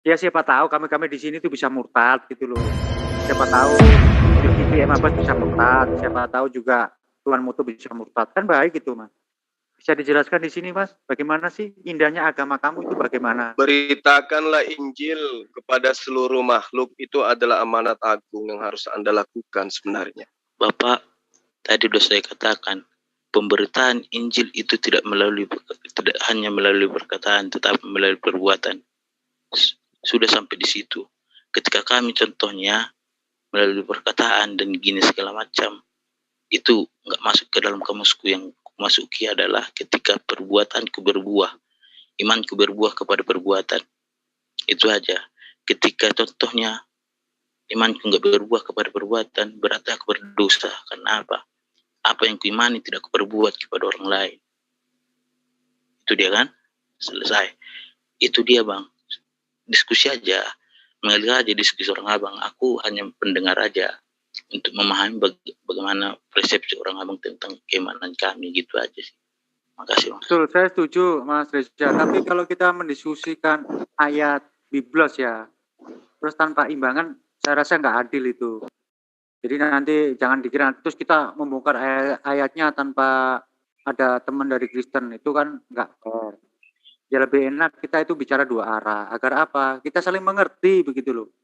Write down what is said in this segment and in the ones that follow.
Ya siapa tahu kami-kami di sini tuh bisa murtad gitu loh. Siapa tahu Zulkifli M. Abbas bisa murtad, siapa tahu juga Tuan Mutu bisa murtad. Kan baik gitu, Mas. Bisa dijelaskan di sini, Mas, bagaimana sih indahnya agama kamu itu bagaimana? Beritakanlah Injil kepada seluruh makhluk, itu adalah amanat agung yang harus Anda lakukan sebenarnya. Bapak, tadi sudah saya katakan, pemberitaan Injil itu tidak hanya melalui perkataan, tetapi melalui perbuatan. Sudah sampai di situ. Ketika kami contohnya melalui perkataan dan gini segala macam, itu nggak masuk ke dalam kamusku. Yang masuki adalah ketika perbuatanku berbuah, imanku berbuah kepada perbuatan. Itu aja. Ketika contohnya imanku nggak berbuah kepada perbuatan, berarti aku berdosa. Karena apa? Apa yang kuimani tidak kuperbuat kepada orang lain. Itu dia kan? Selesai. Itu dia, Bang. Diskusi aja. Mengalir aja diskusi orang abang. Aku hanya pendengar aja. Untuk memahami bagaimana persepsi orang abang tentang keimanan kami. Gitu aja sih. Makasih, Mas. Betul, saya setuju, Mas Reza. Tapi kalau kita mendiskusikan ayat Biblos ya, terus tanpa imbangan, saya rasa nggak adil itu. Jadi nanti jangan dikira terus kita membongkar ayatnya tanpa ada teman dari Kristen, itu kan nggak fair. Ya lebih enak kita itu bicara dua arah. Agar apa? Kita saling mengerti begitu loh.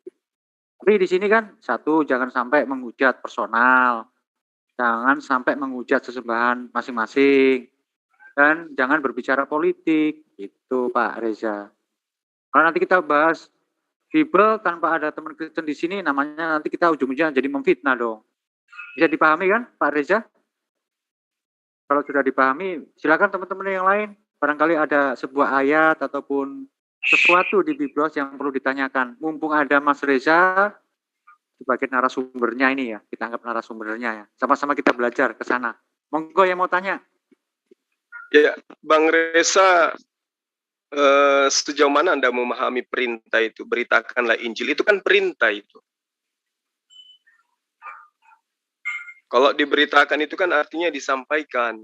Tapi di sini kan satu, jangan sampai menghujat personal, jangan sampai menghujat sesembahan masing-masing, dan jangan berbicara politik, itu Pak Reza. Kalau nanti kita bahas Bible tanpa ada teman Kristen di sini, namanya nanti kita ujung-ujungnya jadi memfitnah dong. Bisa dipahami kan Pak Reza? Kalau sudah dipahami, silakan teman-teman yang lain. Barangkali ada sebuah ayat ataupun sesuatu di Biblos yang perlu ditanyakan. Mumpung ada Mas Reza sebagai narasumbernya ini ya, kita anggap narasumbernya ya. Sama-sama kita belajar ke sana. Monggo yang mau tanya. Ya, Bang Reza, sejauh mana Anda memahami perintah itu? Beritakanlah Injil, itu kan perintah itu. Kalau diberitakan itu kan artinya disampaikan.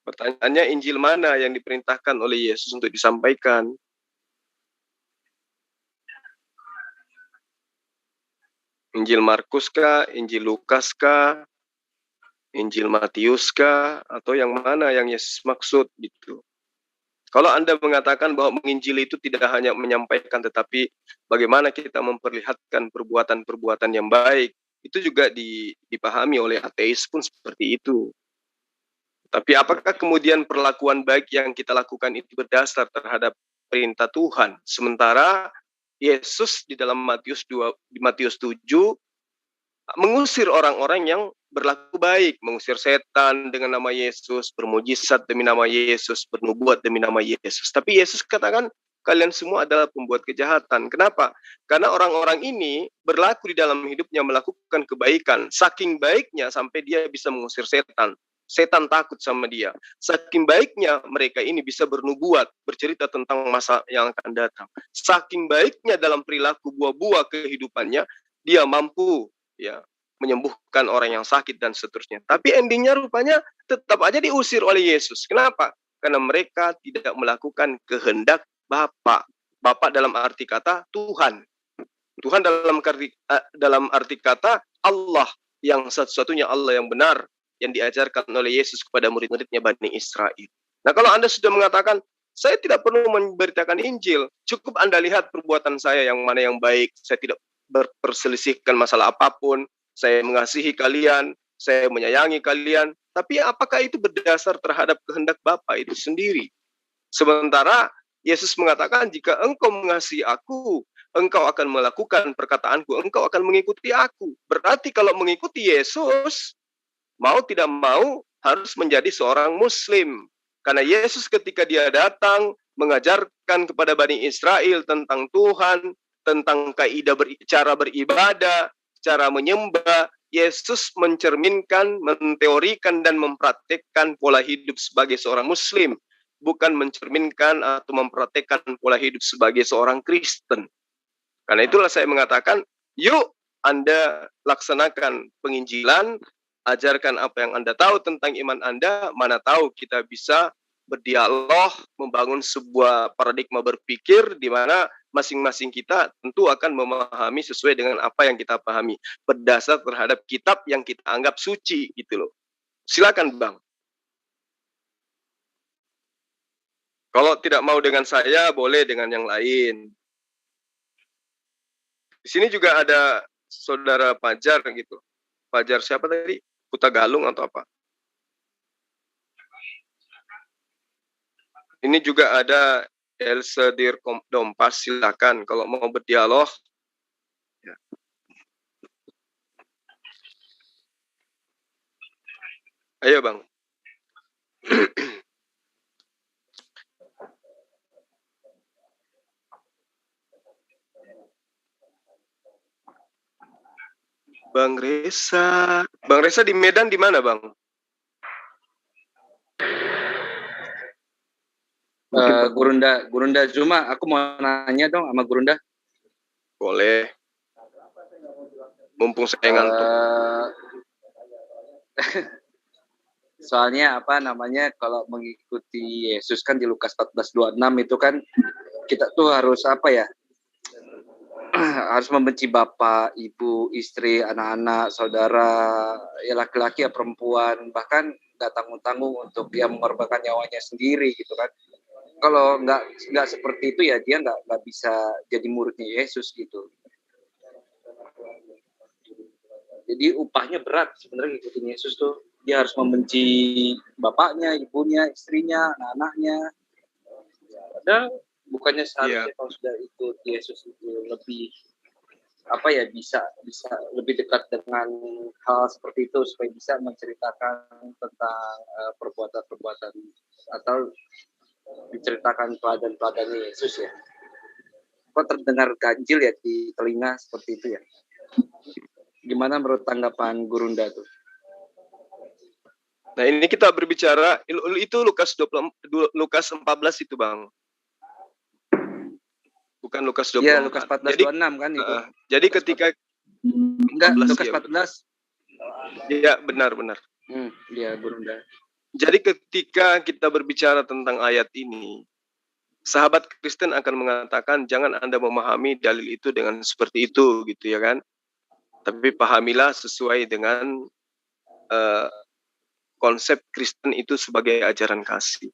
Pertanyaannya, Injil mana yang diperintahkan oleh Yesus untuk disampaikan? Injil Markus kah, Injil Lukas kah, Injil Matius kah, atau yang mana yang Yesus maksud gitu. Kalau Anda mengatakan bahwa menginjili itu tidak hanya menyampaikan, tetapi bagaimana kita memperlihatkan perbuatan-perbuatan yang baik, itu juga dipahami oleh ateis pun seperti itu. Tapi apakah kemudian perlakuan baik yang kita lakukan itu berdasar terhadap perintah Tuhan? Sementara Yesus di dalam Matius 7 mengusir orang-orang yang berlaku baik, mengusir setan dengan nama Yesus, bermujizat demi nama Yesus, bernubuat demi nama Yesus. Tapi Yesus katakan, kalian semua adalah pembuat kejahatan. Kenapa? Karena orang-orang ini berlaku di dalam hidupnya melakukan kebaikan. Saking baiknya sampai dia bisa mengusir setan. Setan takut sama dia. Saking baiknya mereka ini bisa bernubuat, bercerita tentang masa yang akan datang. Saking baiknya dalam perilaku buah-buah kehidupannya, dia mampu ya menyembuhkan orang yang sakit dan seterusnya. Tapi endingnya rupanya tetap aja diusir oleh Yesus. Kenapa? Karena mereka tidak melakukan kehendak Bapa. Bapa dalam arti kata Tuhan. Tuhan dalam arti kata Allah, yang satu-satunya Allah yang benar, yang diajarkan oleh Yesus kepada murid-muridnya Bani Israel. Nah, kalau Anda sudah mengatakan, saya tidak perlu memberitakan Injil, cukup Anda lihat perbuatan saya yang mana yang baik, saya tidak berperselisihkan masalah apapun, saya mengasihi kalian, saya menyayangi kalian, tapi apakah itu berdasar terhadap kehendak Bapa itu sendiri? Sementara Yesus mengatakan, jika engkau mengasihi aku, engkau akan melakukan perkataanku, engkau akan mengikuti aku. Berarti kalau mengikuti Yesus, mau tidak mau harus menjadi seorang Muslim. Karena Yesus ketika dia datang mengajarkan kepada Bani Israel tentang Tuhan, tentang kaidah cara beribadah, cara menyembah, Yesus mencerminkan, menteorikan, dan mempraktekkan pola hidup sebagai seorang Muslim, bukan mencerminkan atau mempraktekkan pola hidup sebagai seorang Kristen. Karena itulah saya mengatakan, yuk Anda laksanakan penginjilan, ajarkan apa yang Anda tahu tentang iman Anda, mana tahu kita bisa berdialog, membangun sebuah paradigma berpikir di mana masing-masing kita tentu akan memahami sesuai dengan apa yang kita pahami berdasar terhadap kitab yang kita anggap suci gitu loh. Silakan Bang. Kalau tidak mau dengan saya, boleh dengan yang lain. Di sini juga ada saudara Fajar gitu. Fajar siapa tadi? Puta Galung atau apa? Ini juga ada Else Dir Dompas, silakan kalau mau berdialog. Ya. Ayo Bang. Bang Resa di Medan di mana Bang? Gurunda Zuma, aku mau nanya dong sama Gurunda. Boleh. Mumpung saya ngantuk. Soalnya apa namanya, kalau mengikuti Yesus kan di Lukas 14:26 itu kan kita tuh harus apa ya? Harus membenci bapak, ibu, istri, anak-anak, saudara, ya laki-laki ya perempuan, bahkan nggak tanggung-tanggung untuk dia mengorbankan nyawanya sendiri gitu kan. Kalau nggak seperti itu ya dia nggak bisa jadi muridnya Yesus gitu. Jadi upahnya berat sebenarnya ngikutin Yesus tuh. Dia harus membenci bapaknya, ibunya, istrinya, anak-anaknya. Padahal bukannya seharusnya kalau sudah ikut Yesus itu lebih apa ya, bisa lebih dekat dengan hal seperti itu supaya bisa menceritakan tentang perbuatan-perbuatan atau menceritakan teladan-teladan Yesus ya. Kok terdengar ganjil ya di telinga seperti itu ya? Gimana menurut tanggapan Gurunda tuh? Nah ini kita berbicara itu Lukas 14 itu Bang. Bukan Lukas 24. Iya, Lukas 14:26 kan itu. Jadi ketika Lukas 14. Iya, benar. Iya, Gurunda. Jadi ketika kita berbicara tentang ayat ini, sahabat Kristen akan mengatakan jangan Anda memahami dalil itu dengan seperti itu gitu ya kan. Tapi pahamilah sesuai dengan konsep Kristen itu sebagai ajaran kasih.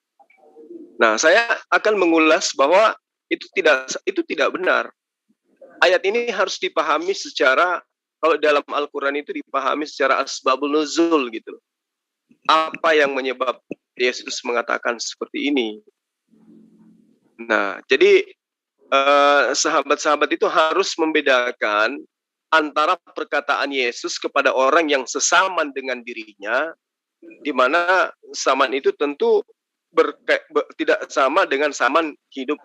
Nah, saya akan mengulas bahwa itu tidak benar. Ayat ini harus dipahami secara, kalau dalam Al-Quran itu dipahami secara asbabul nuzul gitu. Apa yang menyebab Yesus mengatakan seperti ini. Nah, jadi sahabat-sahabat itu harus membedakan antara perkataan Yesus kepada orang yang sesaman dengan dirinya, di mana saman itu tentu tidak sama dengan saman hidup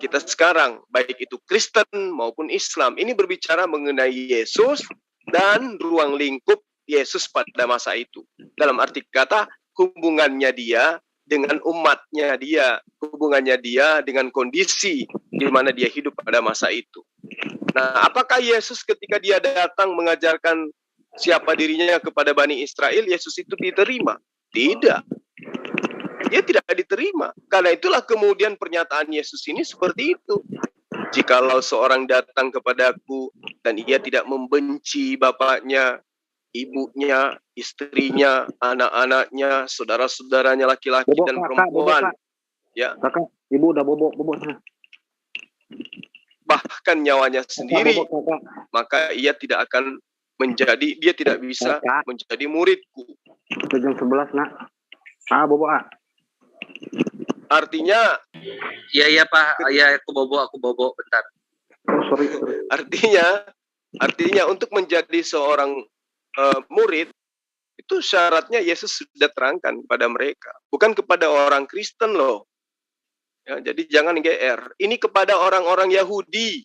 kita sekarang, baik itu Kristen maupun Islam. Ini berbicara mengenai Yesus dan ruang lingkup Yesus pada masa itu. Dalam arti kata, hubungannya dia dengan umatnya dia, hubungannya dia dengan kondisi di mana dia hidup pada masa itu. Nah, apakah Yesus ketika dia datang mengajarkan siapa dirinya kepada Bani Israel, Yesus itu diterima? Tidak. Dia tidak diterima. Karena itulah kemudian pernyataan Yesus ini seperti itu. Jikalau seorang datang kepadaku dan ia tidak membenci bapaknya, ibunya, istrinya, anak-anaknya, saudara-saudaranya laki-laki dan perempuan. Ya. Kakak, ibu udah bobok sana. Bahkan nyawanya sendiri, maka ia tidak akan dia tidak bisa menjadi muridku. Jam 11 nak. Bobok Artinya, iya Pak, aku bobo bentar. Sorry. Artinya untuk menjadi seorang murid itu syaratnya Yesus sudah terangkan pada mereka, bukan kepada orang Kristen loh. Ya, jadi jangan GR. Ini kepada orang-orang Yahudi,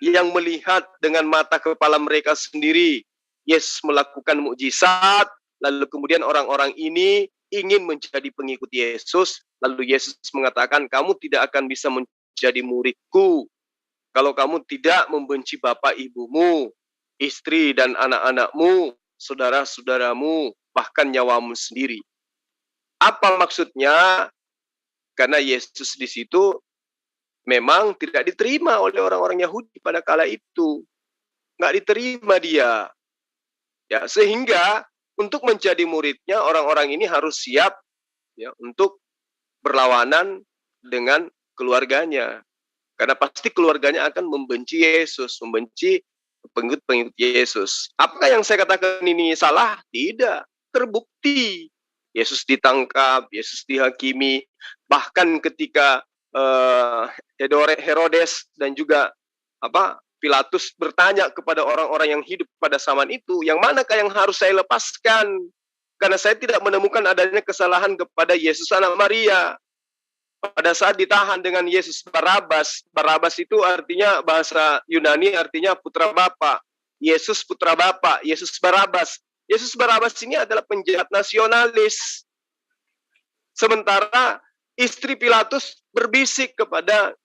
yang melihat dengan mata kepala mereka sendiri Yesus melakukan mukjizat. Lalu kemudian orang-orang ini ingin menjadi pengikut Yesus. Lalu Yesus mengatakan, kamu tidak akan bisa menjadi muridku kalau kamu tidak membenci bapak ibumu, istri dan anak-anakmu, saudara-saudaramu, bahkan nyawamu sendiri. Apa maksudnya? Karena Yesus di situ memang tidak diterima oleh orang-orang Yahudi pada kala itu. Nggak diterima dia. Ya, sehingga untuk menjadi muridnya, orang-orang ini harus siap ya, untuk berlawanan dengan keluarganya. Karena pasti keluarganya akan membenci Yesus, membenci pengikut-pengikut Yesus. Apakah yang saya katakan ini salah? Tidak. Terbukti. Yesus ditangkap, Yesus dihakimi. Bahkan ketika Herodes dan juga Pilatus bertanya kepada orang-orang yang hidup pada zaman itu, yang manakah yang harus saya lepaskan? Karena saya tidak menemukan adanya kesalahan kepada Yesus anak Maria. Pada saat ditahan dengan Yesus Barabas, Barabas itu artinya bahasa Yunani artinya putra bapa. Yesus putra bapa, Yesus Barabas. Yesus Barabas ini adalah penjahat nasionalis. Sementara istri Pilatus berbisik kepada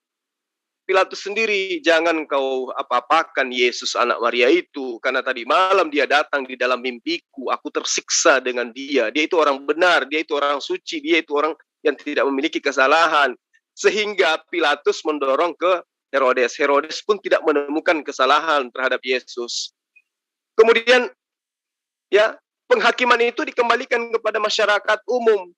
Pilatus sendiri, jangan kau apa-apakan Yesus anak Maria itu, karena tadi malam dia datang di dalam mimpiku, aku tersiksa dengan dia. Dia itu orang benar, dia itu orang suci, dia itu orang yang tidak memiliki kesalahan. Sehingga Pilatus mendorong ke Herodes. Herodes pun tidak menemukan kesalahan terhadap Yesus. Kemudian ya, penghakiman itu dikembalikan kepada masyarakat umum.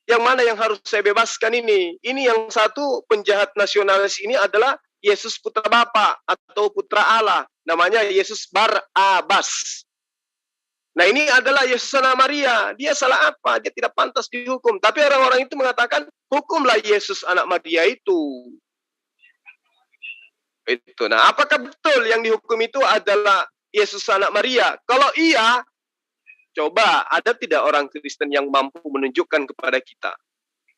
Yang mana yang harus saya bebaskan ini? Ini yang satu penjahat nasionalis ini adalah Yesus putra Bapa atau putra Allah. Namanya Yesus Barabas. Nah, ini adalah Yesus anak Maria. Dia salah apa? Dia tidak pantas dihukum. Tapi orang-orang itu mengatakan, hukumlah Yesus anak Maria itu. Itu. Nah, apakah betul yang dihukum itu adalah Yesus anak Maria? Kalau iya, coba ada tidak orang Kristen yang mampu menunjukkan kepada kita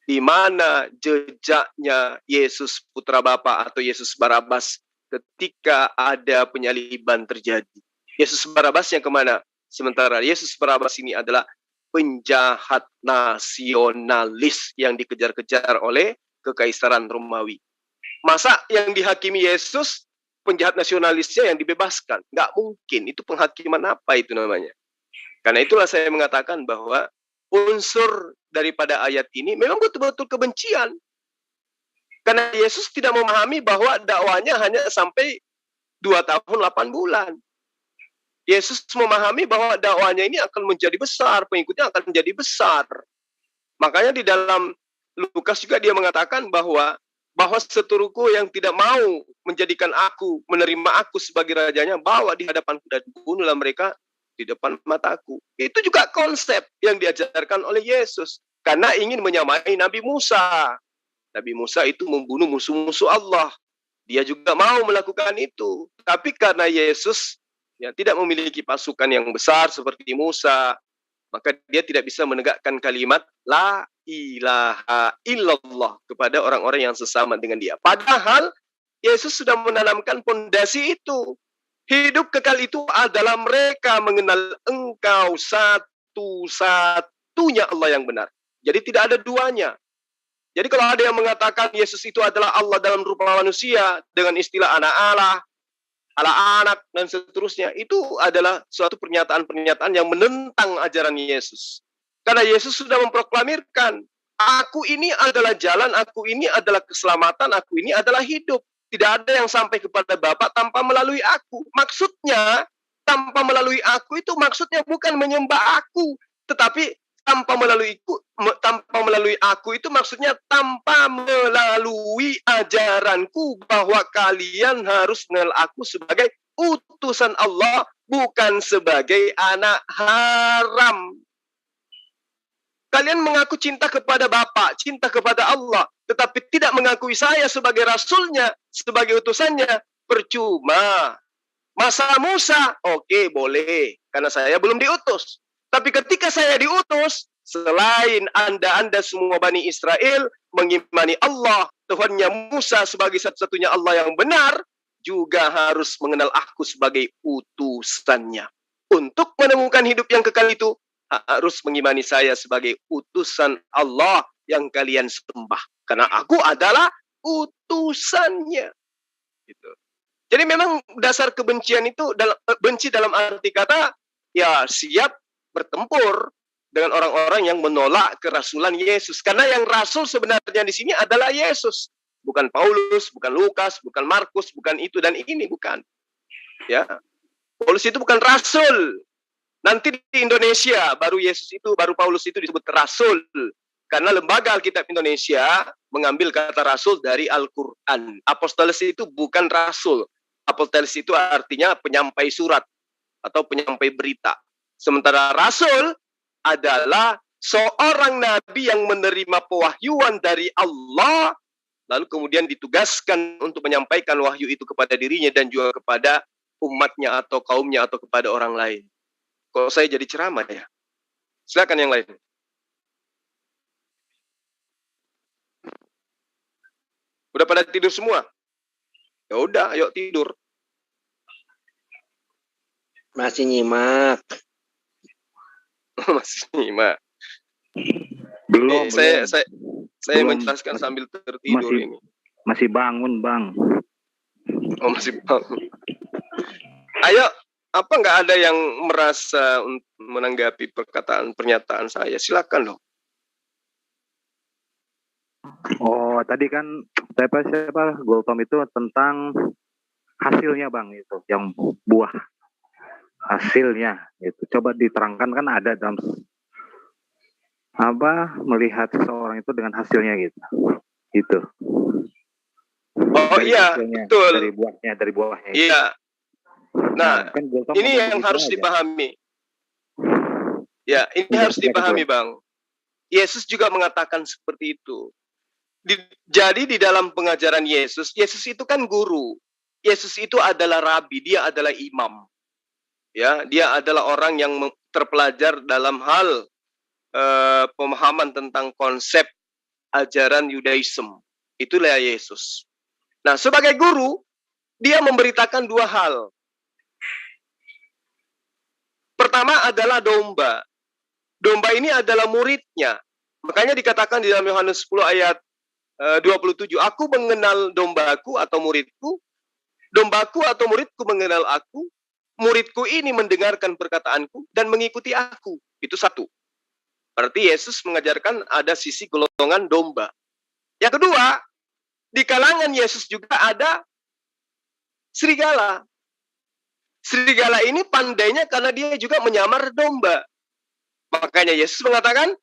di mana jejaknya Yesus putra Bapa atau Yesus Barabas ketika ada penyaliban terjadi? Yesus Barabas yang kemana? Sementara Yesus Barabas ini adalah penjahat nasionalis yang dikejar-kejar oleh kekaisaran Romawi. Masa yang dihakimi Yesus penjahat nasionalisnya yang dibebaskan? Nggak mungkin. Itu penghakiman apa itu namanya? Karena itulah saya mengatakan bahwa unsur daripada ayat ini memang betul-betul kebencian. Karena Yesus tidak memahami bahwa dakwanya hanya sampai 2 tahun 8 bulan. Yesus memahami bahwa dakwanya ini akan menjadi besar, pengikutnya akan menjadi besar. Makanya di dalam Lukas juga dia mengatakan bahwa seturuku yang tidak mau menerima aku sebagai rajanya, bawa di hadapanku dan bunuhlah mereka di depan mataku. Itu juga konsep yang diajarkan oleh Yesus. Karena ingin menyamai Nabi Musa. Nabi Musa itu membunuh musuh-musuh Allah. Dia juga mau melakukan itu. Tapi karena Yesus tidak memiliki pasukan yang besar seperti Musa, maka dia tidak bisa menegakkan kalimat La ilaha illallah kepada orang-orang yang sesama dengan dia. Padahal Yesus sudah menanamkan pondasi itu. Hidup kekal itu adalah mereka mengenal Engkau satu-satunya Allah yang benar. Jadi tidak ada duanya. Jadi kalau ada yang mengatakan Yesus itu adalah Allah dalam rupa manusia dengan istilah anak Allah, anak dan seterusnya, itu adalah suatu pernyataan-pernyataan yang menentang ajaran Yesus. Karena Yesus sudah memproklamirkan, aku ini adalah jalan, aku ini adalah keselamatan, aku ini adalah hidup. Tidak ada yang sampai kepada Bapa tanpa melalui aku. Maksudnya, tanpa melalui aku itu maksudnya bukan menyembah aku, tetapi tanpa melalui aku itu maksudnya tanpa melalui ajaranku bahwa kalian harus mengenal aku sebagai utusan Allah, bukan sebagai anak haram. Kalian mengaku cinta kepada Bapa, cinta kepada Allah, tetapi tidak mengakui saya sebagai rasulnya, sebagai utusannya, percuma. Masa Musa, oke, boleh, karena saya belum diutus. Tapi ketika saya diutus, selain anda semua Bani Israel mengimani Allah, Tuhannya Musa sebagai satu-satunya Allah yang benar, juga harus mengenal aku sebagai utusannya. Untuk menemukan hidup yang kekal itu, harus mengimani saya sebagai utusan Allah yang kalian sembah. Karena aku adalah utusannya. Gitu. Jadi memang dasar kebencian itu benci dalam arti kata, ya siap bertempur dengan orang-orang yang menolak kerasulan Yesus. Karena yang rasul sebenarnya di sini adalah Yesus. Bukan Paulus, bukan Lukas, bukan Markus, bukan itu dan ini, bukan. Ya, Paulus itu bukan rasul. Nanti di Indonesia baru Paulus itu disebut rasul. Karena lembaga Alkitab Indonesia mengambil kata rasul dari Al-Quran. Apostolos itu bukan rasul. Apostolos itu artinya penyampai surat atau penyampai berita. Sementara rasul adalah seorang nabi yang menerima pewahyuan dari Allah, lalu kemudian ditugaskan untuk menyampaikan wahyu itu kepada dirinya dan juga kepada umatnya atau kaumnya atau kepada orang lain. Kok saya jadi ceramah ya? Silakan yang lain. Udah pada tidur semua? Ya udah, ayo tidur. Masih nyimak. Masih nyimak. Belum. Saya Belum. menjelaskan sambil tertidur ini. Masih bangun, Bang. Oh, masih bangun. Ayo, apa nggak ada yang merasa menanggapi pernyataan saya? Silakan dong. Oh, tadi kan siapa Gultom itu tentang hasilnya, Bang, itu yang buah hasilnya itu. Coba diterangkan, kan ada dalam melihat seseorang itu dengan hasilnya gitu. Gitu. Oh Dari iya, hasilnya, betul. Dari buahnya. Iya. Nah, kan Gultom ini ngomong yang begitu harus aja. dipahami. Ya, ini Iya, harus dipahami, Bang. Yesus juga mengatakan seperti itu. Jadi di dalam pengajaran Yesus itu kan guru. Yesus itu adalah rabi, dia adalah imam. Ya, dia adalah orang yang terpelajar dalam hal pemahaman tentang konsep ajaran Yudaism. Itulah Yesus. Nah, sebagai guru, dia memberitakan dua hal. Pertama adalah domba. Domba ini adalah muridnya. Makanya dikatakan di dalam Yohanes 10 ayat 27, aku mengenal dombaku atau muridku atau muridku mengenal aku, muridku ini mendengarkan perkataanku dan mengikuti aku. Itu satu. Berarti Yesus mengajarkan ada sisi golongan domba. Yang kedua, di kalangan Yesus juga ada serigala. Serigala ini pandainya karena dia juga menyamar domba. Makanya Yesus mengatakan,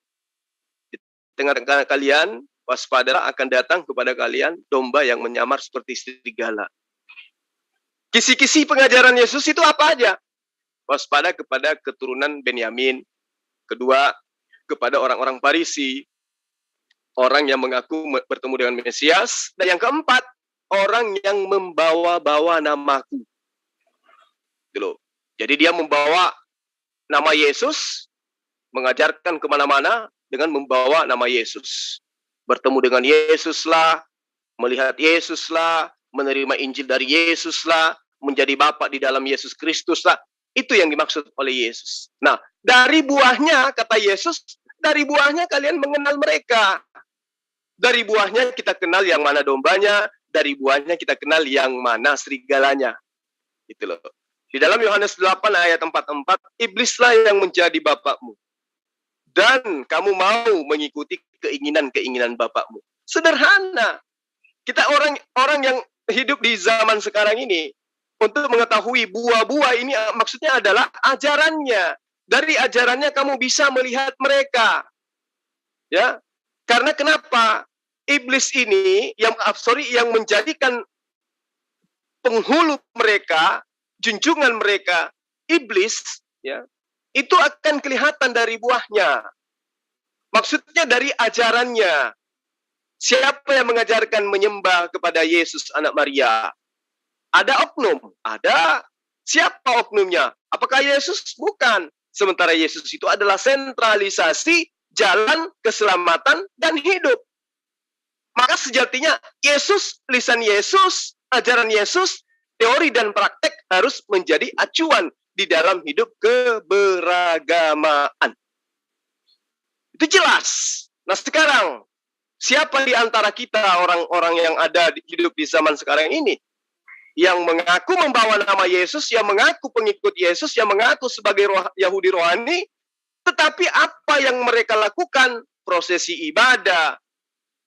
di tengah-tengah kalian, waspadalah, akan datang kepada kalian domba yang menyamar seperti serigala. Kisi-kisi pengajaran Yesus itu apa aja? Waspada kepada keturunan Benyamin. Kedua, kepada orang-orang Farisi. Orang yang mengaku bertemu dengan Mesias. Dan yang keempat, orang yang membawa-bawa namaku. Jadi dia membawa nama Yesus, mengajarkan kemana-mana dengan membawa nama Yesus. Bertemu dengan Yesus lah, melihat Yesus lah, menerima Injil dari Yesus lah, menjadi Bapa di dalam Yesus Kristus lah. Itu yang dimaksud oleh Yesus. Nah, dari buahnya, kata Yesus, dari buahnya kalian mengenal mereka. Dari buahnya kita kenal yang mana dombanya, dari buahnya kita kenal yang mana serigalanya. Gitu loh. Di dalam Yohanes 8 ayat 44, iblislah yang menjadi bapakmu. Dan kamu mau mengikuti keinginan-keinginan bapakmu. Sederhana. Kita orang yang hidup di zaman sekarang ini, untuk mengetahui buah-buah ini maksudnya adalah ajarannya. Dari ajarannya kamu bisa melihat mereka. Ya. Karena kenapa? Iblis ini yang menjadikan penghulu mereka, junjungan mereka, iblis, ya, itu akan kelihatan dari buahnya. Maksudnya dari ajarannya. Siapa yang mengajarkan menyembah kepada Yesus anak Maria? Ada oknum? Ada. Siapa oknumnya? Apakah Yesus? Bukan. Sementara Yesus itu adalah sentralisasi jalan keselamatan dan hidup. Maka sejatinya Yesus, lisan Yesus, ajaran Yesus, teori dan praktek harus menjadi acuan di dalam hidup keberagamaan. Itu jelas. Nah sekarang, siapa di antara kita orang-orang yang ada hidup di zaman sekarang ini, yang mengaku membawa nama Yesus, yang mengaku pengikut Yesus, yang mengaku sebagai Yahudi rohani, Tetapi apa yang mereka lakukan? Prosesi ibadah,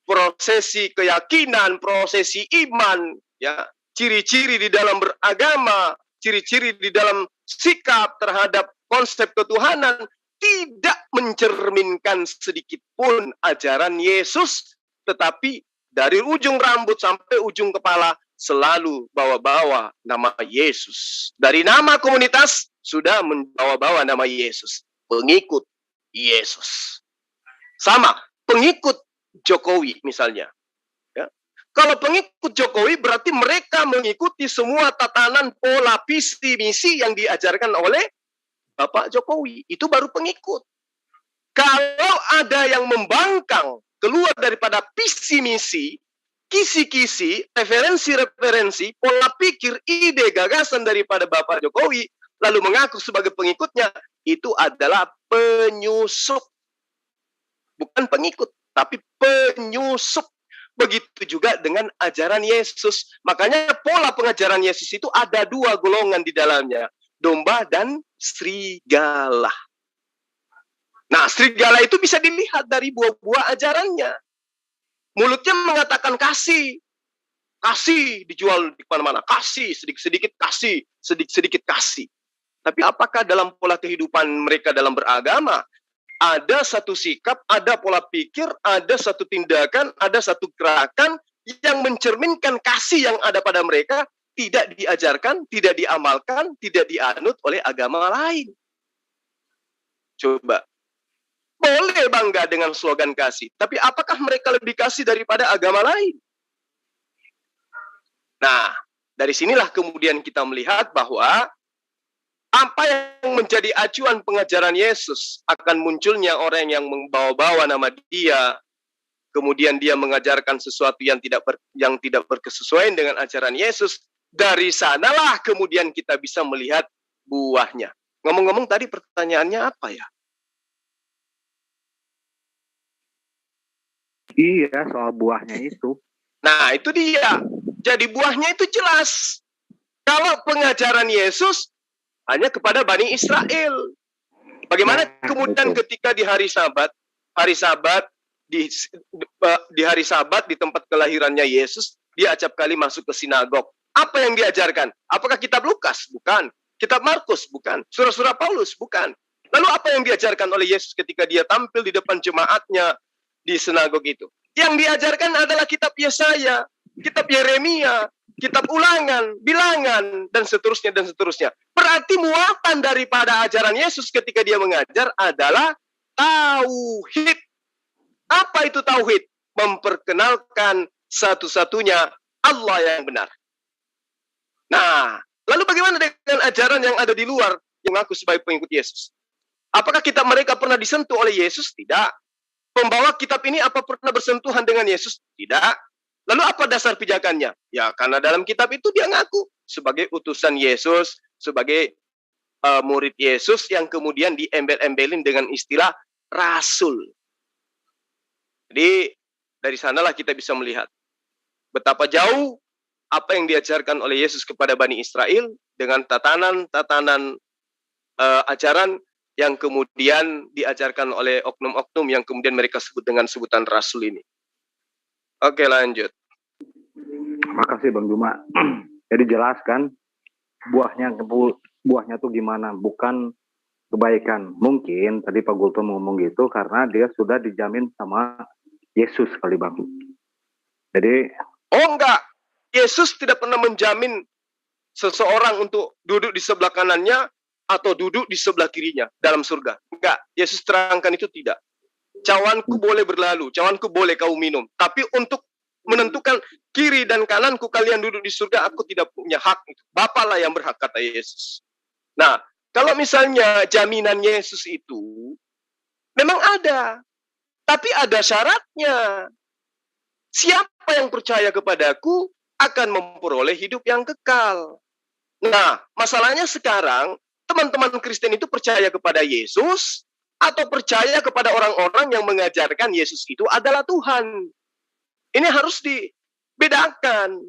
prosesi keyakinan, prosesi iman, ya, ciri-ciri di dalam beragama, ciri-ciri di dalam sikap terhadap konsep ketuhanan tidak mencerminkan sedikit pun ajaran Yesus, tetapi dari ujung rambut sampai ujung kepala selalu bawa-bawa nama Yesus. Dari nama komunitas sudah membawa-bawa nama Yesus. Pengikut Yesus. Sama, pengikut Jokowi misalnya. Ya. Kalau pengikut Jokowi berarti mereka mengikuti semua tatanan pola visi misi yang diajarkan oleh Bapak Jokowi. Itu baru pengikut. Kalau ada yang membangkang keluar daripada visi misi, kisi-kisi, referensi-referensi, pola pikir, ide, gagasan daripada Bapak Jokowi, lalu mengaku sebagai pengikutnya, itu adalah penyusup. Bukan pengikut, tapi penyusup. Begitu juga dengan ajaran Yesus. Makanya pola pengajaran Yesus itu ada dua golongan di dalamnya. Domba dan serigala. Nah, serigala itu bisa dilihat dari buah-buah ajarannya. Mulutnya mengatakan kasih. Kasih dijual di mana-mana. Kasih, sedikit-sedikit kasih. Sedikit-sedikit kasih. Tapi apakah dalam pola kehidupan mereka dalam beragama, ada satu sikap, ada pola pikir, ada satu tindakan, ada satu gerakan yang mencerminkan kasih yang ada pada mereka, tidak diajarkan, tidak diamalkan, tidak dianut oleh agama lain? Coba. Boleh bangga dengan slogan kasih, tapi apakah mereka lebih kasih daripada agama lain? Nah, dari sinilah kemudian kita melihat bahwa apa yang menjadi acuan pengajaran Yesus akan munculnya orang yang membawa-bawa nama Dia, kemudian dia mengajarkan sesuatu yang tidak berkesesuaian dengan ajaran Yesus. Dari sanalah kemudian kita bisa melihat buahnya. Ngomong-ngomong tadi pertanyaannya apa ya? Iya, soal buahnya itu. Nah, itu dia. Jadi buahnya itu jelas. Kalau pengajaran Yesus hanya kepada Bani Israel. Bagaimana kemudian ketika di hari Sabat di hari Sabat di tempat kelahirannya Yesus, dia acap kali masuk ke sinagog. Apa yang diajarkan? Apakah kitab Lukas? Bukan. Kitab Markus? Bukan. Surah-surah Paulus? Bukan. Lalu apa yang diajarkan oleh Yesus ketika dia tampil di depan jemaatnya di sinagog itu? Yang diajarkan adalah kitab Yesaya, kitab Yeremia, kitab Ulangan, Bilangan, dan seterusnya, dan seterusnya. Berarti muatan daripada ajaran Yesus ketika dia mengajar adalah tauhid. Apa itu tauhid? Memperkenalkan satu-satunya Allah yang benar. Nah, lalu bagaimana dengan ajaran yang ada di luar yang mengaku sebagai pengikut Yesus? Apakah kitab mereka pernah disentuh oleh Yesus? Tidak. Pembawa kitab ini apa pernah bersentuhan dengan Yesus? Tidak. Lalu apa dasar pijakannya? Ya, karena dalam kitab itu dia ngaku sebagai utusan Yesus, sebagai murid Yesus yang kemudian diembel-embelin dengan istilah rasul. Jadi, dari sanalah kita bisa melihat betapa jauh apa yang diajarkan oleh Yesus kepada Bani Israel dengan tatanan-tatanan ajaran yang kemudian diajarkan oleh oknum-oknum yang kemudian mereka sebut dengan sebutan rasul ini. Oke, lanjut. Makasih Bang Juma. Jadi jelaskan buahnya tuh gimana, bukan kebaikan. Mungkin tadi Pak Gulto ngomong gitu karena dia sudah dijamin sama Yesus kali Bang. Jadi enggak. Yesus tidak pernah menjamin seseorang untuk duduk di sebelah kanannya atau duduk di sebelah kirinya dalam surga. Enggak, Yesus terangkan itu tidak. Cawanku boleh berlalu, cawanku boleh kau minum. Tapi untuk menentukan kiri dan kananku kalian duduk di surga, aku tidak punya hak itu. Bapalah yang berhak, kata Yesus. Nah, kalau misalnya jaminan Yesus itu memang ada, tapi ada syaratnya. Siapa yang percaya kepadaku akan memperoleh hidup yang kekal. Nah, masalahnya sekarang teman-teman Kristen itu percaya kepada Yesus atau percaya kepada orang-orang yang mengajarkan Yesus itu adalah Tuhan. Ini harus dibedakan.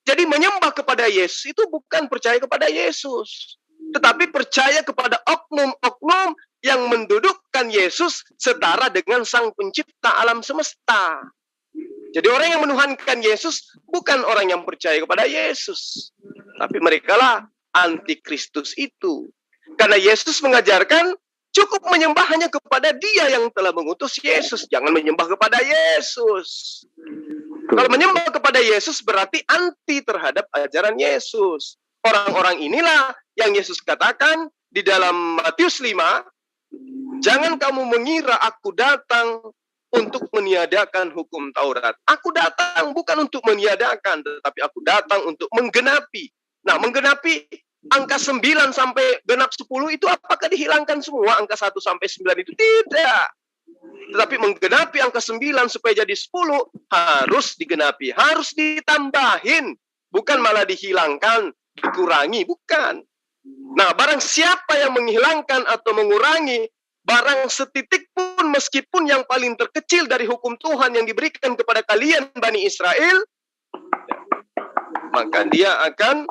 Jadi menyembah kepada Yesus itu bukan percaya kepada Yesus, tetapi percaya kepada oknum-oknum yang mendudukkan Yesus setara dengan Sang Pencipta alam semesta. Jadi orang yang menuhankan Yesus bukan orang yang percaya kepada Yesus, tapi merekalah antikristus itu. Karena Yesus mengajarkan cukup menyembah hanya kepada Dia yang telah mengutus Yesus, jangan menyembah kepada Yesus. Kalau menyembah kepada Yesus berarti anti terhadap ajaran Yesus. Orang-orang inilah yang Yesus katakan di dalam Matius 5, jangan kamu mengira aku datang untuk meniadakan hukum Taurat. Aku datang bukan untuk meniadakan, tetapi aku datang untuk menggenapi. Nah, menggenapi angka 9 sampai genap 10 itu apakah dihilangkan semua? Angka 1 sampai 9 itu tidak. Tetapi menggenapi angka 9 supaya jadi 10 harus digenapi, harus ditambahin, bukan malah dihilangkan, dikurangi, bukan. Nah, barang siapa yang menghilangkan atau mengurangi barang setitik pun, meskipun yang paling terkecil dari hukum Tuhan yang diberikan kepada kalian Bani Israel, maka dia akan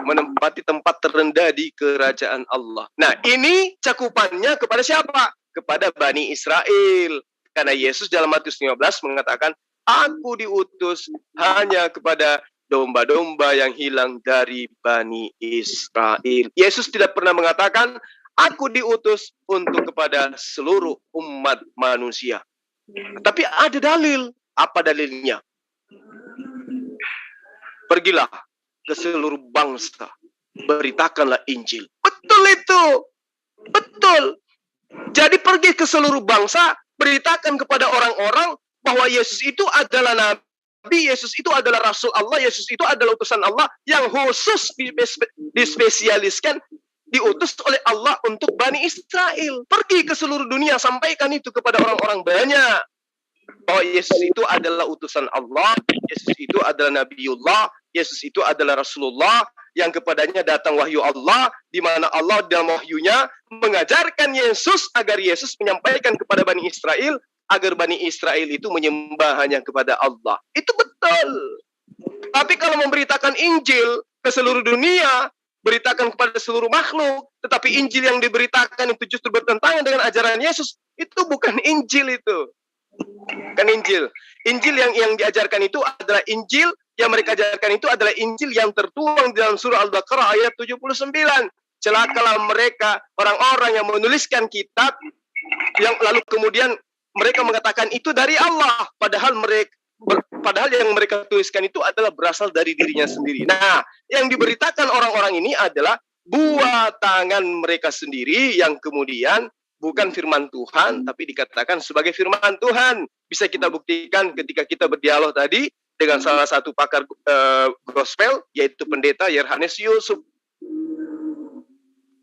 menempati tempat terendah di kerajaan Allah. Nah, ini cakupannya kepada siapa? Kepada Bani Israel. Karena Yesus dalam Matius 15 mengatakan, aku diutus hanya kepada domba-domba yang hilang dari Bani Israel. Yesus tidak pernah mengatakan, aku diutus untuk kepada seluruh umat manusia. Tapi ada dalil. Apa dalilnya? Pergilah ke seluruh bangsa, beritakanlah Injil. Betul itu. Betul. Jadi pergi ke seluruh bangsa, beritakan kepada orang-orang bahwa Yesus itu adalah Nabi, Yesus itu adalah Rasul Allah, Yesus itu adalah utusan Allah yang khusus dispesialiskan, diutus oleh Allah untuk Bani Israel. Pergi ke seluruh dunia, sampaikan itu kepada orang-orang banyak. Bahwa Yesus itu adalah utusan Allah, Yesus itu adalah Nabiullah, Yesus itu adalah Rasulullah, yang kepadanya datang wahyu Allah, di mana Allah dalam wahyunya mengajarkan Yesus agar Yesus menyampaikan kepada Bani Israel, agar Bani Israel itu menyembah hanya kepada Allah. Itu betul. Tapi kalau memberitakan Injil ke seluruh dunia, beritakan kepada seluruh makhluk, tetapi Injil yang diberitakan itu justru bertentangan dengan ajaran Yesus, itu bukan Injil itu. Bukan Injil. Injil yang diajarkan itu adalah Injil, yang mereka ajarkan itu adalah Injil yang tertuang di dalam surah Al-Baqarah ayat 79. Celakalah mereka, orang-orang yang menuliskan kitab, yang lalu kemudian mereka mengatakan itu dari Allah, padahal yang mereka tuliskan itu adalah berasal dari dirinya sendiri. Nah, yang diberitakan orang-orang ini adalah buah tangan mereka sendiri yang kemudian bukan firman Tuhan, tapi dikatakan sebagai firman Tuhan. Bisa kita buktikan ketika kita berdialog tadi dengan salah satu pakar gospel, yaitu pendeta Yerhanes Yusuf.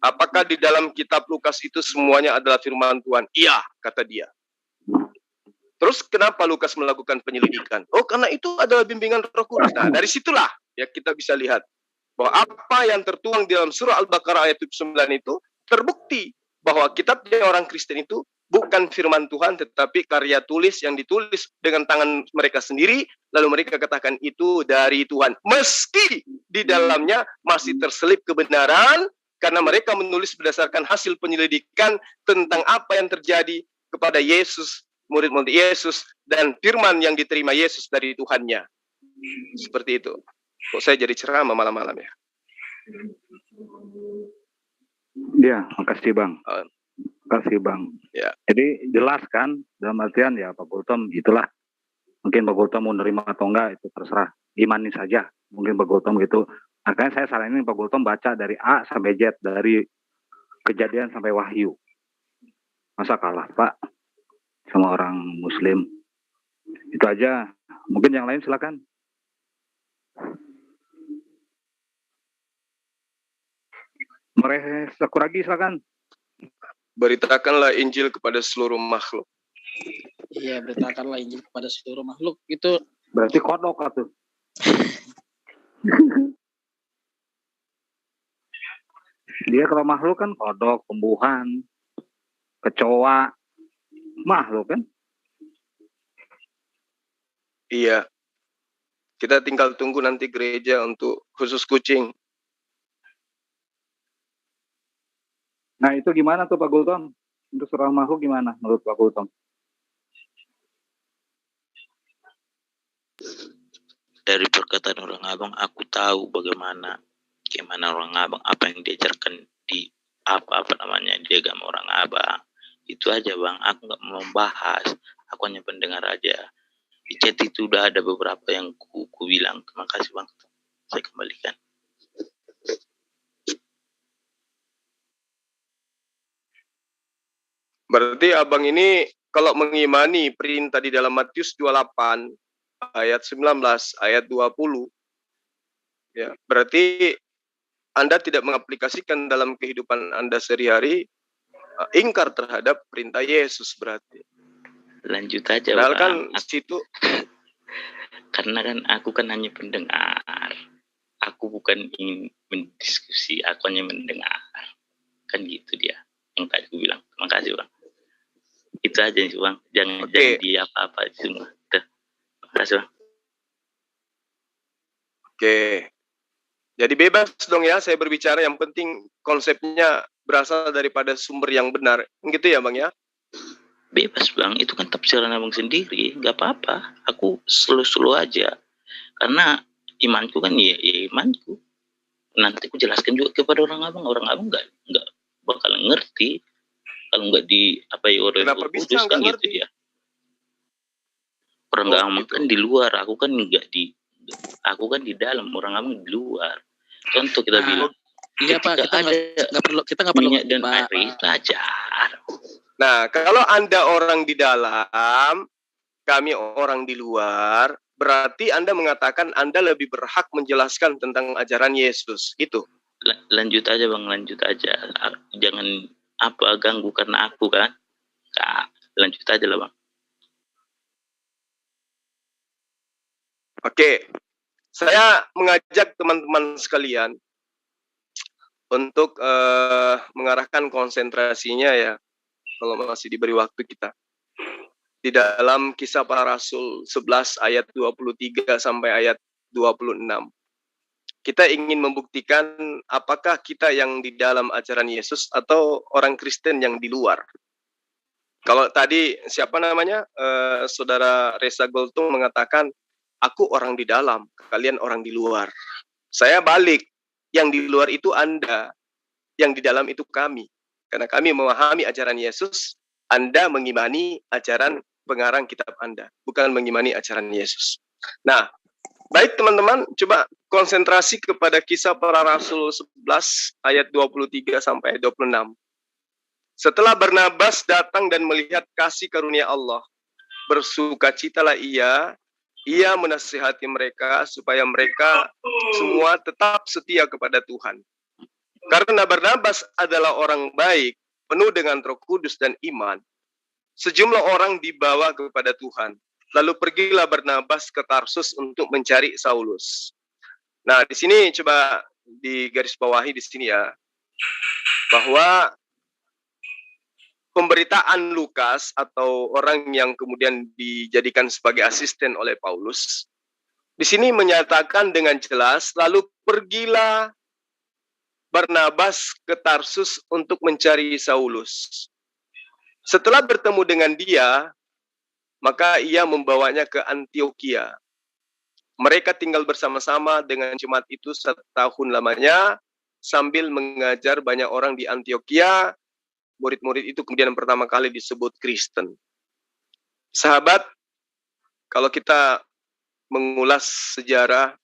Apakah di dalam kitab Lukas itu semuanya adalah firman Tuhan? Iya, kata dia. Terus kenapa Lukas melakukan penyelidikan? Oh, karena itu adalah bimbingan Roh Kudus. Nah, dari situlah ya kita bisa lihat bahwa apa yang tertuang di dalam surah Al-Baqarah ayat 79 itu terbukti bahwa kitabnya orang Kristen itu bukan firman Tuhan, tetapi karya tulis yang ditulis dengan tangan mereka sendiri, lalu mereka katakan itu dari Tuhan. Meski di dalamnya masih terselip kebenaran, karena mereka menulis berdasarkan hasil penyelidikan tentang apa yang terjadi kepada Yesus, murid-murid Yesus, dan firman yang diterima Yesus dari Tuhannya. Seperti itu. Kok saya jadi ceramah malam-malam ya? Ya, makasih Bang. Makasih Bang. Ya. Jadi jelas kan, dalam artian ya Pak Gultom itulah. Mungkin Pak Gultom mau nerima atau enggak itu terserah. Imani saja. Mungkin Pak Gultom gitu. Makanya saya saranin Pak Gultom baca dari A sampai Z, dari Kejadian sampai Wahyu. Masa kalah Pak sama orang Muslim? Itu aja. Mungkin yang lain silakan. Mereh Sakuragi silakan. Beritakanlah Injil kepada seluruh makhluk. Iya, beritakanlah Injil kepada seluruh makhluk. Itu berarti kodok atuh. Dia kalau makhluk kan kodok, pembuhan, kecoa, makhluk kan? Iya. Kita tinggal tunggu nanti gereja untuk khusus kucing. Nah itu gimana tuh Pak Gultom? Untuk surah Al-Mahuk gimana menurut Pak Gultom? Dari perkataan orang abang, aku tahu bagaimana orang abang, apa yang diajarkan di apa namanya di agama orang abang. Itu aja bang, aku nggak mau membahas, aku hanya pendengar aja. Di chat itu udah ada beberapa yang ku bilang. Terima kasih bang, saya kembalikan. Berarti abang ini kalau mengimani perintah di dalam Matius 28 ayat 19 ayat 20, ya berarti Anda tidak mengaplikasikan dalam kehidupan Anda sehari-hari, ingkar terhadap perintah Yesus berarti. Lanjut aja Padahal bang. kan situ Karena kan aku kan hanya pendengar. Aku bukan ingin mendiskusi, aku hanya mendengar. Kan gitu dia yang tadi aku bilang. Terima kasih bang. Itu aja sih bang. Jangan di apa-apa semua. Terima kasih bang. Oke. Jadi bebas dong ya saya berbicara, yang penting konsepnya berasal daripada sumber yang benar. Gitu ya bang ya? Bebas bang, itu kan tafsiran abang sendiri, gak apa-apa. Aku slow aja. Karena imanku kan ya imanku. Nanti aku jelaskan juga kepada orang abang nggak bakal ngerti kalau nggak di apa ya orang kudus kan gitu dia. Orang abang kan di luar, aku kan di dalam, orang abang di luar. Contoh kita bilang, iya Pak, kita nggak perlu minyak dan air belajar. Nah, kalau Anda orang di dalam, kami orang di luar, berarti Anda mengatakan Anda lebih berhak menjelaskan tentang ajaran Yesus, gitu. Lanjut aja bang, lanjut aja. Jangan ganggu karena aku kan. Nah, lanjut aja lah bang. Oke, saya mengajak teman-teman sekalian untuk mengarahkan konsentrasinya ya, kalau masih diberi waktu kita. Di dalam Kisah Para Rasul 11 ayat 23 sampai ayat 26. Kita ingin membuktikan apakah kita yang di dalam ajaran Yesus atau orang Kristen yang di luar. Kalau tadi siapa namanya, Saudara Reza Goltung mengatakan, aku orang di dalam, kalian orang di luar. Saya balik, yang di luar itu Anda, yang di dalam itu kami. Karena kami memahami ajaran Yesus, Anda mengimani ajaran pengarang kitab Anda, bukan mengimani ajaran Yesus. Nah, baik teman-teman, coba konsentrasi kepada Kisah Para Rasul 11 ayat 23 sampai 26. Setelah Barnabas datang dan melihat kasih karunia Allah, bersukacitalah ia menasihati mereka supaya mereka semua tetap setia kepada Tuhan. Karena Barnabas adalah orang baik, penuh dengan Roh Kudus dan iman, sejumlah orang dibawa kepada Tuhan. Lalu pergilah Barnabas ke Tarsus untuk mencari Saulus. Nah, di sini coba digarisbawahi di sini ya, bahwa pemberitaan Lukas atau orang yang kemudian dijadikan sebagai asisten oleh Paulus, di sini menyatakan dengan jelas, lalu pergilah Barnabas ke Tarsus untuk mencari Saulus. Setelah bertemu dengan dia, maka ia membawanya ke Antioquia. Mereka tinggal bersama-sama dengan jemaat itu 1 tahun lamanya, sambil mengajar banyak orang di Antioquia. Murid-murid itu kemudian pertama kali disebut Kristen. Sahabat, kalau kita mengulas sejarah,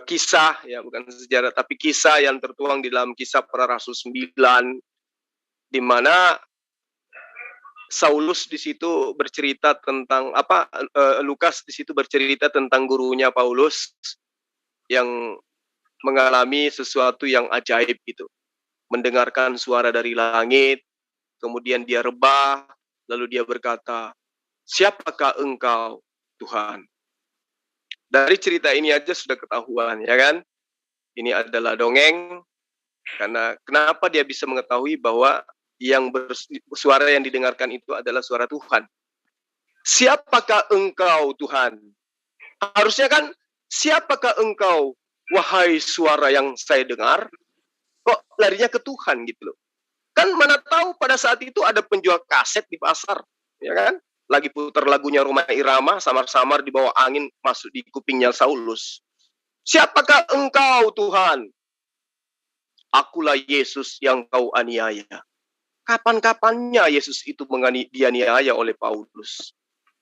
kisah, ya bukan sejarah, tapi kisah yang tertuang di dalam Kisah Para Rasul 9, di mana Saulus di situ bercerita tentang Lukas di situ bercerita tentang gurunya Paulus yang mengalami sesuatu yang ajaib gitu. Mendengarkan suara dari langit, kemudian dia rebah, lalu dia berkata, siapakah engkau, Tuhan? Dari cerita ini aja sudah ketahuan, ya kan? Ini adalah dongeng, karena kenapa dia bisa mengetahui bahwa suara yang didengarkan itu adalah suara Tuhan. Siapakah engkau, Tuhan? Harusnya kan, siapakah engkau, wahai suara yang saya dengar? kok larinya ke Tuhan gitu loh. Kan mana tahu pada saat itu ada penjual kaset di pasar, ya kan? Lagi putar lagunya Rhoma Irama, samar-samar di bawah angin masuk di kupingnya Saulus. Siapakah engkau Tuhan? Akulah Yesus yang kau aniaya. Kapan-kapannya Yesus itu dianiaya oleh Paulus.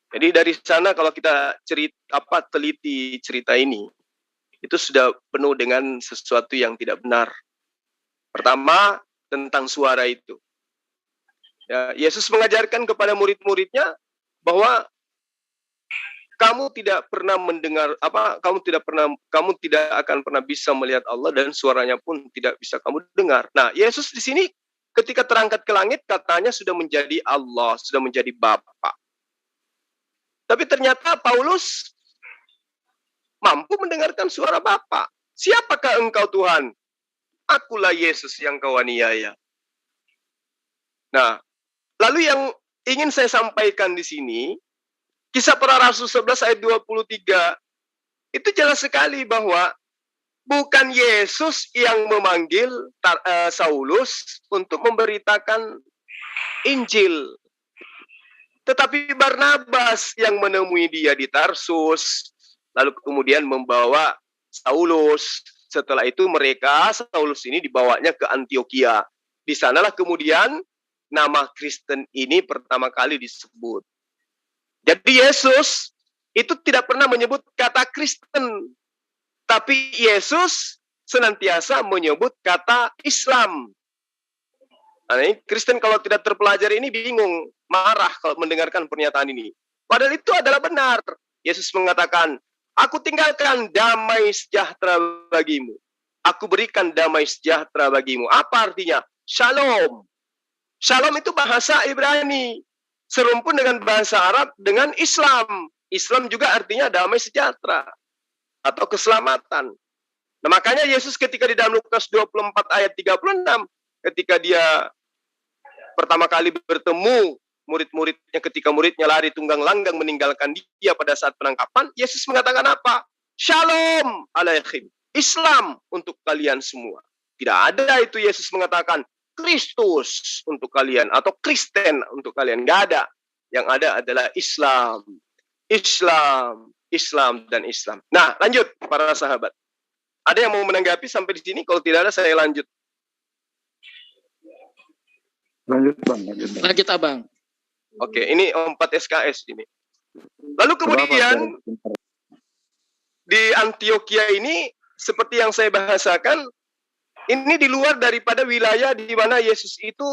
Jadi dari sana kalau kita teliti cerita ini, itu sudah penuh dengan sesuatu yang tidak benar. Pertama, tentang suara itu. Ya, Yesus mengajarkan kepada murid-muridnya bahwa kamu tidak pernah mendengar kamu tidak akan pernah bisa melihat Allah dan suaranya pun tidak bisa kamu dengar. Nah, Yesus di sini ketika terangkat ke langit katanya sudah menjadi Allah, sudah menjadi Bapa. Tapi ternyata Paulus mampu mendengarkan suara Bapa. Siapakah engkau Tuhan? Akulah Yesus yang kau aniaya. Nah, lalu yang ingin saya sampaikan di sini, Kisah Para Rasul 11 ayat 23, itu jelas sekali bahwa bukan Yesus yang memanggil Saulus untuk memberitakan Injil. Tetapi Barnabas yang menemui dia di Tarsus, lalu kemudian membawa Saulus. Setelah itu Saulus ini dibawanya ke Antioquia. Di sanalah kemudian nama Kristen ini pertama kali disebut. Jadi Yesus itu tidak pernah menyebut kata Kristen. Tapi Yesus senantiasa menyebut kata Islam. Nah, ini Kristen kalau tidak terpelajari ini bingung, marah kalau mendengarkan pernyataan ini. Padahal itu adalah benar. Yesus mengatakan, aku tinggalkan damai sejahtera bagimu. Aku berikan damai sejahtera bagimu. Apa artinya? Shalom. Shalom itu bahasa Ibrani. Serumpun dengan bahasa Arab dengan Islam. Islam juga artinya damai sejahtera. Atau keselamatan. Nah, makanya Yesus ketika di dalam Lukas 24 ayat 36, ketika dia pertama kali bertemu murid-muridnya ketika muridnya lari tunggang langgang meninggalkan dia pada saat penangkapan, Yesus mengatakan apa? Shalom alaikum. Islam untuk kalian semua. Tidak ada itu Yesus mengatakan Kristus untuk kalian atau Kristen untuk kalian. Nggak ada. Yang ada adalah Islam. Islam, Islam, dan Islam. Nah, lanjut para sahabat. Ada yang mau menanggapi sampai di sini? Kalau tidak ada, saya lanjut. Lanjut, Bang. Lanjut, Abang. Oke, ini 4 SKS ini. Lalu kemudian di Antioquia ini, seperti yang saya bahasakan, ini di luar daripada wilayah di mana Yesus itu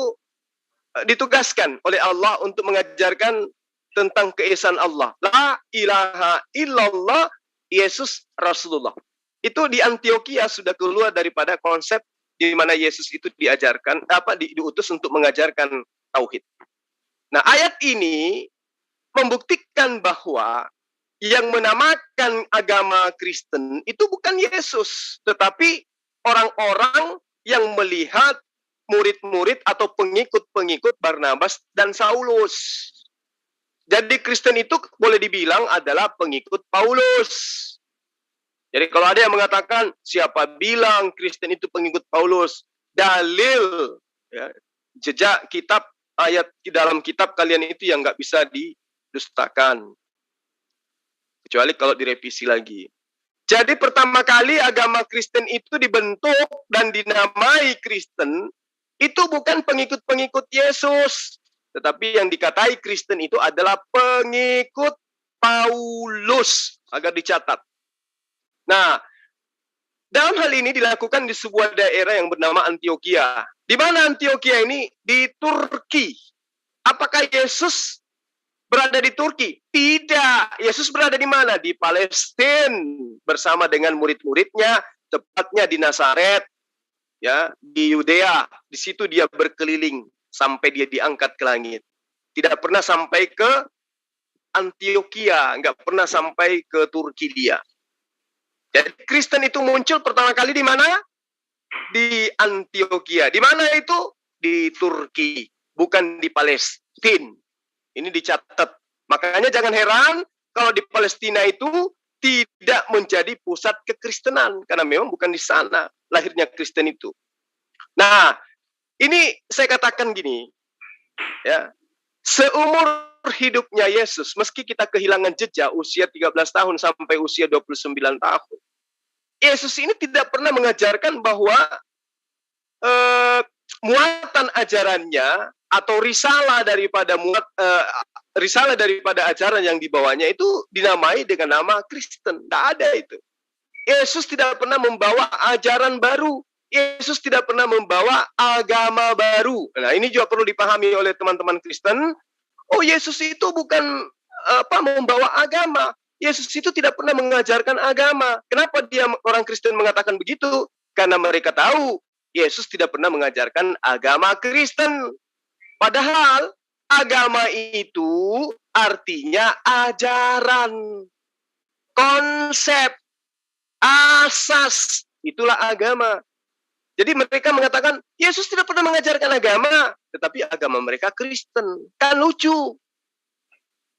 ditugaskan oleh Allah untuk mengajarkan tentang keesaan Allah. La ilaha illallah, Yesus Rasulullah. Itu di Antioquia sudah keluar daripada konsep di mana Yesus itu diajarkan, diutus untuk mengajarkan tauhid. Nah, ayat ini membuktikan bahwa yang menamakan agama Kristen itu bukan Yesus, tetapi orang-orang yang melihat murid-murid atau pengikut-pengikut Barnabas dan Saulus. Jadi Kristen itu boleh dibilang adalah pengikut Paulus. Jadi kalau ada yang mengatakan siapa bilang Kristen itu pengikut Paulus, dalil ya, jejak kitab ayat di dalam kitab kalian itu yang nggak bisa didustakan. Kecuali kalau direvisi lagi. Jadi pertama kali agama Kristen itu dibentuk dan dinamai Kristen, itu bukan pengikut-pengikut Yesus. Tetapi yang dikatai Kristen itu adalah pengikut Paulus. Agar dicatat. Nah, dalam hal ini dilakukan di sebuah daerah yang bernama Antioquia. Di mana Antioquia ini? Di Turki. Apakah Yesus berada di Turki? Tidak. Yesus berada di mana? Di Palestina bersama dengan murid-muridnya, tepatnya di Nazaret, ya, di Yudea. Di situ dia berkeliling sampai dia diangkat ke langit. Tidak pernah sampai ke Antioquia, nggak pernah sampai ke Turki dia. Jadi Kristen itu muncul pertama kali di mana? Di Antioquia. Di mana itu? Di Turki, bukan di Palestina. Ini dicatat. Makanya jangan heran kalau di Palestina itu tidak menjadi pusat kekristenan. Karena memang bukan di sana lahirnya Kristen itu. Nah, ini saya katakan gini, ya, seumur hidupnya Yesus, meski kita kehilangan jejak usia 13 tahun sampai usia 29 tahun, Yesus ini tidak pernah mengajarkan bahwa muatan ajarannya atau risalah daripada ajaran yang dibawanya itu dinamai dengan nama Kristen. Tidak ada itu. Yesus tidak pernah membawa ajaran baru. Yesus tidak pernah membawa agama baru. Nah, ini juga perlu dipahami oleh teman-teman Kristen. Oh, Yesus itu bukan membawa agama. Yesus itu tidak pernah mengajarkan agama. Kenapa dia orang Kristen mengatakan begitu? Karena mereka tahu Yesus tidak pernah mengajarkan agama Kristen. Padahal agama itu artinya ajaran, konsep, asas. Itulah agama. Jadi mereka mengatakan Yesus tidak pernah mengajarkan agama, tetapi agama mereka Kristen. Kan lucu.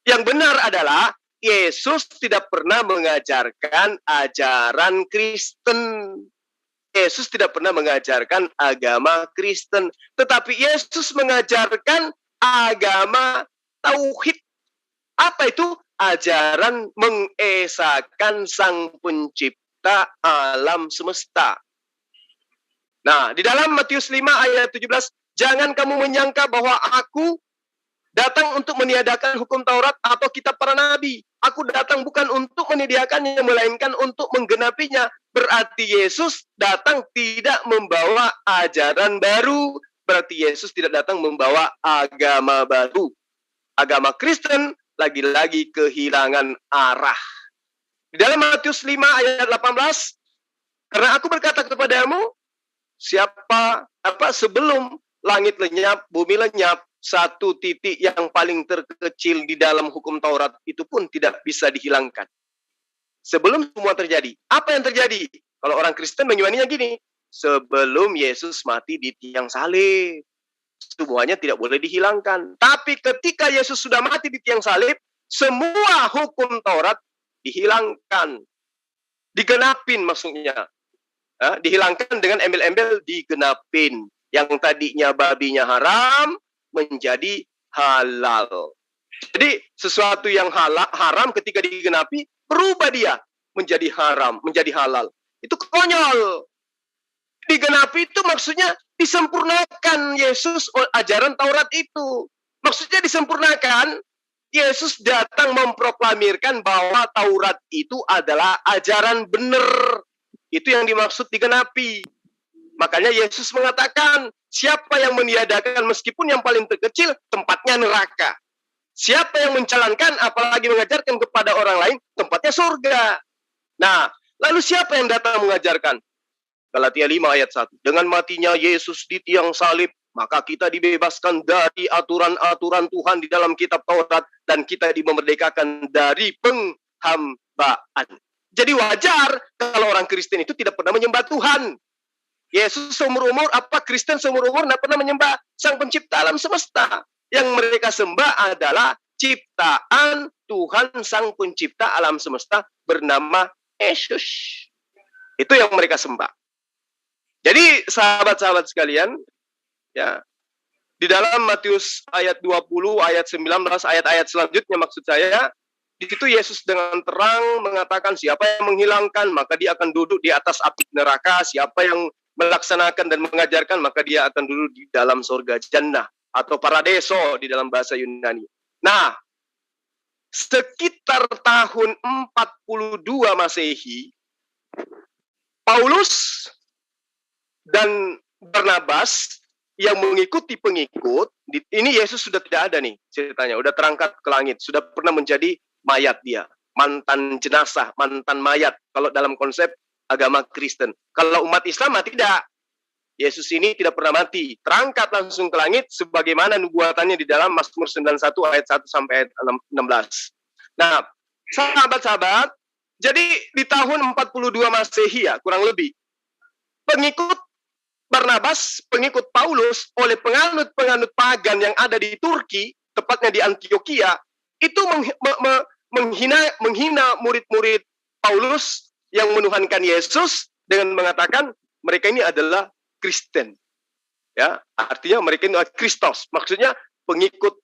Yang benar adalah Yesus tidak pernah mengajarkan ajaran Kristen. Yesus tidak pernah mengajarkan agama Kristen, tetapi Yesus mengajarkan agama tauhid. Apa itu? Ajaran mengesahkan Sang Pencipta alam semesta. Nah, di dalam Matius 5 ayat 17, jangan kamu menyangka bahwa aku datang untuk meniadakan hukum Taurat atau kitab para nabi. Aku datang bukan untuk menyediakannya, melainkan untuk menggenapinya. Berarti Yesus datang tidak membawa ajaran baru. Berarti Yesus tidak datang membawa agama baru. Agama Kristen lagi-lagi kehilangan arah. Di dalam Matius 5 ayat 18, karena aku berkata kepadamu, sebelum langit lenyap, bumi lenyap, satu titik yang paling terkecil di dalam hukum Taurat itu pun tidak bisa dihilangkan. Sebelum semua terjadi. Apa yang terjadi? Kalau orang Kristen menyuaninya gini, sebelum Yesus mati di tiang salib, semuanya tidak boleh dihilangkan. Tapi ketika Yesus sudah mati di tiang salib, semua hukum Taurat dihilangkan. Digenapin maksudnya. Dihilangkan dengan embel-embel digenapin. Yang tadinya babinya haram, menjadi halal. Jadi sesuatu yang haram ketika digenapi, berubah dia menjadi haram, menjadi halal. Itu konyol. Digenapi itu maksudnya disempurnakan Yesus ajaran Taurat itu. Maksudnya disempurnakan, Yesus datang memproklamirkan bahwa Taurat itu adalah ajaran benar. Itu yang dimaksud digenapi. Makanya Yesus mengatakan, siapa yang meniadakan meskipun yang paling terkecil, tempatnya neraka. Siapa yang menjalankan, apalagi mengajarkan kepada orang lain, tempatnya surga. Nah, lalu siapa yang datang mengajarkan? Galatia 5 ayat 1. Dengan matinya Yesus di tiang salib, maka kita dibebaskan dari aturan-aturan Tuhan di dalam kitab Taurat, dan kita dimerdekakan dari penghambaan. Jadi wajar kalau orang Kristen itu tidak pernah menyembah Tuhan. Yesus seumur-umur, Kristen seumur-umur tidak pernah menyembah Sang Pencipta alam semesta. Yang mereka sembah adalah ciptaan Tuhan Sang Pencipta alam semesta bernama Yesus. Itu yang mereka sembah. Jadi sahabat-sahabat sekalian, ya, di dalam Matius ayat 20, ayat 19, ayat-ayat selanjutnya maksud saya, di situ Yesus dengan terang mengatakan siapa yang menghilangkan, maka dia akan duduk di atas api neraka. Siapa yang melaksanakan dan mengajarkan, maka dia akan duduk di dalam surga Jannah atau Paradiso di dalam bahasa Yunani. Nah, sekitar tahun 42 Masehi, Paulus dan Barnabas yang mengikuti pengikut, ini Yesus sudah tidak ada nih ceritanya, sudah terangkat ke langit, sudah pernah menjadi mayat dia, mantan jenazah, mantan mayat, kalau dalam konsep agama Kristen. Kalau umat Islam tidak. Yesus ini tidak pernah mati, terangkat langsung ke langit sebagaimana nubuatannya di dalam Mazmur 91 ayat 1 sampai ayat 16. Nah, sahabat-sahabat, jadi di tahun 42 Masehi ya, kurang lebih, pengikut Barnabas, pengikut Paulus oleh penganut-penganut pagan yang ada di Turki, tepatnya di Antioquia, itu menghina murid-murid Paulus yang menuhankan Yesus dengan mengatakan mereka ini adalah Kristen. Ya, artinya mereka itu Kristos. Maksudnya pengikut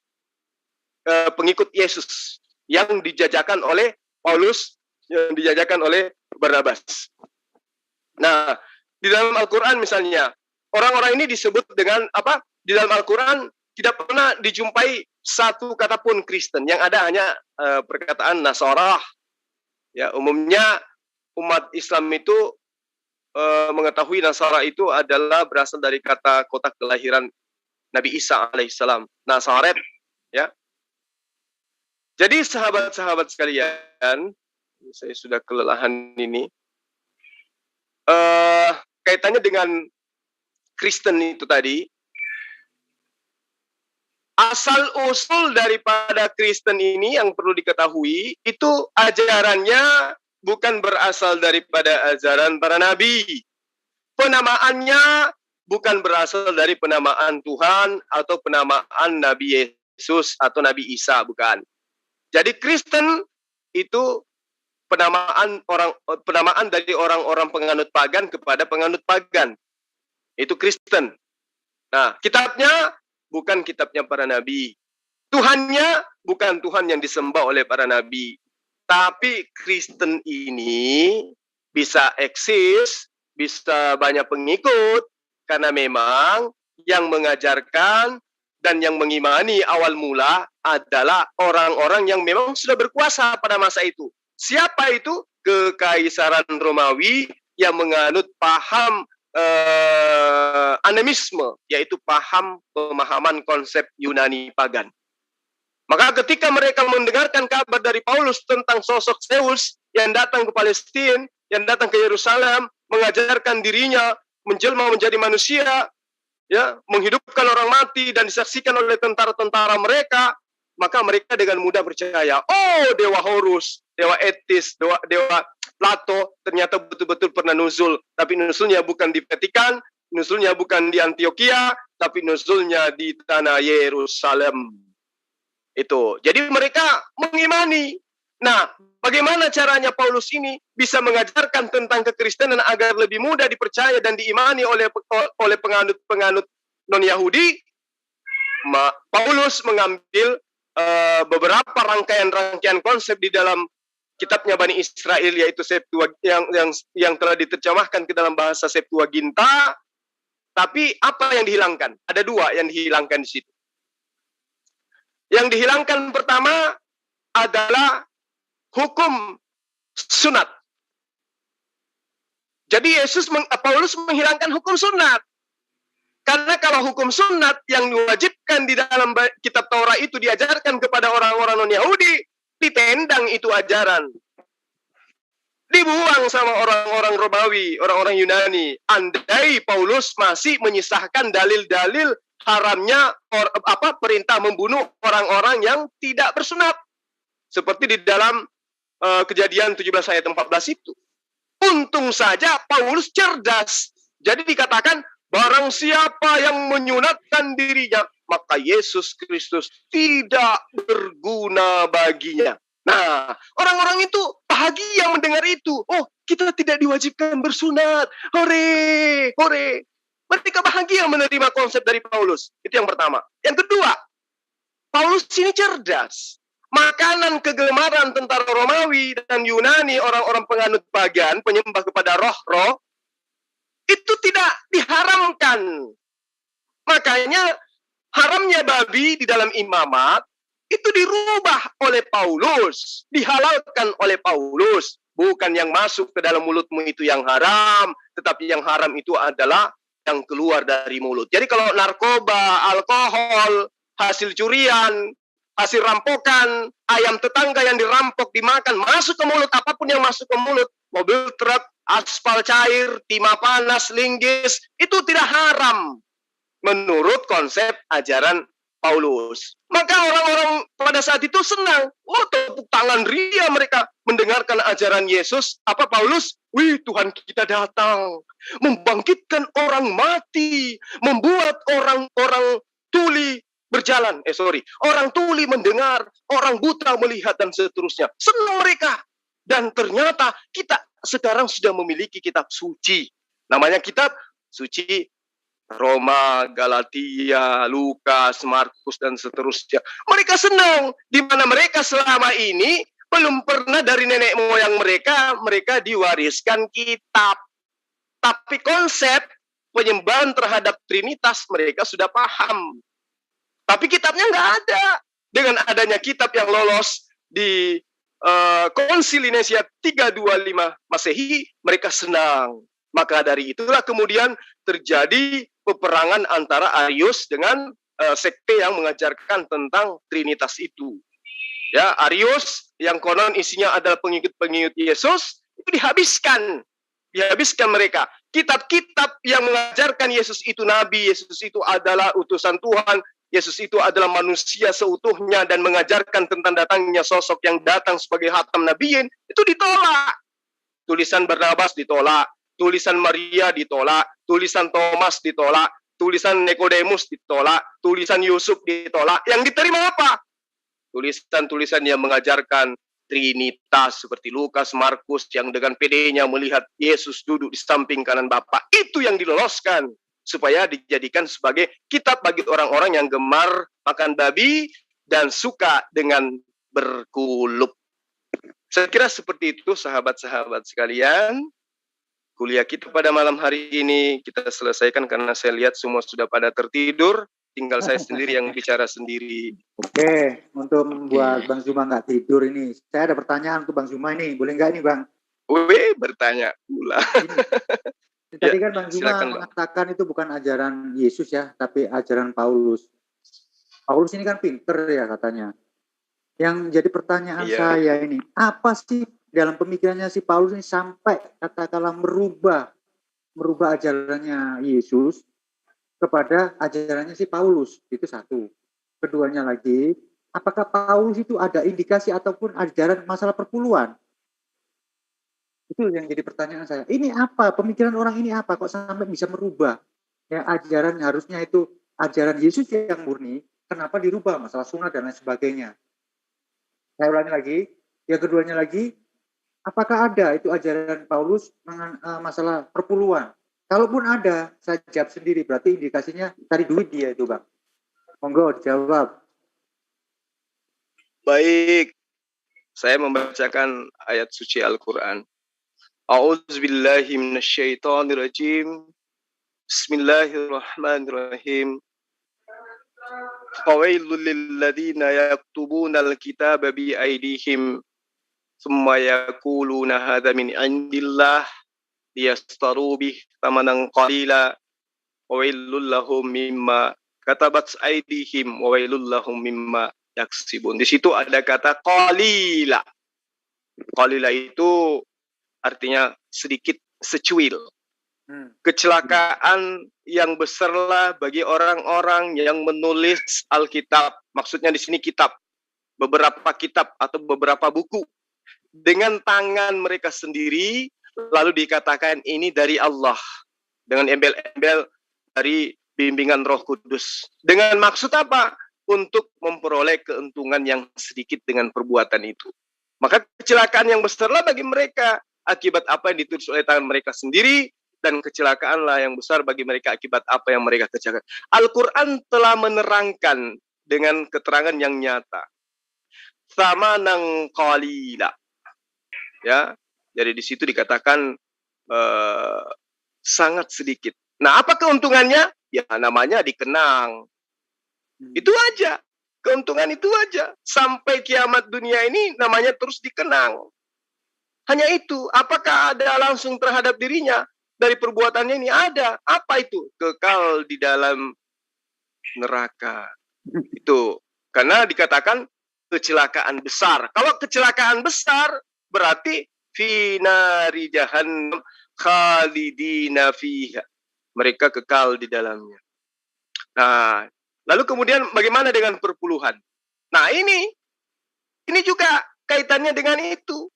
Yesus yang dijajakan oleh Paulus, yang dijajakan oleh Barnabas. Nah, di dalam Al-Quran misalnya, orang-orang ini disebut dengan apa? Di dalam Al-Quran tidak pernah dijumpai satu kata pun Kristen. Yang ada hanya perkataan Nasarah. Ya, umumnya umat Islam itu mengetahui Nasara itu adalah berasal dari kata kota kelahiran Nabi Isa alaihissalam, Nazaret, ya. Jadi sahabat-sahabat sekalian, saya sudah kelelahan ini. Kaitannya dengan Kristen itu tadi, asal-usul daripada Kristen ini yang perlu diketahui, itu ajarannya bukan berasal daripada ajaran para nabi. Penamaannya bukan berasal dari penamaan Tuhan atau penamaan Nabi Yesus atau Nabi Isa, bukan. Jadi Kristen itu penamaan dari orang-orang penganut pagan kepada penganut pagan. Itu Kristen. Nah, kitabnya bukan kitabnya para nabi. Tuhannya bukan Tuhan yang disembah oleh para nabi. Tapi Kristen ini bisa eksis, bisa banyak pengikut, karena memang yang mengajarkan dan yang mengimani awal mula adalah orang-orang yang memang sudah berkuasa pada masa itu. Siapa itu? Kekaisaran Romawi yang menganut paham animisme, yaitu pemahaman konsep Yunani pagan. Maka ketika mereka mendengarkan kabar dari Paulus tentang sosok Zeus yang datang ke Palestina, yang datang ke Yerusalem, mengajarkan dirinya menjelma menjadi manusia, ya, menghidupkan orang mati dan disaksikan oleh tentara-tentara mereka, maka mereka dengan mudah percaya, oh, dewa Horus, dewa Etis, dewa Plato ternyata betul-betul pernah nuzul, tapi nuzulnya bukan di Vatikan, nuzulnya bukan di Antioquia, tapi nuzulnya di tanah Yerusalem. Itu. Jadi mereka mengimani. Nah, bagaimana caranya Paulus ini bisa mengajarkan tentang kekristenan agar lebih mudah dipercaya dan diimani oleh penganut-penganut non-Yahudi? Paulus mengambil beberapa rangkaian konsep di dalam kitabnya Bani Israel, yaitu yang telah diterjemahkan ke dalam bahasa Septuaginta. Tapi apa yang dihilangkan? Ada dua yang dihilangkan di situ. Yang dihilangkan pertama adalah hukum sunat. Jadi Paulus menghilangkan hukum sunat. Karena kalau hukum sunat yang diwajibkan di dalam kitab Taurat itu diajarkan kepada orang-orang non-Yahudi, ditendang itu ajaran. Dibuang sama orang-orang Romawi, orang-orang Yunani. Andai Paulus masih menyisahkan dalil-dalil haramnya perintah membunuh orang-orang yang tidak bersunat. Seperti di dalam Kejadian 17 ayat 14 itu. Untung saja Paulus cerdas. Jadi dikatakan, barang siapa yang menyunatkan dirinya, maka Yesus Kristus tidak berguna baginya. Nah, orang-orang itu bahagia mendengar itu. Oh, kita tidak diwajibkan bersunat. Hore, hore. Mereka bahagia menerima konsep dari Paulus. Itu yang pertama. Yang kedua, Paulus ini cerdas. Makanan kegemaran tentara Romawi dan Yunani, orang-orang penganut pagan, penyembah kepada roh-roh, itu tidak diharamkan. Makanya haramnya babi di dalam imamat itu dirubah oleh Paulus, dihalalkan oleh Paulus. Bukan yang masuk ke dalam mulutmu itu yang haram, tetapi yang haram itu adalah yang keluar dari mulut. Jadi kalau narkoba, alkohol, hasil curian, hasil rampokan, ayam tetangga yang dirampok, dimakan, masuk ke mulut, apapun yang masuk ke mulut, mobil truk, aspal cair, timah panas, linggis, itu tidak haram menurut konsep ajaran Paulus. Maka orang-orang pada saat itu senang. Oh, tepuk tangan ria mereka mendengarkan ajaran Yesus. Apa Paulus? Wih, Tuhan kita datang. Membangkitkan orang mati. Membuat orang-orang tuli berjalan. Orang tuli mendengar. Orang buta melihat dan seterusnya. Senang mereka. Dan ternyata kita sekarang sudah memiliki kitab suci. Namanya kitab suci Roma, Galatia, Lukas, Markus, dan seterusnya. Mereka senang, di mana mereka selama ini belum pernah dari nenek moyang mereka diwariskan kitab. Tapi konsep penyembahan terhadap Trinitas mereka sudah paham. Tapi kitabnya nggak ada. Dengan adanya kitab yang lolos di Konsili Nisia 325 Masehi, mereka senang. Maka dari itulah kemudian terjadi peperangan antara Arius dengan sekte yang mengajarkan tentang Trinitas itu. Ya, Arius yang konon isinya adalah pengikut-pengikut Yesus, itu dihabiskan mereka. Kitab-kitab yang mengajarkan Yesus itu nabi, Yesus itu adalah utusan Tuhan, Yesus itu adalah manusia seutuhnya dan mengajarkan tentang datangnya sosok yang datang sebagai Khatam Nabiyyin, itu ditolak. Tulisan Barnabas ditolak, tulisan Maria ditolak, tulisan Thomas ditolak, tulisan Nikodemus ditolak, tulisan Yusuf ditolak. Yang diterima apa? Tulisan-tulisan yang mengajarkan Trinitas seperti Lukas, Markus yang dengan pedenya melihat Yesus duduk di samping kanan Bapa. Itu yang diloloskan supaya dijadikan sebagai kitab bagi orang-orang yang gemar makan babi dan suka dengan berkulup. Saya kira seperti itu sahabat-sahabat sekalian. Kuliah kita pada malam hari ini kita selesaikan karena saya lihat semua sudah pada tertidur. Tinggal saya sendiri yang bicara sendiri. Oke, untuk membuat Bang Zuma nggak tidur ini, saya ada pertanyaan untuk Bang Zuma ini. Boleh nggak ini, Bang? Wih, bertanya pula. Tadi kan Bang Zuma mengatakan itu bukan ajaran Yesus ya, tapi ajaran Paulus. Paulus ini kan pinter ya katanya. Yang jadi pertanyaan saya ini, apa sih dalam pemikirannya si Paulus ini sampai katakanlah merubah ajarannya Yesus kepada ajarannya si Paulus? Itu satu. Keduanya lagi, apakah Paulus itu ada indikasi ataupun ajaran masalah perpuluhan? Itu yang jadi pertanyaan saya. Ini apa? Pemikiran orang ini apa? Kok sampai bisa merubah? Ya, ajaran harusnya itu ajaran Yesus yang murni, kenapa dirubah? Masalah sunat dan lain sebagainya. Saya ulangi lagi. Yang keduanya lagi, apakah ada itu ajaran Paulus masalah perpuluhan? Kalaupun ada, saya jawab sendiri. Berarti indikasinya cari duit dia itu, Bang. Monggo dijawab. Baik. Saya membacakan ayat suci Al-Quran. A'udzubillahi minasyaitonirrajim. Bismillahirrahmanirrahim. Fawailul lilladzina yaktubuna al-kitaba bi aydihim thumma yaquluna hadza min indillah liyastaru bih thamanan qalila wa wailul lahum mimma katabat aydihim wa wailul lahum mimma yaksibun. Di situ ada kata qalila. Qalila itu artinya sedikit, secuil. Kecelakaan yang besarlah bagi orang-orang yang menulis Alkitab. Maksudnya di sini kitab, beberapa kitab atau beberapa buku dengan tangan mereka sendiri, lalu dikatakan ini dari Allah dengan embel-embel dari bimbingan Roh Kudus. Dengan maksud apa? Untuk memperoleh keuntungan yang sedikit dengan perbuatan itu. Maka kecelakaan yang besarlah bagi mereka akibat apa yang ditulis oleh tangan mereka sendiri, dan kecelakaanlah yang besar bagi mereka akibat apa yang mereka kerjakan. Al-Quran telah menerangkan dengan keterangan yang nyata. Thamanan qalila. Ya, jadi di situ dikatakan sangat sedikit. Nah, apa keuntungannya? Ya, namanya dikenang. Itu aja. Keuntungan itu aja. Sampai kiamat dunia ini namanya terus dikenang. Hanya itu. Apakah ada langsung terhadap dirinya? Dari perbuatannya ini ada. Apa itu? Kekal di dalam neraka. Itu. Karena dikatakan kecelakaan besar. Kalau kecelakaan besar, berarti fi nari jahannam khalidina fiha. Mereka kekal di dalamnya. Nah, lalu kemudian bagaimana dengan perpuluhan? Nah, ini juga kaitannya dengan itu.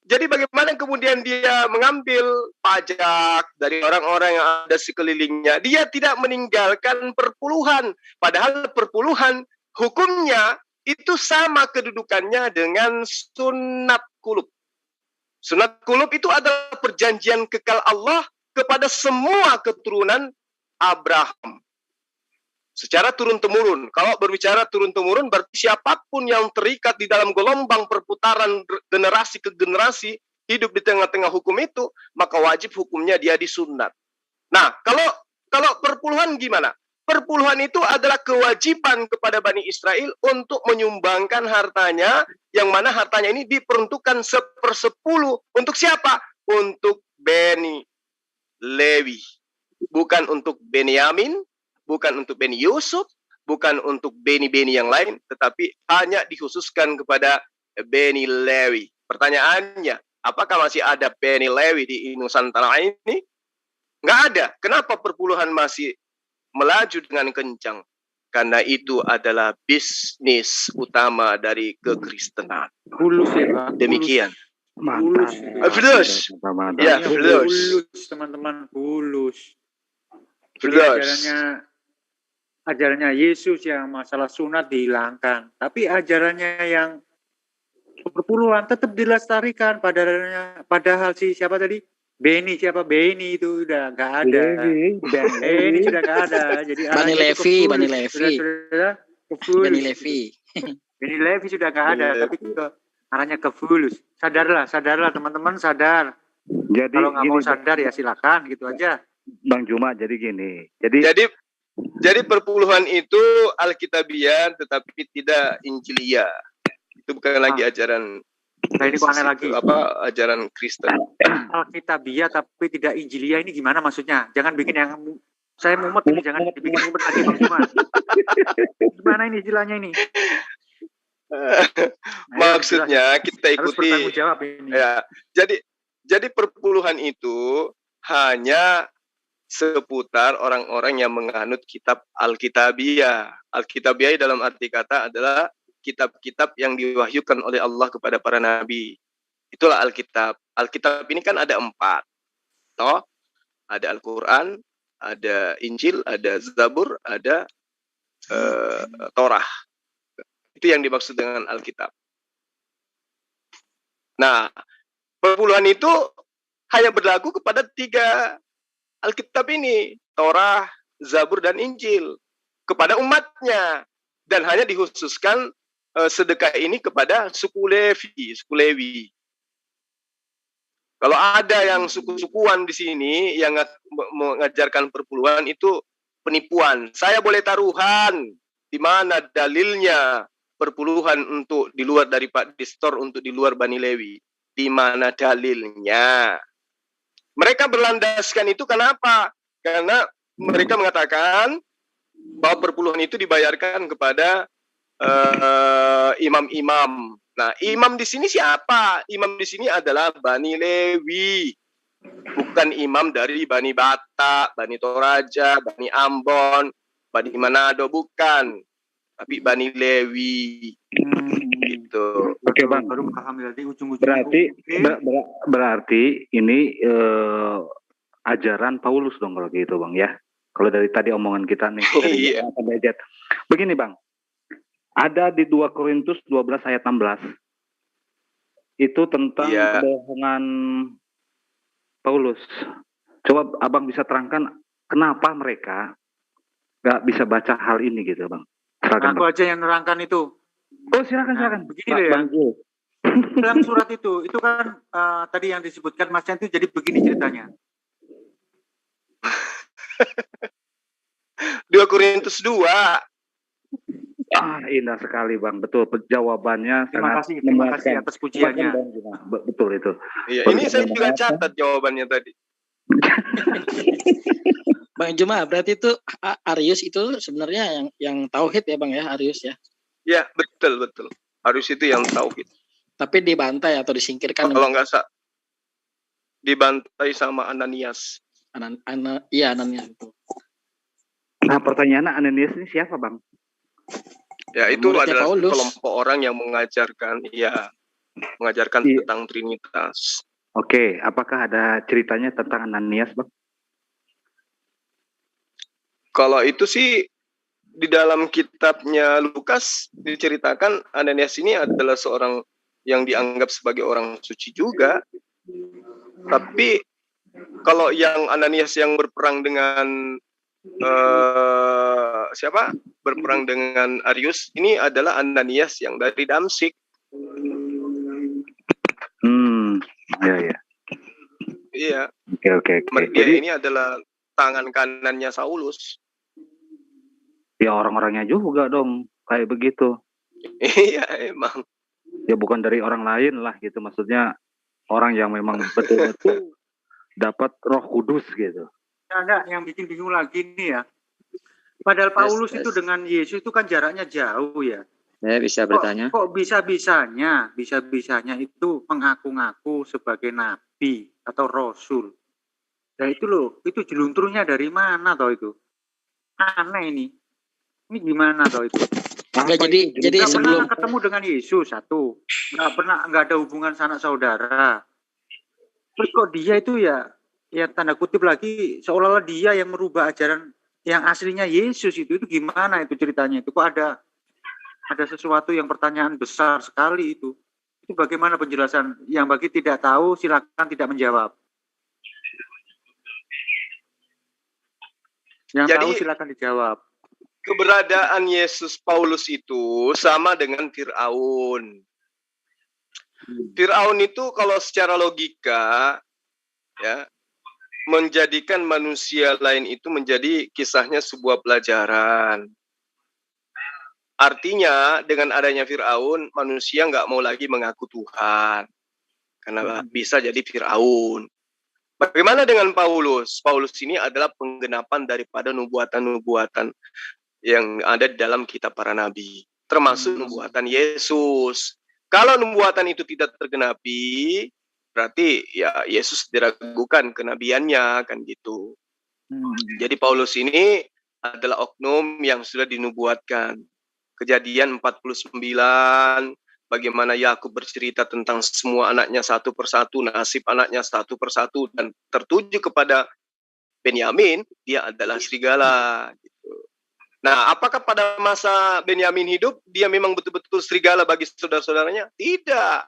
Jadi bagaimana kemudian dia mengambil pajak dari orang-orang yang ada sekelilingnya. Dia tidak meninggalkan perpuluhan. Padahal perpuluhan hukumnya itu sama kedudukannya dengan sunat kulub. Sunat kulub itu adalah perjanjian kekal Allah kepada semua keturunan Abraham. Secara turun-temurun. Kalau berbicara turun-temurun berarti siapapun yang terikat di dalam gelombang perputaran generasi ke generasi hidup di tengah-tengah hukum itu, maka wajib hukumnya dia disunat. Nah, kalau perpuluhan gimana? Perpuluhan itu adalah kewajiban kepada Bani Israel untuk menyumbangkan hartanya, yang mana hartanya ini diperuntukkan 1/10 untuk siapa? Untuk Bani Lewi. Bukan untuk Benyamin, bukan untuk Bani Yusuf, bukan untuk Bani-Bani yang lain, tetapi hanya dikhususkan kepada Bani Lewi. Pertanyaannya, apakah masih ada Bani Lewi di Nusantara ini? Nggak ada. Kenapa perpuluhan masih melaju dengan kencang? Karena itu adalah bisnis utama dari kekristenan. Bulus ya, Pak. Demikian. Bulus. Bulus. Ya, bulus. Bulus, teman-teman. Bulus. Jadi Bulus. ajarannya Yesus yang masalah sunat dihilangkan. Tapi ajarannya yang perpuluhan tetap dilestarikan. Padahal siapa tadi? Beni itu udah nggak ada. Beni sudah nggak ada. Jadi Bani Levi. Beni Levi sudah nggak ada. Tapi arahnya ke Fulus. Sadarlah teman-teman, sadar. Jadi kalau nggak mau gini, sadar ya silakan gitu aja. Bang Juma, jadi gini. Jadi perpuluhan itu Alkitabiah tetapi tidak Injiliyah. Itu bukan lagi ajaran. Nah, ini kok aneh lagi. Ajaran Kristen. Alkitabiah tapi tidak Injiliyah ini gimana maksudnya? Jangan bikin yang saya mumet ini, jangan dibikin mumet lagi Bang Juma. Gimana ini istilahnya ini? Maksudnya kita harus ikuti. bertanggung jawab ini. Ya, jadi perpuluhan itu hanya seputar orang-orang yang menganut kitab Alkitabiah. Alkitabiah dalam arti kata adalah kitab-kitab yang diwahyukan oleh Allah kepada para nabi. Itulah Alkitab. Alkitab ini kan ada 4. Toh, ada Al-Quran, ada Injil, ada Zabur, ada Torah. Itu yang dimaksud dengan Alkitab. Nah, perpuluhan itu hanya berlaku kepada 3 Alkitab ini, Torah, Zabur, dan Injil, kepada umatnya. Dan hanya dikhususkan sedekah ini kepada suku Lewi. Kalau ada yang suku-sukuan di sini yang mengajarkan perpuluhan, itu penipuan. Saya boleh taruhan di mana dalilnya perpuluhan untuk di luar dari Pak Distor, untuk di luar Bani Lewi. Di mana dalilnya? Mereka berlandaskan itu kenapa? Karena mereka mengatakan bahwa perpuluhan itu dibayarkan kepada imam-imam. Nah, imam di sini siapa? Imam di sini adalah Bani Lewi. Bukan imam dari Bani Batak, Bani Toraja, Bani Ambon, Bani Manado, bukan. Tapi Bani Lewi. Gitu. Oke, Bang. Baru paham dari ujung-ujung. Berarti ini ajaran Paulus dong kalau gitu, Bang, ya. Kalau dari tadi omongan kita nih. Iya. Begini, Bang. Ada di 2 Korintus 12 ayat 16. Itu tentang kebohongan Paulus. Coba Abang bisa terangkan kenapa mereka nggak bisa baca hal ini gitu, Bang. Silakan, Aku aja yang nerangkan itu. Oh, silakan. Begini loh ya. Dalam surat itu kan tadi yang disebutkan Mas Chan itu jadi begini ceritanya. 2 Korintus 2. Indah sekali, Bang. Betul, jawabannya Terima kasih atas pujiannya. Betul itu. Iya, ini saya juga catat jawabannya tadi. Bang Juma, berarti itu Arius itu sebenarnya yang tauhid ya, Bang ya, Arius ya. Ya, betul. Arius itu yang tauhid. Tapi dibantai atau disingkirkan. Kalau nggak dibantai sama Ananias. Iya, Ananias itu. Nah, pertanyaannya Ananias ini siapa, Bang? Ya, itu Muridnya adalah Paulus. kelompok orang yang mengajarkan tentang Trinitas. Oke, apakah ada ceritanya tentang Ananias, Bang? Kalau itu sih di dalam kitabnya Lukas diceritakan Ananias ini adalah seorang yang dianggap sebagai orang suci juga. Tapi kalau yang Ananias yang berperang dengan siapa berperang dengan Arius ini adalah Ananias yang dari Damsik. Iya. Iya. Oke. Dia Jadi ini adalah tangan kanannya Saulus. ya orang-orangnya juga dong kayak begitu. Iya emang. Ya bukan dari orang lain lah gitu, maksudnya orang yang memang betul-betul dapat Roh Kudus gitu. Nah, yang bikin bingung lagi nih ya. Padahal Paulus itu dengan Yesus itu kan jaraknya jauh ya. Saya bisa bertanya. Kok bisa-bisanya itu mengaku-ngaku sebagai nabi atau rasul. Nah itu loh, itu jelunturnya dari mana toh itu? Aneh ini. Ini gimana toh itu? Jadi sebelum pernah ketemu dengan Yesus satu, nggak ada hubungan sanak saudara. Terus kok dia itu ya tanda kutip lagi seolah-olah dia yang merubah ajaran yang aslinya Yesus itu gimana itu ceritanya itu kok ada sesuatu yang pertanyaan besar sekali itu bagaimana penjelasan yang bagi tidak tahu silakan tidak menjawab. Yang Jadi, tahu silakan dijawab. Keberadaan Yesus Paulus itu sama dengan Fir'aun. Fir'aun itu kalau secara logika ya menjadikan manusia lain itu menjadi kisahnya sebuah pelajaran. Artinya dengan adanya Fir'aun manusia nggak mau lagi mengaku Tuhan karena bisa jadi Fir'aun. Bagaimana dengan Paulus? Paulus ini adalah penggenapan daripada nubuatan-nubuatan yang ada di dalam kitab para nabi, termasuk nubuatan Yesus. Kalau nubuatan itu tidak tergenapi, berarti ya Yesus diragukan kenabiannya kan gitu. Jadi Paulus ini adalah oknum yang sudah dinubuatkan. Kejadian 49, bagaimana Yakub bercerita tentang semua anaknya satu persatu, nasib anaknya satu persatu, dan tertuju kepada Benyamin, dia adalah serigala. Gitu. Nah, apakah pada masa Benyamin hidup, dia memang betul-betul serigala bagi saudara-saudaranya? Tidak.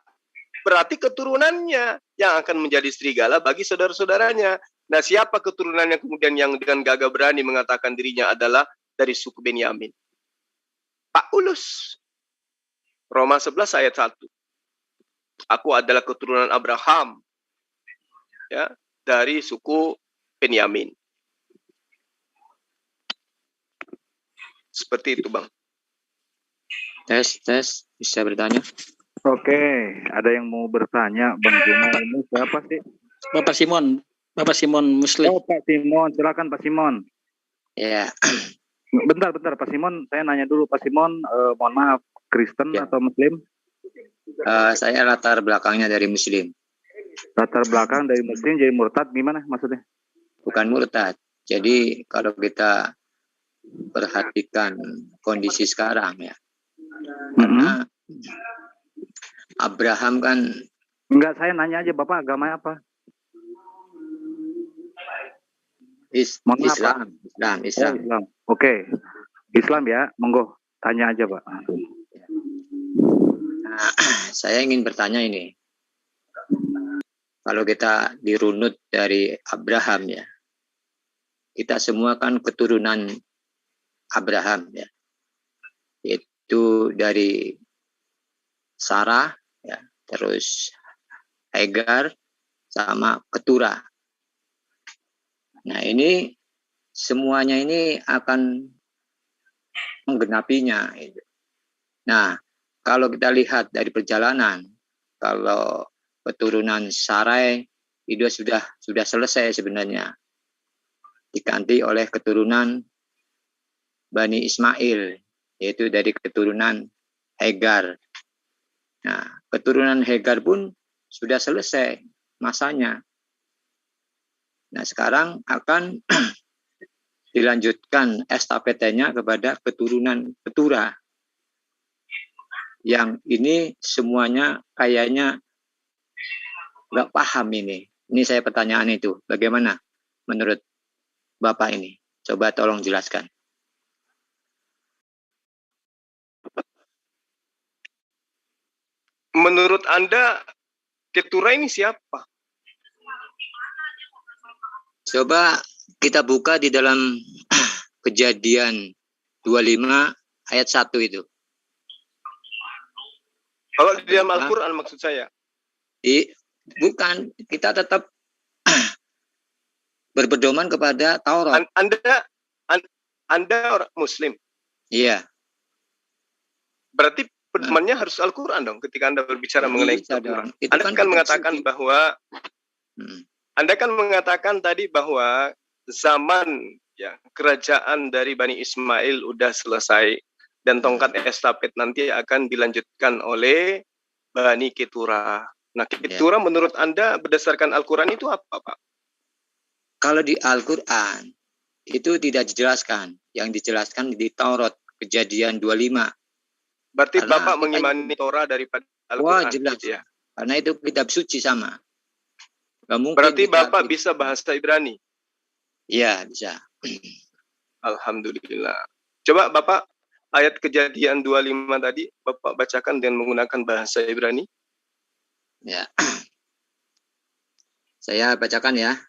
Berarti keturunannya yang akan menjadi serigala bagi saudara-saudaranya. Nah, siapa keturunannya kemudian yang dengan gagah berani mengatakan dirinya adalah dari suku Benyamin? Paulus. Roma 11 ayat 1. Aku adalah keturunan Abraham. Ya, dari suku Benyamin. Seperti itu, Bang. Tes, bisa bertanya? Oke, ada yang mau bertanya, Bang Juma ini siapa sih? Bapak Simon Muslim. Oh, Pak Simon, silakan Pak Simon. Ya. Bentar, Pak Simon, saya nanya dulu, Pak Simon, mohon maaf, Kristen atau Muslim? Saya latar belakangnya dari Muslim. Latar belakang dari Muslim jadi murtad gimana maksudnya? Bukan murtad. Jadi kalau kita perhatikan kondisi sekarang ya, karena Abraham kan. Enggak, saya nanya aja Bapak agama apa? Islam. Oke. Islam ya, monggo tanya aja Pak. Nah, saya ingin bertanya ini. Kalau kita dirunut dari Abraham ya, kita semua kan keturunan Abraham ya, itu dari Sarah ya, terus Hagar sama Keturah. Nah ini semuanya ini akan menggenapinya. Nah kalau kita lihat dari perjalanan, kalau keturunan Sarai itu sudah selesai sebenarnya, diganti oleh keturunan Bani Ismail, yaitu dari keturunan Hagar. Nah keturunan Hagar pun sudah selesai masanya. Nah sekarang akan dilanjutkan estafetnya kepada keturunan Keturah. Yang ini semuanya kayaknya nggak paham ini. Ini saya pertanyaan itu. Bagaimana menurut Bapak ini? Coba tolong jelaskan. Menurut Anda, Keturah ini siapa? Coba kita buka di dalam Kejadian 25 ayat 1 itu. Kalau di dalam Al-Quran maksud saya. Bukan, kita tetap berpedoman kepada Taurat. Anda orang Muslim. Iya. Berarti pedomannya harus Al-Quran dong ketika Anda berbicara mengenai Al-Quran. Anda kan mengatakan bahwa Anda kan mengatakan tadi bahwa zaman ya kerajaan dari Bani Ismail udah selesai dan tongkat estafet nanti akan dilanjutkan oleh Bani Keturah. Nah, Keturah menurut Anda berdasarkan Al-Quran itu apa, Pak? Kalau di Al-Quran itu tidak dijelaskan. Yang dijelaskan di Taurat, Kejadian 25. Berarti Bapak mengimani Torah daripada Al-Quran? Wah, jelas. Gitu ya? Karena itu kitab suci sama. Gak mungkin. Berarti Bapak bisa bahasa Ibrani? Iya, bisa. Alhamdulillah. Coba Bapak ayat Kejadian 25 tadi Bapak bacakan dengan menggunakan bahasa Ibrani. Ya. Saya bacakan ya.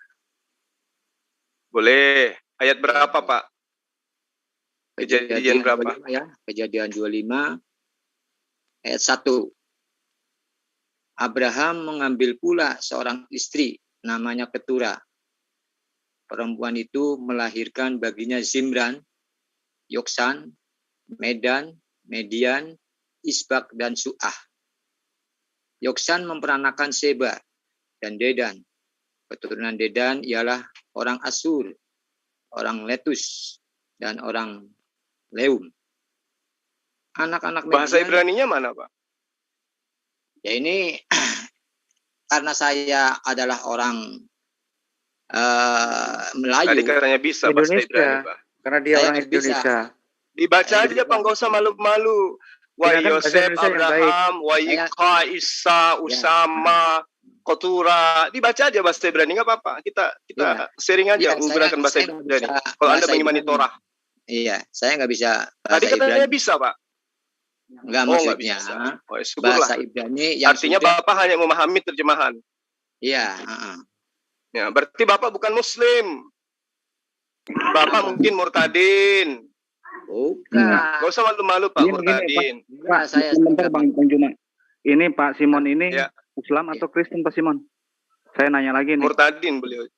Boleh. Ayat berapa, Pak? Kejadian berapa? 25, ya. Kejadian 25 ayat 1. Abraham mengambil pula seorang istri namanya Keturah. Perempuan itu melahirkan baginya Zimran, Yoksan, Medan, Median, Isbak, dan Su'ah. Yoksan memperanakan Seba dan Dedan. Keturunan Dedan ialah orang Asur, orang Letus, dan orang Leum. Anak-anak Median. Bahasa Ibraninya mana, Pak? Ya ini karena saya adalah orang Melayu. Tadi katanya bisa bahasa Ibrani, Pak. Karena dia orang Indonesia. Dibaca aja, Pak, nggak usah malu-malu. Wa Yosef, Abraham, wa Yika, Isa, Usama, Keturah. Dibaca aja bahasa Ibrani, nggak apa-apa. Kita sharing aja menggunakan bahasa Ibrani. Kalau Anda mengimani Torah. Iya, saya nggak bisa bahasa Tadi katanya Ibrani. Bisa, Pak. Enggak, maksudnya bahasa Ibrani yang artinya Bapak hanya memahami terjemahan. Iya. Ya, berarti Bapak bukan Muslim. Bapak mungkin murtadin. Bukan. Gak usah malu-malu, Pak, murtadin. Pak, saya sebentar Bang Juma. Ini Pak Simon ini Islam atau Kristen, Pak Simon? Saya nanya lagi nih. Murtadin beliau.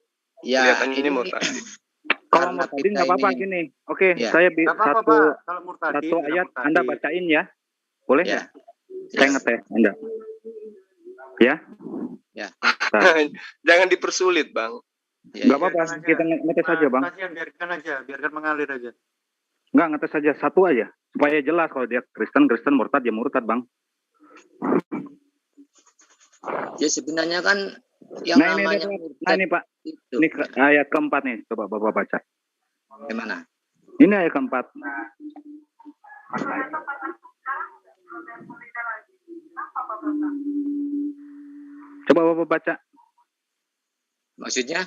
Ya, kelihatannya ini murtadin. Kalau murtadin nggak apa-apa gini. Oke, saya satu ayat Anda bacain ya. Boleh? Ya. Saya ngetes Anda. Ya? Ya. Jangan dipersulit, Bang. Nggak apa-apa, kita ngetes aja, Bang. Biarkan mengalir aja. Nggak, ngetes aja, satu aja. Supaya jelas kalau dia Kristen, murtad, ya murtad, Bang. Ya sebenarnya kan yang namanya murtad. Ini Pak, ini ayat keempat nih, coba Bapak baca. Gimana? Ini ayat keempat. Coba Bapak baca. Maksudnya?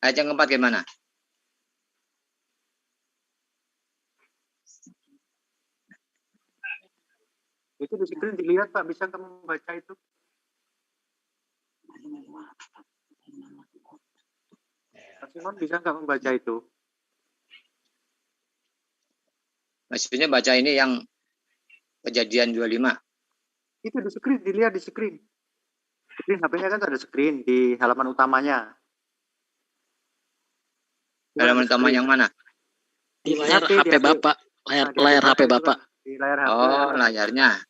Ayat yang keempat gimana? Itu di screen dilihat, Pak. Bisa kamu membaca itu? Pak Simon, bisa nggak membaca itu? Maksudnya baca ini yang Kejadian 25. Itu di screen, dilihat di screen. Screen HP-nya kan ada screen di halaman utamanya. Halaman utama yang mana? Di layar HP Bapak. Layar HP Bapak. Di layar HP. Oh, layarnya.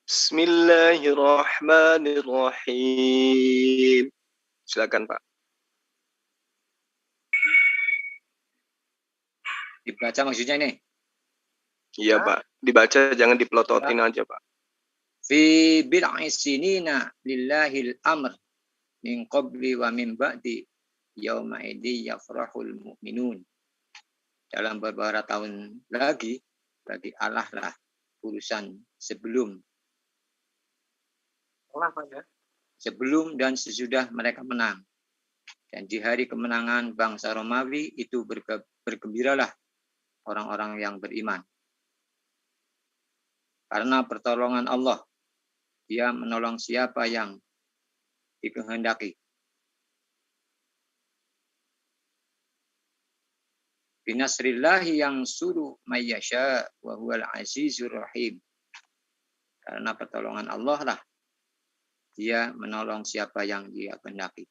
Bismillahirrahmanirrahim. Silakan, Pak. Dibaca maksudnya ini? Iya, Pak. Dibaca, jangan dipelototin aja, Pak. Fi bid'i sinina lillahil amr min qabli wa min ba'di yauma idzi yafrahul mu'minun. Dalam beberapa tahun lagi bagi Allah lah urusan sebelum sebelum dan sesudah mereka menang. Dan di hari kemenangan bangsa Romawi itu bergembiralah orang-orang yang beriman. Karena pertolongan Allah, Dia menolong siapa yang dikehendaki. Binasrillahi yang suruh mayyasha wa huwal azizur rahim. Karena pertolongan Allah lah, Dia menolong siapa yang Dia kehendaki.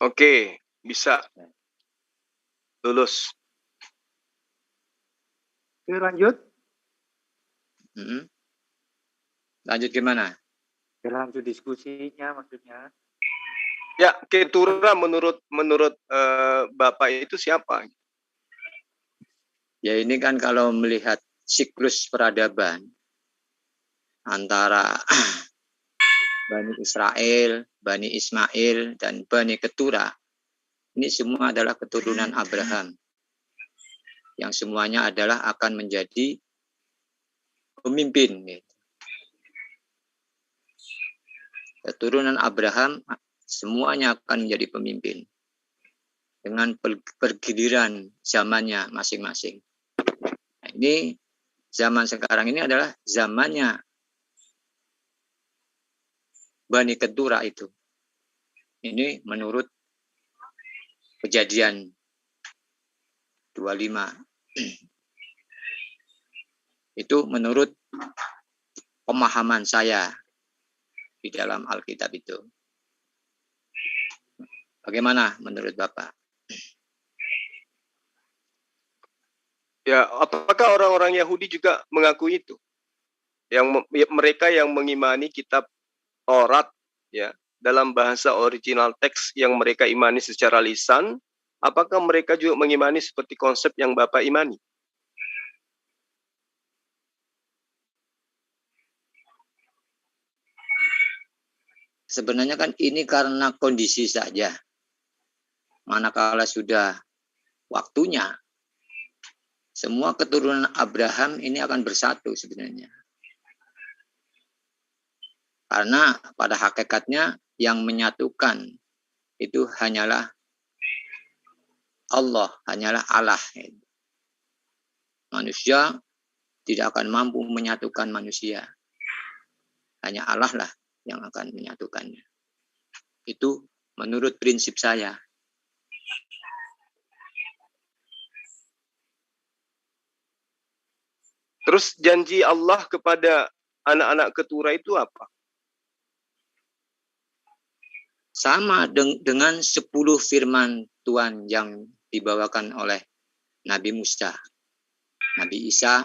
Oke, bisa. Lulus. Oke, lanjut. Lanjut gimana? Lanjut diskusinya maksudnya. Ya, Ketura menurut Bapak itu siapa? Ya ini kan kalau melihat siklus peradaban antara Bani Israel, Bani Ismail, dan Bani Ketura, ini semua adalah keturunan Abraham. Yang semuanya adalah akan menjadi pemimpin. Keturunan Abraham semuanya akan menjadi pemimpin dengan pergiliran zamannya masing-masing. Nah, ini zaman sekarang ini adalah zamannya Bani Ketura itu. Ini menurut Kejadian 25. Itu menurut pemahaman saya di dalam Alkitab itu. Bagaimana menurut Bapak? Ya, apakah orang-orang Yahudi juga mengakui itu? Mereka yang mengimani kitab Taurat, ya, dalam bahasa original teks yang mereka imani secara lisan, apakah mereka juga mengimani seperti konsep yang Bapak imani? Sebenarnya kan ini karena kondisi saja. Manakala sudah waktunya, semua keturunan Abraham ini akan bersatu sebenarnya. Karena pada hakikatnya yang menyatukan itu hanyalah Allah, hanyalah Allah. Manusia tidak akan mampu menyatukan manusia. Hanya Allah lah yang akan menyatukannya. Itu menurut prinsip saya. Terus janji Allah kepada anak-anak Ketura itu apa? Sama dengan 10 firman Tuhan yang dibawakan oleh Nabi Musa, Nabi Isa,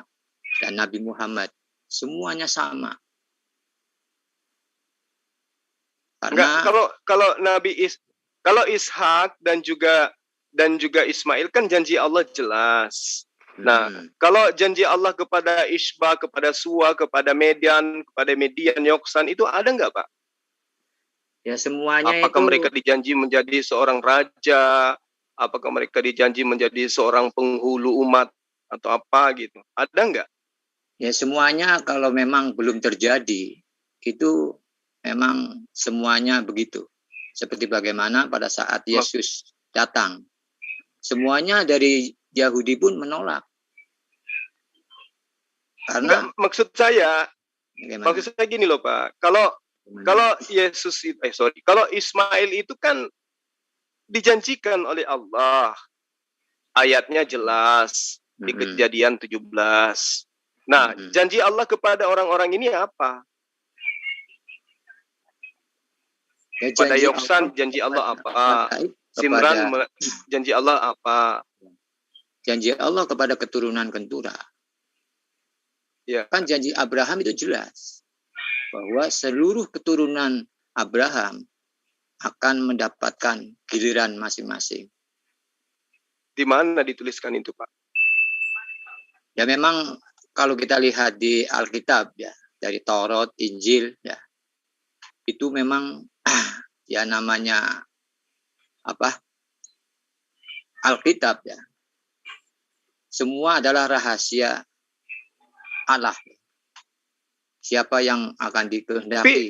dan Nabi Muhammad. Semuanya sama. Karena kalau kalau Ishak dan juga Ismail kan janji Allah jelas. Nah, kalau janji Allah kepada Isba, kepada Suwa, kepada Median, Yoksan itu ada nggak, Pak? Ya semuanya. Apakah itu mereka dijanji menjadi seorang raja? Apakah mereka dijanji menjadi seorang penghulu umat atau apa gitu? Ada nggak? Ya semuanya kalau memang belum terjadi, itu memang semuanya begitu. Seperti bagaimana pada saat Yesus datang. Semuanya dari Yahudi pun menolak. Karena maksud saya gini loh Pak. Kalau Yesus kalau Ismail itu kan dijanjikan oleh Allah. Ayatnya jelas di Kejadian 17. Nah, janji Allah kepada orang-orang ini apa? Ya, pada Yoksan janji Allah apa? Simran janji Allah apa? Janji Allah kepada keturunan Ketura. Ya. Kan janji Abraham itu jelas bahwa seluruh keturunan Abraham akan mendapatkan giliran masing-masing. Di mana dituliskan itu, Pak? Ya memang kalau kita lihat di Alkitab ya, dari Taurat, Injil ya, itu memang ya namanya apa? Alkitab ya. Semua adalah rahasia Allah. Siapa yang akan dikehendaki?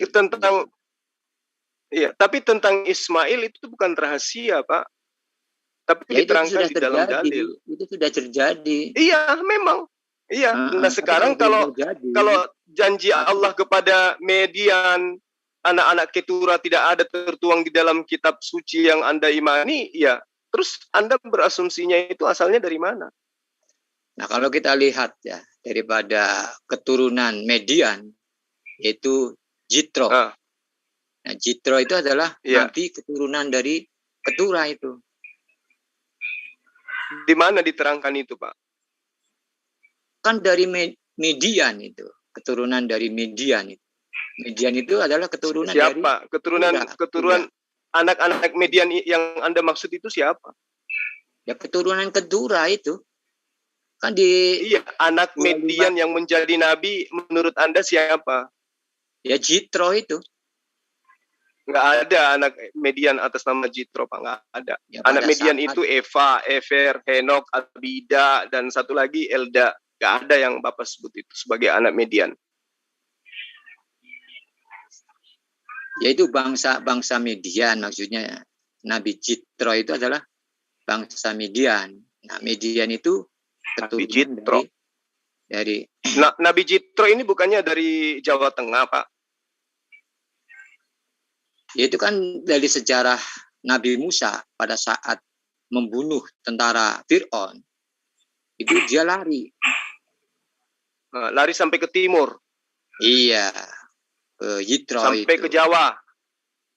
Tapi tentang Ismail itu bukan rahasia, Pak. Tapi ya, diterangkan di dalam dalil. Itu sudah terjadi. Iya, memang. Iya. Nah Tapi sekarang kalau belum terjadi, kalau janji tapi Allah kepada Median, anak-anak Ketura tidak ada tertuang di dalam kitab suci yang Anda imani, ya terus Anda berasumsinya itu asalnya dari mana? nah kalau kita lihat ya daripada keturunan Median yaitu Jitro. Ah, Nah, Jitro itu adalah iya. nabi keturunan dari Ketura itu. Di mana diterangkan itu, Pak? Kan dari Median itu, keturunan dari Median itu. Median itu adalah keturunan dari Siapa? Keturunan anak-anak Median yang Anda maksud itu siapa? ya keturunan Ketura itu. Kan di Iya, anak 25. Median yang menjadi nabi menurut Anda siapa? Ya Jitro itu. Nggak ada anak Median atas nama Jitro, Pak. Nggak ada. Ya, Anak pada Median saat itu Eva, Efer, Henok, Abida, dan satu lagi Elda. Nggak ada yang Bapak sebut itu sebagai anak Median. yaitu bangsa Median, maksudnya Nabi Jitro itu adalah bangsa Median. Nah, Median itu Nabi keturunan Jitro. dari Nah, Nabi Jitro ini bukannya dari Jawa Tengah, Pak? yaitu kan dari sejarah Nabi Musa pada saat membunuh tentara Fir'aun. Itu dia lari. Lari sampai ke timur. Iya. Ke Jitro sampai itu. ke Jawa.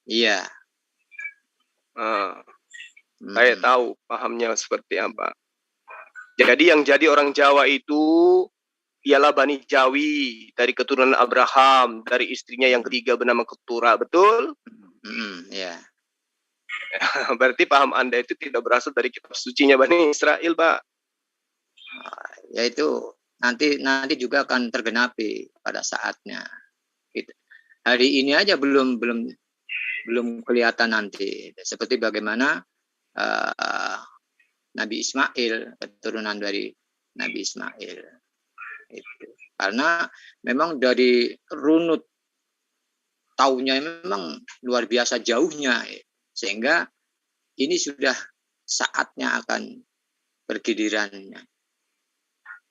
Iya. Saya tahu pahamnya seperti apa. Jadi yang jadi orang Jawa itu ialah Bani Jawi dari keturunan Abraham, dari istrinya yang ketiga bernama Ketura, betul? Ya. Berarti paham Anda itu tidak berasal dari kitab sucinya Bani Israel, Pak. Yaitu nanti juga akan tergenapi pada saatnya. Hari ini aja belum kelihatan nanti. Seperti bagaimana Nabi Ismail, keturunan dari Nabi Ismail. Itu. Karena memang dari runut tahunnya memang luar biasa jauhnya, sehingga ini sudah saatnya akan bergilirannya.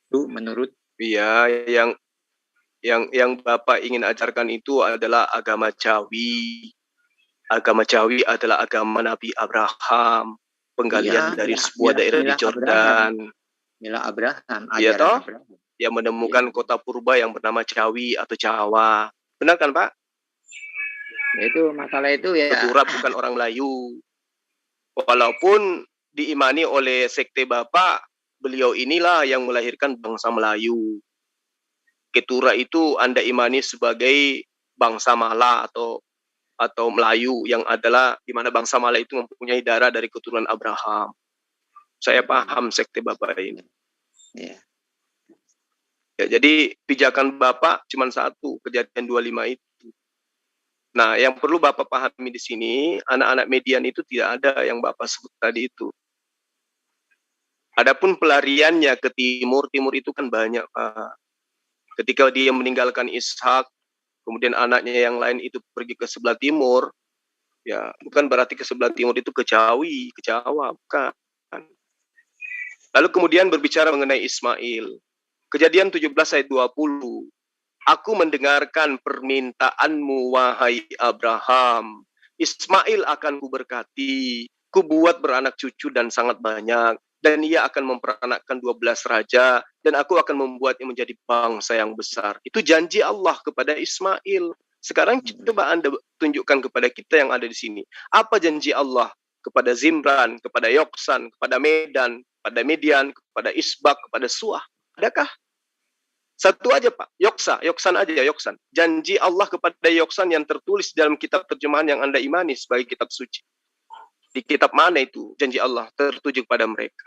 Itu menurut yang Bapak ingin ajarkan itu adalah agama Jawi. Agama Jawi adalah agama Nabi Abraham, penggalian dari sebuah daerah di Jordan. Mila Abraham, Iya toh? Abraham. Yang menemukan kota purba yang bernama Jawi atau Jawa. Benar kan, Pak? Itu masalah itu ya. Ketura bukan orang Melayu. Walaupun diimani oleh sekte Bapak, beliau inilah yang melahirkan bangsa Melayu. Ketura itu Anda imani sebagai bangsa Mala atau Melayu yang adalah di mana bangsa Mala itu mempunyai darah dari keturunan Abraham. Saya paham sekte Bapak ini. Ya. Ya, jadi pijakan Bapak cuma satu, kejadian 25 itu. Nah, yang perlu Bapak pahami di sini, anak-anak Median itu tidak ada yang Bapak sebut tadi itu. Adapun pelariannya ke timur itu kan banyak, Pak. Ketika dia meninggalkan Ishak, kemudian anaknya yang lain itu pergi ke sebelah timur, ya bukan berarti ke sebelah timur itu ke Jawi, ke Jawa, bukan. Lalu kemudian berbicara mengenai Ismail. Kejadian 17 ayat 20. Aku mendengarkan permintaanmu, wahai Abraham. Ismail akan kuberkati. Kubuat beranak cucu dan sangat banyak. Dan ia akan memperanakkan 12 raja. Dan aku akan membuatnya menjadi bangsa yang besar. Itu janji Allah kepada Ismail. Sekarang coba Anda tunjukkan kepada kita yang ada di sini. Apa janji Allah kepada Zimran, kepada Yoksan, kepada Medan, kepada Median, kepada Isbak, kepada Suah? Adakah? Satu aja, Pak. Yoksan aja, Yoksan. Janji Allah kepada Yoksan yang tertulis dalam kitab terjemahan yang Anda imani sebagai kitab suci. Di kitab mana itu janji Allah tertuju kepada mereka?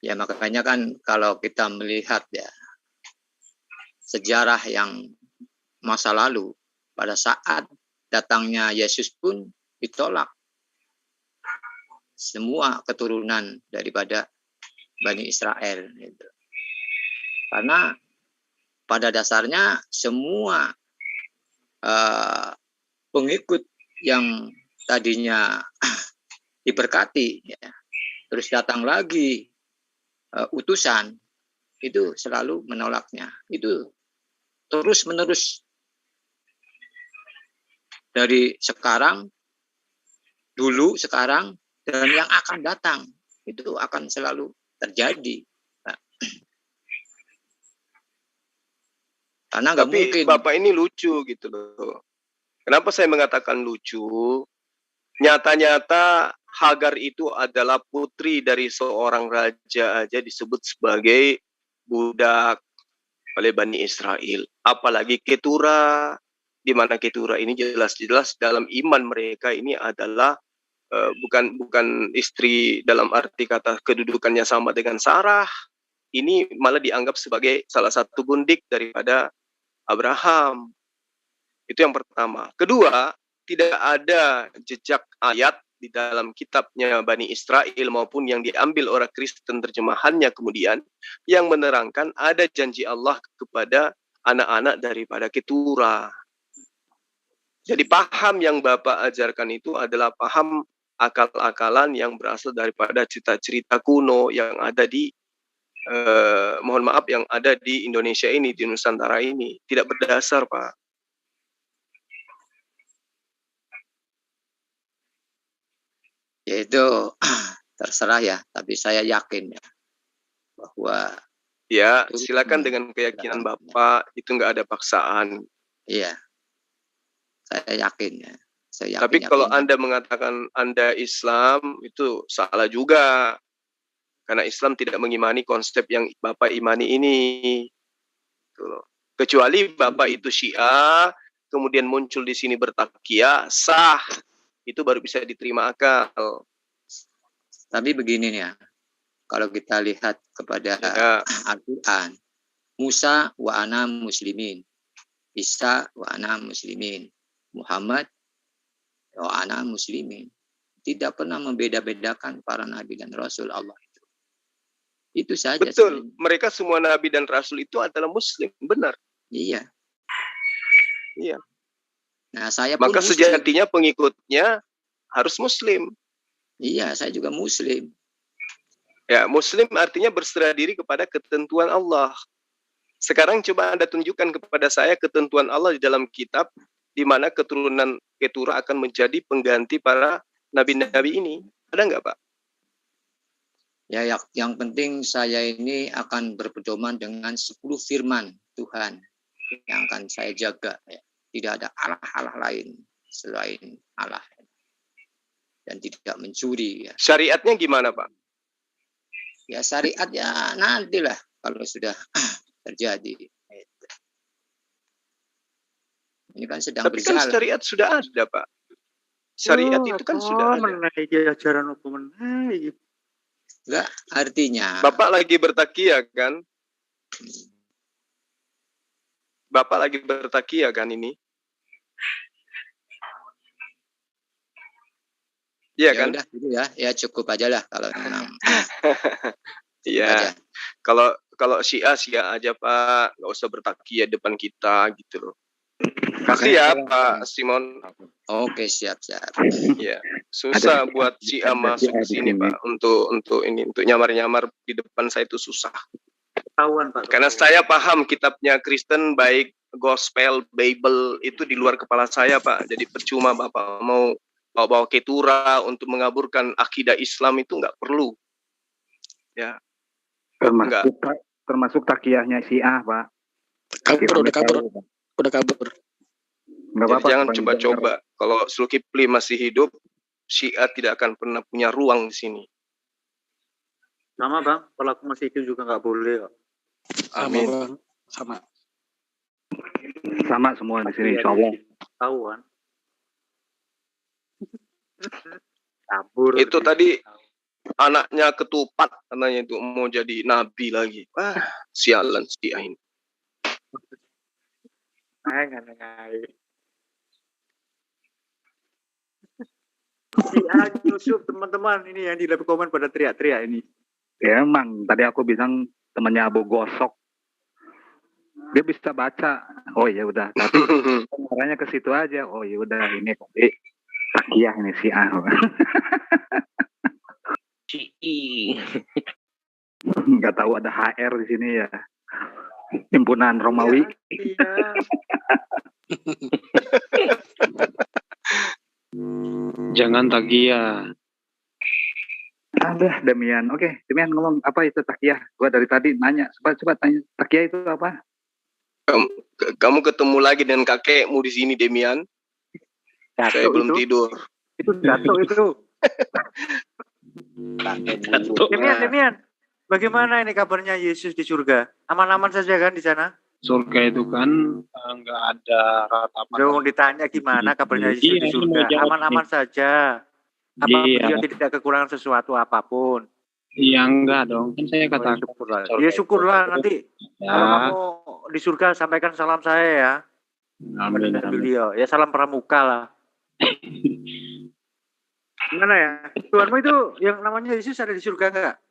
Ya, makanya kan kalau kita melihat ya sejarah yang masa lalu, pada saat datangnya Yesus pun ditolak semua keturunan daripada Bani Israel. Gitu. Karena pada dasarnya semua pengikut yang tadinya diberkati, ya, terus datang lagi utusan itu selalu menolaknya. Itu terus menerus dari sekarang, dulu, sekarang, dan yang akan datang itu akan selalu terjadi. Nah, karena nggak mungkin. Bapak ini lucu gitu loh. Kenapa saya mengatakan lucu? Nyata-nyata Hagar itu adalah putri dari seorang raja aja disebut sebagai budak oleh Bani Israel. Apalagi Ketura, di mana Ketura ini jelas-jelas dalam iman mereka ini adalah bukan istri dalam arti kata kedudukannya sama dengan Sarah. Ini malah dianggap sebagai salah satu gundik daripada Abraham. Itu yang pertama. Kedua, tidak ada jejak ayat di dalam kitabnya Bani Israel maupun yang diambil orang Kristen terjemahannya kemudian yang menerangkan ada janji Allah kepada anak-anak daripada Ketura. Jadi paham yang Bapak ajarkan itu adalah paham akal-akalan yang berasal daripada cerita-cerita kuno yang ada di mohon maaf yang ada di Indonesia ini, di Nusantara ini. Tidak berdasar, Pak. Ya itu terserah ya, tapi saya yakin ya bahwa ya silakan dengan keyakinan Bapak, itu nggak ada paksaan. Iya, saya yakin ya. Tapi kalau Anda mengatakan Anda Islam, itu salah juga. Karena Islam tidak mengimani konsep yang Bapak imani ini. Kecuali Bapak itu Syiah, kemudian muncul di sini bertakia, sah. Itu baru bisa diterima akal. Tapi begini ya, kalau kita lihat kepada Al-Quran, Musa wa ana muslimin, Isa wa ana muslimin, Muhammad wa ana muslimin. Tidak pernah membeda-bedakan para nabi dan rasul Allah itu. Itu saja. Betul, mereka semua nabi dan rasul itu adalah muslim, benar. Iya. Iya. Nah, saya pun maka sejatinya pengikutnya harus muslim. Iya, saya juga muslim. Ya, muslim artinya berserah diri kepada ketentuan Allah. Sekarang coba Anda tunjukkan kepada saya ketentuan Allah di dalam kitab di mana keturunan Ketura akan menjadi pengganti para nabi-nabi ini. Ada nggak, Pak? Ya, yang penting saya ini akan berpedoman dengan 10 firman Tuhan yang akan saya jaga. Ya. Tidak ada Allah lain selain Allah. Dan tidak mencuri. Ya. Syariatnya gimana, Pak? Ya syariatnya nantilah kalau sudah terjadi. Ini kan sedang Tapi berjalan. Kan syariat sudah ada, Pak. Syariat itu kan sudah ada. Menaiki ajaran hukum menaiki. Enggak, artinya. Bapak lagi bertakia kan? Bapak lagi bertakia kan ini? Iya kan? Udah gitu ya, ya cukup aja lah kalau memang. Iya. Kalau Syiah aja Pak, nggak usah bertakia depan kita gitu loh. Kasih ya Pak Simon. Oke, siap. Iya. Susah buat Syiah masuk ke sini Pak untuk nyamar-nyamar di depan saya itu susah. Ketahuan Pak. Karena saya paham kitabnya Kristen baik Gospel, Bible itu di luar kepala saya Pak. Jadi percuma Bapak mau bawa Ketura untuk mengaburkan akidah Islam itu nggak perlu. Ya. Termasuk takiyahnya Syiah, Pak. Udah kabur. Jangan coba-coba. Kalau Zulkifli masih hidup, Syiah tidak akan pernah punya ruang di sini. Sama Bang, kalau aku masih hidup juga nggak boleh kok. Amin. Sama semua di sini, insya Allah. Tahuan. Kabur. Itu tadi anaknya ketupat, anaknya itu mau jadi nabi lagi. Wah, sialan Syiah ini. Syiah Yusuf teman-teman ini yang di live komen pada teriak-teriak ini. Ya emang tadi aku bilang temannya Abu Gosok. Dia bisa baca. Oh ya udah, tapi orangnya ke situ aja. Oh ya udah ini takiyah ini Syiah. Nggak tahu ada HR di sini ya. Himpunan Romawi. Iya. Jangan takia. Ada Demian. Oke, Demian ngomong apa itu takia? Gua dari tadi nanya. Coba tanya takia itu apa? Kamu ketemu lagi dengan kakekmu di sini, Demian. Dato Saya belum itu. tidur. Itu Dato itu. Demian. Bagaimana ini kabarnya Yesus di surga? Aman-aman saja kan di sana? Surga itu kan nggak ada ratapan. Jangan ditanya gimana kabarnya Yesus di surga. Aman-aman saja. Apa beliau tidak kekurangan sesuatu apapun? Iya enggak dong. Kan saya katakan. Ya syukurlah nanti. Kalau kamu di surga sampaikan salam saya ya. Amin. Beliau. Ya salam pramuka lah. Gimana ya? Tuhanmu itu yang namanya Yesus ada di surga enggak?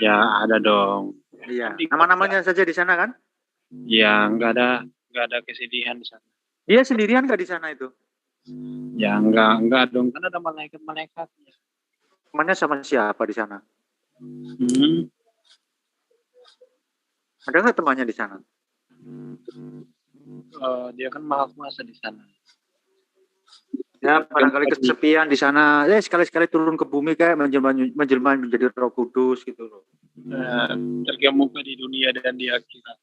Ya ada dong. Iya. Nama-namanya saja di sana kan? Ya enggak ada kesedihan di sana. Dia sendirian enggak di sana itu? Ya enggak dong. Kan ada malaikat-malaikatnya. Temannya sama siapa di sana? Ada nggak temannya di sana? Dia kan maha kuasa di sana. Ya, barangkali kesepian di sana. Ya, sekali-sekali turun ke bumi kayak menjelma menjadi Roh Kudus gitu loh. Terkemuka di dunia dan di akhirat.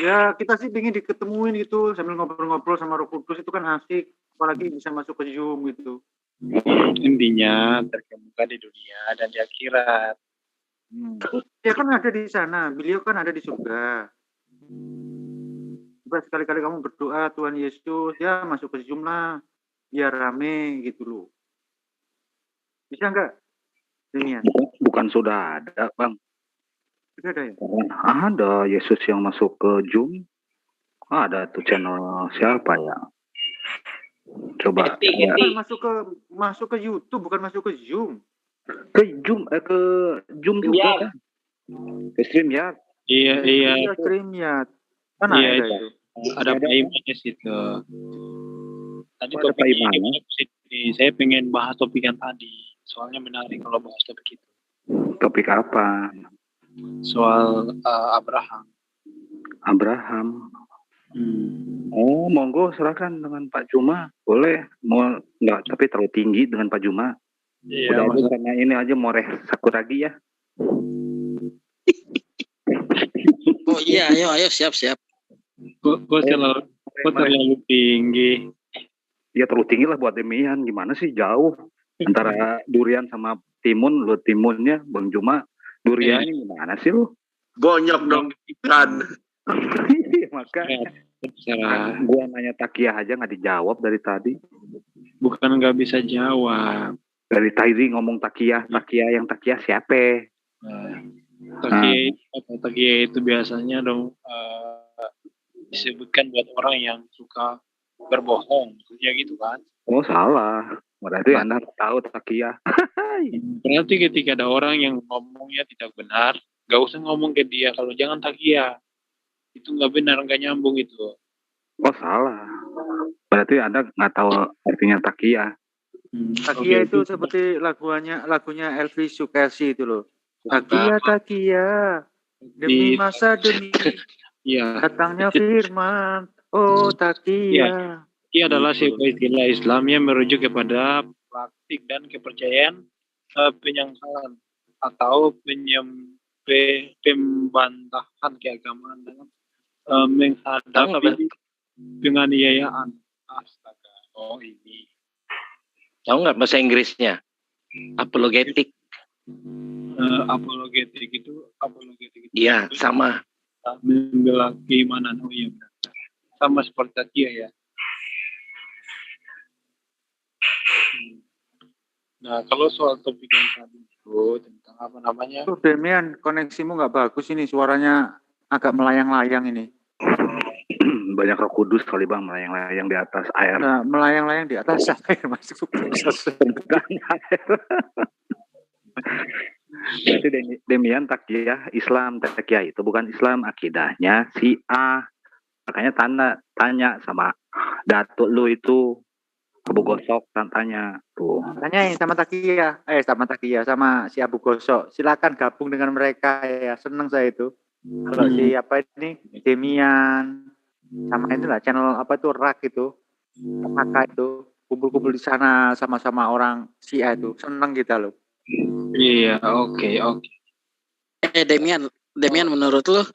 Ya, kita sih ingin diketemuin gitu sambil ngobrol-ngobrol sama Roh Kudus itu kan asik. Apalagi bisa masuk ke Zoom gitu. Intinya terkemuka di dunia dan di akhirat. Ya kan ada di sana. Beliau kan ada di surga. Coba sekali-kali kamu berdoa Tuhan Yesus ya masuk ke Zoom lah. Biar rame gitu loh. Bisa nggak? Bukan sudah ada, Bang. Sudah ada ya? Ada Yesus yang masuk ke Zoom. Ada tuh channel siapa ya? Coba. Ya. Masuk ke YouTube, bukan masuk ke Zoom. Ke Zoom juga kan? Ke StreamYard. Iya. StreamYard. Kan iya, ada itu. Ada Pak Imanes itu. Tadi topiknya saya pengen bahas topik yang tadi. Soalnya menarik kalau bahas topik itu. Topik apa? Soal Abraham. Oh, monggo silakan dengan Pak Juma. Boleh. Mau enggak tapi terlalu tinggi dengan Pak Juma. Iya, udah karena ini aja mau Sakuragi ya. Oh iya, ayo siap. Kok terlalu tinggi? Ya terlalu tinggi lah buat Demian. Gimana sih jauh antara durian sama timun. Lu timunnya Bang Juma. Durian gimana sih lu? Bonyok dong ikan. Maka gua nanya takia aja nggak dijawab dari tadi. Bukan nggak bisa jawab. Dari tadi ngomong takia yang takia siapa? Takia itu biasanya dong disebutkan buat orang yang suka berbohong, ya gitu kan? Oh salah, berarti Anda tahu takia. Berarti ketika ada orang yang ngomongnya tidak benar, gak usah ngomong ke dia kalau jangan takia. Itu nggak benar, nggak nyambung itu. Oh salah, berarti Anda nggak tahu artinya takia. Takia itu seperti lagunya Elvis Sukaesih itu loh. Takia demi masa demi datangnya firman. Oh takia. Takia adalah sebuah istilah Islam yang merujuk kepada praktik dan kepercayaan penyangkalan atau pembantahan keagamaan dengan menghadapi penganiayaan. Astaga, oh ini. Tahu nggak bahasa Inggrisnya? Apologetik. Apologetik itu. Iya, sama. Membela keimanan. Oh iya benar. Sama seperti takia ya. Nah, kalau soal topik yang tadi itu tentang apa namanya? Tuh Demian, koneksimu nggak bagus ini, suaranya agak melayang-layang ini. Banyak Roh Kudus kali Bang, melayang-layang di atas air. Nah, melayang-layang di atas air masuk ke proses. Berarti Demian takia Islam takia itu bukan Islam, akidahnya Syiah. Makanya tanya sama datuk lu itu Abu Gosok tanya tuh. Tanyain sama Takia, sama si Abu Gosok. Silakan gabung dengan mereka ya. Seneng saya itu. Kalau si apa ini Demian sama itulah channel apa itu Rak itu, kakak itu kumpul-kumpul di sana sama-sama orang Syiah itu. Seneng kita loh. Iya, oke. Demian menurut lu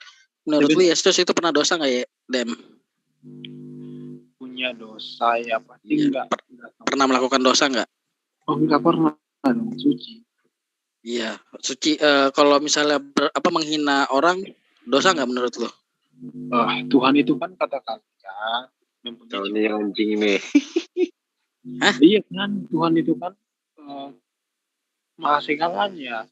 Yesus itu pernah dosa nggak ya, Dem? Punya dosa ya pasti enggak. Pernah melakukan dosa nggak? Oh, enggak pernah. Suci. Iya, suci. Kalau misalnya menghina orang, dosa nggak menurut lo? Tuhan itu kan kata-kata ini anjing nih. Iya kan, Tuhan itu kan maha segalanya.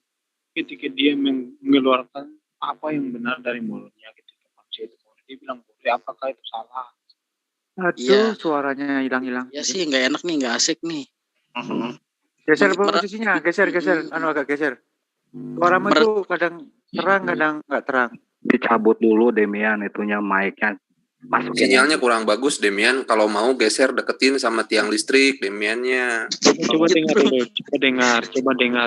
Ketika dia mengeluarkan apa yang benar dari mulutnya, ketika manusia itu dia bilang boleh, apakah itu salah? Aduh, suaranya hilang-hilang. Ya sih, nggak enak nih, nggak asik nih. Geser posisinya, geser, agak geser. Suaramu itu kadang terang, kadang nggak terang. Dicabut dulu Demian itunya mic-nya. Masukin. Sinyalnya kurang bagus Demian. Kalau mau geser deketin sama tiang listrik Demiannya. Coba dengar.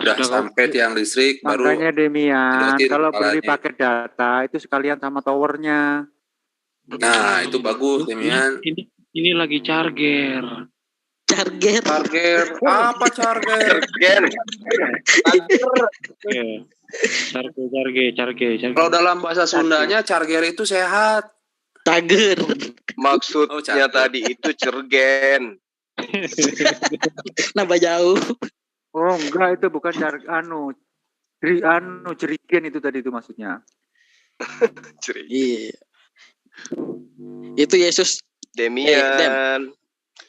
Udah sampai tiang listrik baru. Makanya Demian, kalau beli kepalanya. paket data itu sekalian sama towernya. Nah, itu bagus Demian. Ini lagi charger. Apa charger? Charger. Kalau dalam bahasa Sundanya charger itu sehat. Cager. Maksudnya tadi itu cergen. Nambah jauh. Oh enggak, itu bukan jerigen itu tadi itu maksudnya. Iya. Itu Yesus Demian.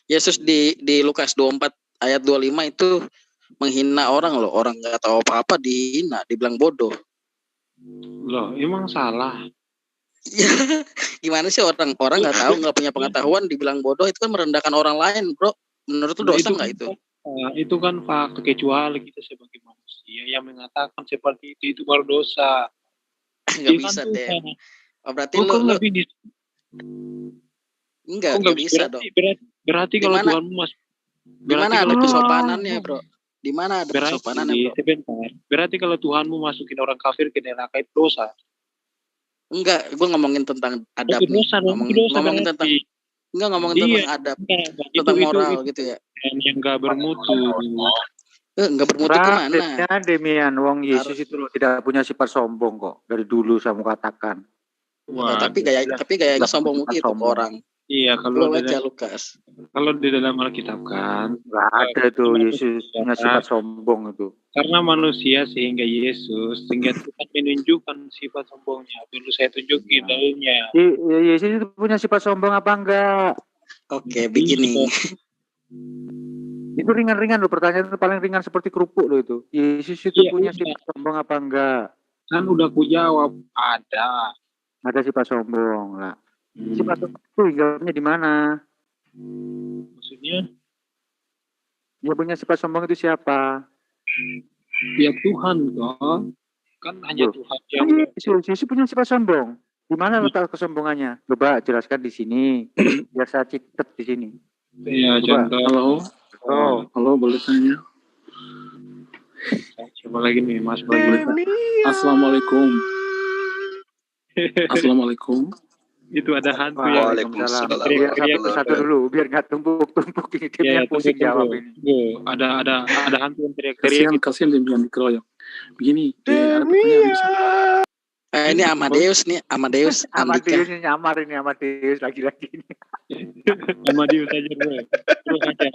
Yesus di Lukas 24 ayat 25 itu menghina orang loh. Orang nggak tahu apa-apa dihina, dibilang bodoh. Loh, emang salah. Ya, gimana sih orang nggak tahu, nggak punya pengetahuan dibilang bodoh, itu kan merendahkan orang lain, bro. Menurut lu dosa nggak itu? Itu kan fakta, kecuali kita sebagai manusia yang mengatakan seperti itu baru dosa. Nggak bisa deh. Oh, berarti lu nggak bisa dong. Berarti kalau Tuhanmu masuk. Di mana ada kesopanannya, bro? Di mana ada kesopanannya, bro? Sebentar. Berarti kalau Tuhanmu masukin orang kafir ke neraka itu dosa. Enggak, gue ngomongin tentang adab nih. Ngomongin tentang adab, tentang moral gitu ya. Yang nggak bermutu. Nggak bermutu kemana? Demian, wong Yesus itu loh tidak punya sifat sombong kok. Dari dulu saya mau katakan. Wah, tapi gayanya sombong gitu orang. Iya, kalau Lukas. Kalau di dalam Alkitab kan nggak ada tuh Yesus punya sifat sombong itu. Karena manusia sehingga Tuhan menunjukkan sifat sombongnya. Dulu saya tunjukin dalilnya. Yesus itu punya sifat sombong apa enggak? Oke, begini. Itu ringan-ringan loh, pertanyaan itu paling ringan seperti kerupuk loh itu. Yesus itu punya sifat sombong apa enggak? Kan udah ku jawab, ada. Ada sifat sombong lah. Sifat sombong itu hinggapnya di mana? Maksudnya? Dia punya sifat sombong itu siapa? Ya Tuhan kok. Kan hanya Tuhan yang Yesus punya sifat sombong. Di mana letak kesombongannya? Coba jelaskan di sini. Biar saya catat di sini. Iya, contoh. Halo, boleh tanya? Coba lagi nih, Mas. Assalamualaikum. Itu ada hantu ya. Waalaikumsalam. Satu dulu, biar nggak tumpuk-tumpuk ini. Dia pusing jawab ini. Ada hantu yang teriak-teriak. Kasihan Demian dikeroyok. Begini, ada pertanyaan. Ini Amadeus nih, Amadeus ini nyamar ini Amadeus lagi-lagi ini. Amadeus aja bro. Terus aja.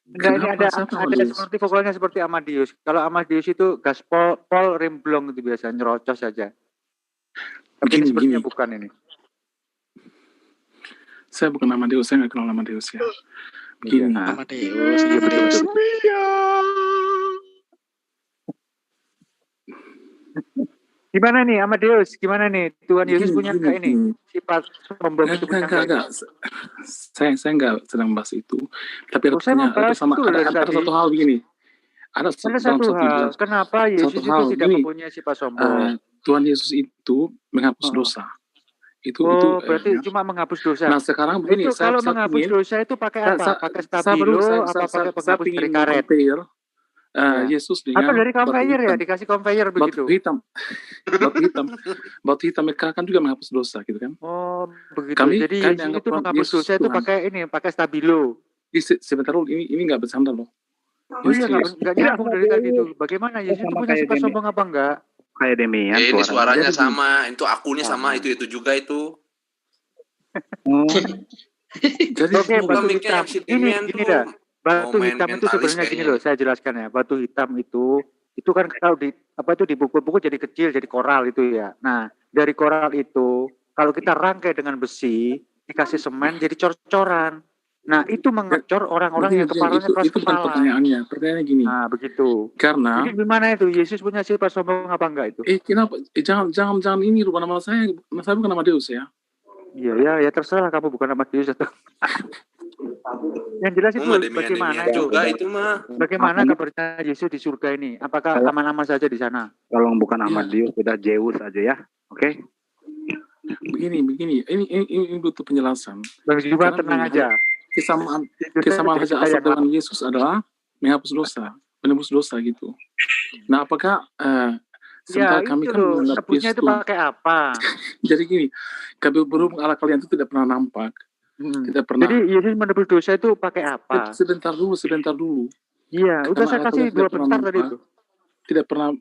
Enggak, ini ada seperti vokalnya seperti Amadeus. Kalau Amadeus itu gaspol remblong itu biasa nyerocos saja. Tapi ini sepertinya bukan ini. Saya bukan Amadeus, saya nggak kenal Amadeus ya. Begini. Amadeus. Gimana nih Amadeus? Gimana nih? Tuhan Yesus punya nggak ini? Sifat sombong itu punya nggak? Saya nggak sedang bahas itu. Tapi ada satu hal begini. Ada satu hal. Kenapa Yesus itu tidak mempunyai sifat sombong? Tuhan Yesus itu menghapus dosa. Itu berarti cuma menghapus dosa. Nah, sekarang begini, Itu kalau menghapus dosa itu pakai apa? Pakai stabilo apa pakai penghapus dari karet? Yesus dengan atau dari conveyor ya, dikasih conveyor begitu. Batu hitam mereka kan juga menghapus dosa gitu kan. Oh, begitu. Jadi Yesus itu menghapus dosa itu pakai stabilo. Sebentar dulu, ini nggak bercanda loh. Oh iya, nggak nyambung dari tadi itu. Bagaimana Yesus itu punya sifat sombong apa enggak? Kayak Demian. Ini suaranya sama, itu akunnya sama, itu juga itu. Jadi batu hitam. Ini dah. Batu hitam itu sebenarnya gini loh, saya jelaskan ya. Batu hitam itu kan kalau dipukul-pukul jadi kecil, jadi koral itu ya. Nah, dari koral itu kalau kita rangkai dengan besi, dikasih semen jadi cor-coran. Nah, itu mengecor orang-orang yang kepalanya keras kepala. Pertanyaannya gini. Nah, begitu. Karena jadi gimana itu? Yesus punya sifat sombong apa enggak itu? Kenapa? Jangan ini lupa nama saya bukan nama Deus ya. Iya, ya terserah kamu bukan nama Deus atau yang jelas itu bagaimana itu mah. Bagaimana kabarnya Yesus di surga ini? Apakah aman-aman saja di sana? Kalau bukan Ahmad Dius, sudah Zeus aja ya. Oke. Begini. Ini butuh penjelasan. Bang Juba tenang aja. Kesamaan Raja Asal dengan Yesus adalah menghapus dosa, menembus dosa gitu. Nah, apakah sementara kami kan menganggap Yesus itu pakai apa? Jadi gini, kami berhubung Allah kalian itu tidak pernah nampak. Tidak pernah. Jadi Yesus menebus dosa itu pakai apa? Sebentar dulu. Iya, udah saya kasih 2 bentar tadi itu. Tidak pernah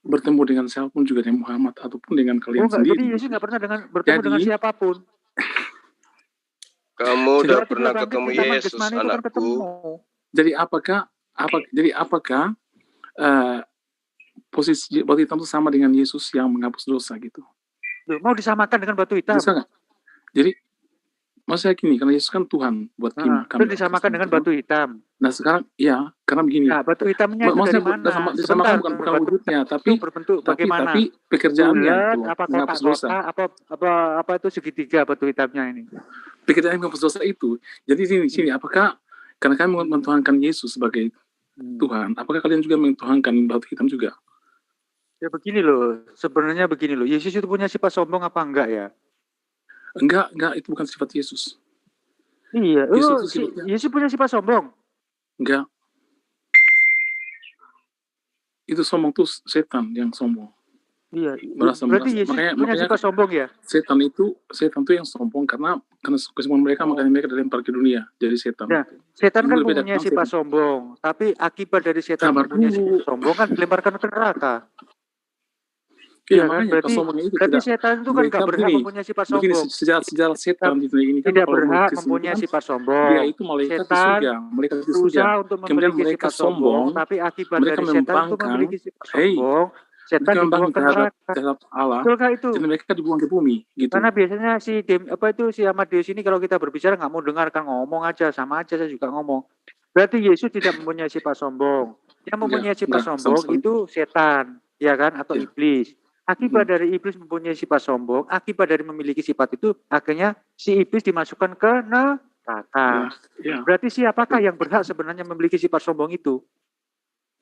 bertemu dengan siapapun juga dengan Muhammad ataupun dengan kalian sendiri. Jadi Yesus nggak pernah bertemu dengan siapapun. Kamu udah pernah ketemu Yesus, anakku. Jadi apakah posisi batu hitam itu sama dengan Yesus yang menghapus dosa gitu? Mau disamakan dengan batu hitam? Bisa nggak? Jadi maksudnya gini, karena Yesus kan Tuhan buat kami. Itu disamakan dengan batu hitam. Nah sekarang ya, karena begini. Nah, batu hitamnya itu dari mana? Disamakan bukan wujudnya, tapi berbentuk bagaimana? Tapi pekerjaannya itu menghapus dosa. Apa itu segitiga batu hitamnya ini? Pekerjaan menghapus dosa itu. Jadi sini apakah karena kami mentuhankan Yesus sebagai Tuhan, apakah kalian juga mentuhankan batu hitam juga? Ya begini loh, sebenarnya begini loh. Yesus itu punya sifat sombong apa enggak ya? Enggak, itu bukan sifat Yesus. Iya, Yesus punya sifat sombong. Enggak. Itu sombong tuh setan yang sombong. Iya. Berarti Yesus punya sifat sombong ya? Setan tuh yang sombong karena kesombongan mereka makanya mereka dilempar ke dunia. Jadi setan. Nah, setan kan punya sifat sombong, tapi akibat dari setan punya sifat sombong kan dilemparkan ke neraka. Iya, makanya berarti setan itu kan tidak berhak mempunyai sifat sombong. Sejarah setan di dunia ini kan tidak berhak mempunyai sifat sombong. Dia itu malaikat di surga, berusaha untuk memiliki sifat sombong, tapi akibat dari setan itu memiliki sifat sombong, setan dibuang ke neraka. Allah. Betulkah itu? Jadi mereka dibuang ke bumi, gitu. Karena biasanya si Ahmad Deus ini kalau kita berbicara nggak mau dengarkan, ngomong aja, sama aja saya juga ngomong. Berarti Yesus tidak mempunyai sifat sombong. Yang mempunyai sifat sombong itu setan, ya kan, atau iblis. Akibat dari iblis mempunyai sifat sombong, akibat dari memiliki sifat itu, akhirnya si iblis dimasukkan ke neraka. Berarti siapakah yang berhak sebenarnya memiliki sifat sombong itu?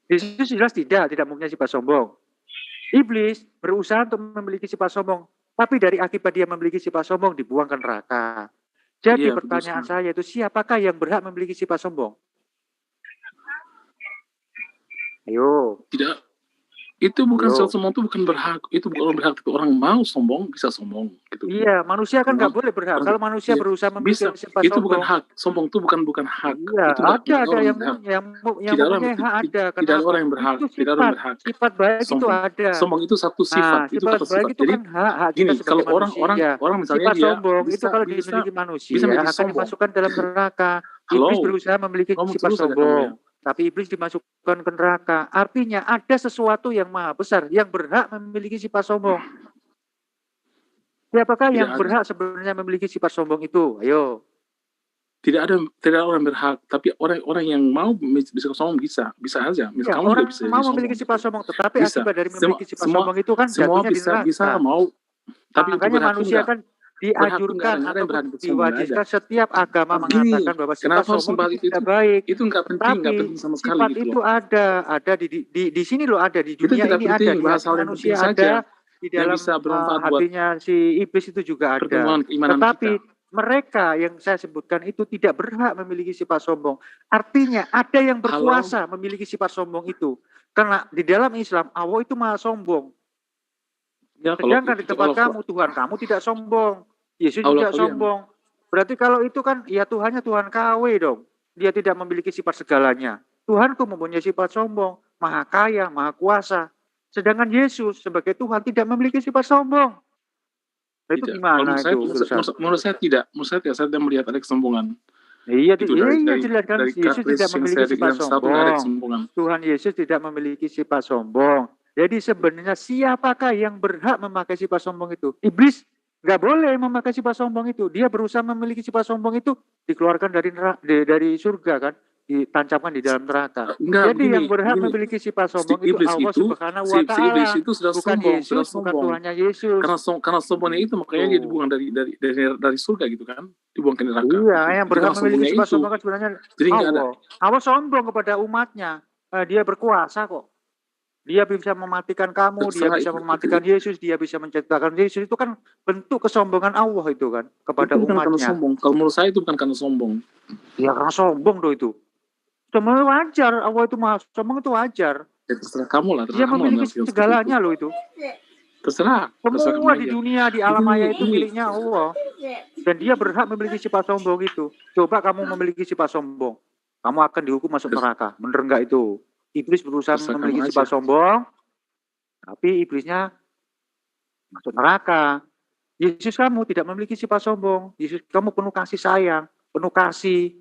Yesus jelas tidak mempunyai sifat sombong. Iblis berusaha untuk memiliki sifat sombong, tapi dari akibat dia memiliki sifat sombong dibuang ke neraka. Jadi pertanyaan saya itu, siapakah yang berhak memiliki sifat sombong? Ayo. Tidak. Itu bukan sombong, itu bukan berhak. Itu bukan orang berhak, tapi orang mau sombong bisa sombong. Gitu. Iya, manusia kan nggak boleh berhak. Kalau manusia berusaha memiliki sifat itu sombong, bukan hak. Sombong itu bukan hak. Iya, itu ada yang mempunyai hak ada. Tidak ada orang yang berhak. Tidak ada orang berhak. Sifat baik itu ada. Sombong itu satu sifat. Itu satu sifat. Itu kan hak kita sebagai manusia. Orang misalnya sifat sombong itu kalau dimiliki manusia akan dimasukkan dalam neraka. Iblis berusaha memiliki sifat sombong. Tapi iblis dimasukkan ke neraka. Artinya ada sesuatu yang maha besar yang berhak memiliki sifat sombong. Siapakah yang berhak sebenarnya memiliki sifat sombong itu? Ayo. Tidak ada orang berhak, tapi orang yang mau bisa sombong bisa aja. Kamu orang bisa mau memiliki sifat sombong, tetapi akibat dari memiliki sifat sombong itu kan jatuhnya di neraka. Bisa mau. Tapi makanya manusia kan dianjurkan atau diwajibkan setiap agama mengatakan bahwa sifat sombong itu tidak baik. Itu nggak penting sama sekali. Sifat itu ada di sini loh, ada di dunia ini ada, di manusia ada, di dalam bisa bermanfaat buat hatinya si iblis itu juga ada. pertumbuhan keimanan Tetapi kita. mereka yang saya sebutkan itu tidak berhak memiliki sifat sombong. Artinya ada yang berkuasa memiliki sifat sombong itu. Karena di dalam Islam Allah itu maha sombong. Ya, Sedangkan di tempat kamu Tuhan kamu tidak sombong. Yesus Allah tidak sombong. Berarti kalau itu kan ya Tuhannya Tuhan KW dong. Dia tidak memiliki sifat segalanya. Tuhanku mempunyai sifat sombong, maha kaya, maha kuasa. Sedangkan Yesus sebagai Tuhan tidak memiliki sifat sombong. Itu tidak. gimana itu? Menurut saya tidak. Menurut saya tidak. Saya tidak melihat ada kesombongan. Iya, Itu jelas kan Yesus tidak memiliki sifat sombong. Tuhan Yesus tidak memiliki sifat sombong. Jadi sebenarnya siapakah yang berhak memakai sifat sombong itu? Iblis nggak boleh memakai sifat sombong itu. Dia berusaha memiliki sifat sombong itu dikeluarkan dari surga kan, ditancapkan di dalam neraka. Jadi yang berhak memiliki sifat sombong itu Allah Subhanahu wa Ta'ala. Iblis itu sudah bukan sombong, Yesus, bukan Tuhannya Yesus. Karena sombongnya itu makanya dia dibuang dari surga gitu kan, dibuang ke neraka. Iya, yang berhak memiliki sifat sombong kan sebenarnya Allah. Allah sombong kepada umatnya. Dia berkuasa kok. Dia bisa mematikan kamu, dia bisa mematikan Yesus, dia bisa menciptakan Yesus. Itu kan bentuk kesombongan Allah itu kan kepada itu bukan umatnya. Karena sombong. Kalau menurut saya itu bukan karena sombong. Ya karena sombong itu. Semua wajar, Allah itu maha sombong itu wajar. Ya, terserah kamu lah. Dia memiliki segalanya loh itu. Terserah. Semua di dunia, di alam maya itu miliknya Allah. Dan dia berhak memiliki sifat sombong itu. Coba kamu memiliki sifat sombong, kamu akan dihukum masuk neraka. Bener enggak itu? Iblis berusaha memiliki sifat sombong, tapi iblisnya masuk neraka. Yesus kamu tidak memiliki sifat sombong. Yesus kamu penuh kasih sayang, penuh kasih.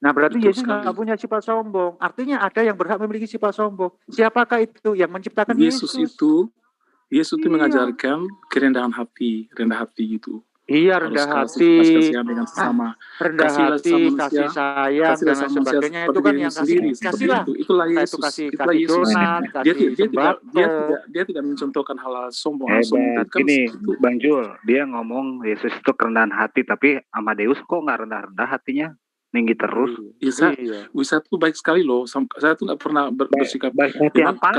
Nah berarti Yesus nggak punya sifat sombong. Artinya ada yang berhak memiliki sifat sombong. Siapakah itu yang menciptakan Yesus? Yesus itu mengajarkan kerendahan hati, rendah hati gitu. Iya, rendah hati, dengan sesama, rendah hati, kasih sayang dan lain sebagainya itu kan yang kasih lah. Itulah Yesus. Kasih donat, kasih dia tidak mencontohkan hal sombong. Gini, Bang Jul, dia ngomong Yesus itu kerendahan hati, tapi Amadeus kok nggak rendah-rendah hatinya? Tinggi terus. Bisa tuh baik sekali loh. Saya tuh nggak pernah bersikap. Berapa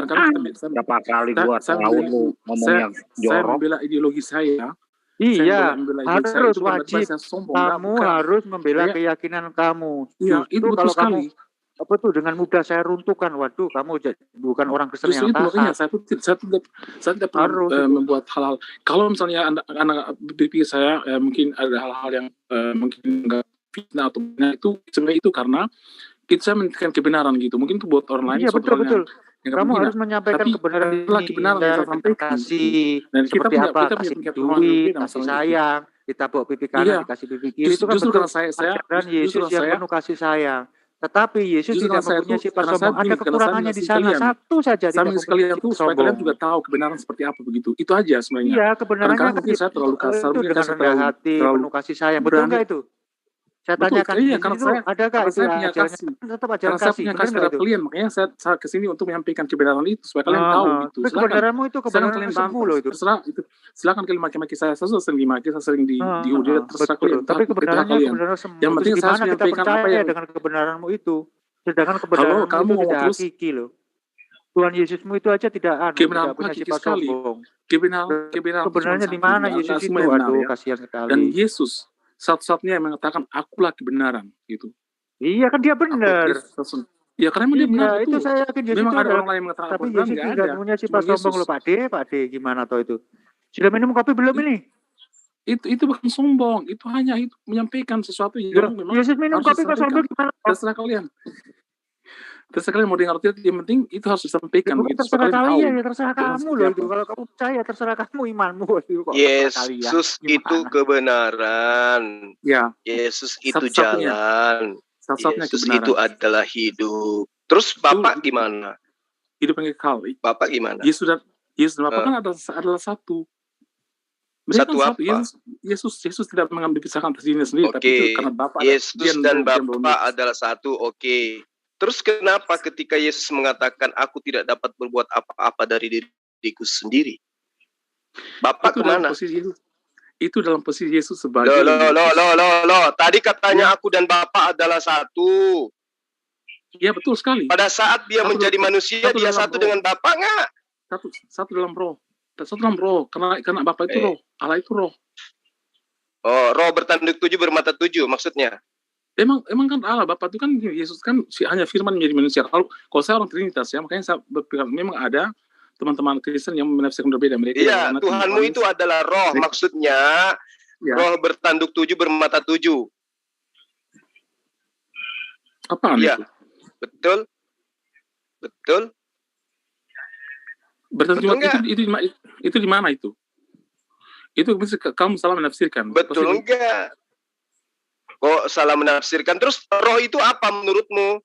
kali gua tahu lu ngomongnya jorok. Saya membela ideologi saya. Iya, harus wajib. Kamu harus membela keyakinan kamu. Iya, itu kalau sekali. Kamu, apa tuh dengan mudah saya runtuhkan. Waduh, kamu bukan orang Kristen yang taat. Saya tidak pernah membuat hal-hal. Kalau misalnya anak berpikir saya mungkin ada hal-hal yang mungkin enggak fitnah atau itu sebenarnya itu karena saya menyampaikan kebenaran gitu. Mungkin itu buat orang lain. Iya, betul. Kamu harus menyampaikan kebenaran kasih, dan seperti apa, kasih duit, kasih sayang, kita bawa pipi kanan, dikasih pipi kiri, itu kan betul ajaran Yesus yang penuh kasih sayang. Tetapi Yesus tidak mempunyai sifat sombong, ada kekurangannya di sana, satu saja. Sama sekalian itu supaya kalian juga tahu kebenaran seperti apa begitu. Itu aja sebenarnya. Iya, kebenarannya mungkin saya terlalu kasar, itu dengan rendah hati, penuh kasih sayang, betul nggak itu? Saya tanyakan, karena saya adakah itu punya kasih. Tetap ajaran kasih. Saya punya kasih terhadap kalian, makanya saya kesini untuk menyampaikan kebenaran itu supaya kalian tahu gitu. Kebenaranmu itu kebenaran semu loh itu. Silakan kalian maki-maki saya sering dimaki, saya sering dihujat, terserah kalian. Tapi kebenarannya kebenaran semu. Yang penting saya kita percaya dengan kebenaranmu itu. Sedangkan kebenaranmu itu tidak hakiki loh. Tuhan Yesusmu itu aja tidak punya sifat sombong. Kebenarannya di mana Yesus itu? Aduh, kasihan sekali. Dan Yesus satu-satunya yang mengatakan akulah kebenaran gitu. Iya kan dia benar. Ya karena dia benar itu saya yakin Yesus memang itu ada orang lain mengatakan tapi Yesus tidak punya sifat sombong loh Pak D, gimana toh itu? Sudah minum kopi belum ini? Itu bukan sombong, itu hanya itu menyampaikan sesuatu yang memang Yesus minum kopi kok sombong gimana? Terserah kalian. Terserah kalian mau dengar atau tidak, yang penting itu harus disampaikan gitu. Terserah kalian, terserah kamu loh itu. Kalau kamu percaya terserah kamu imanmu itu kok. Yesus itu kebenaran. Ya. Yesus itu jalan. Yesus itu adalah hidup. Terus Bapak gimana? Hidup yang kekal. Bapak gimana? Yesus dan Bapak kan adalah satu. Satu apa? Yesus tidak mengambil pisahkan atas dirinya sendiri, tapi itu karena Bapak. Yesus dan Bapak adalah satu. Oke. Terus kenapa ketika Yesus mengatakan aku tidak dapat berbuat apa-apa dari diriku sendiri? Bapak kemana? Itu dalam posisi Yesus sebagai Tadi katanya aku dan Bapak adalah satu. Iya betul sekali. Pada saat dia menjadi manusia, dia satu dengan Bapak nggak? Satu dalam roh. Satu dalam roh, karena Bapa itu roh, Allah itu roh. Oh, roh bertanduk 7 bermata 7 maksudnya. Emang kan Allah Bapa itu kan Yesus kan hanya firman menjadi manusia. Kalau saya orang Trinitas ya, makanya saya berpikir memang ada teman-teman Kristen yang menafsirkan berbeda. Mereka Iya, Tuhanmu itu adalah roh, maksudnya roh bertanduk 7 bermata 7. Apaan itu? Betul. Berarti itu di mana itu? Itu kamu salah menafsirkan. Betul enggak? Kok salah menafsirkan? Terus roh itu apa menurutmu?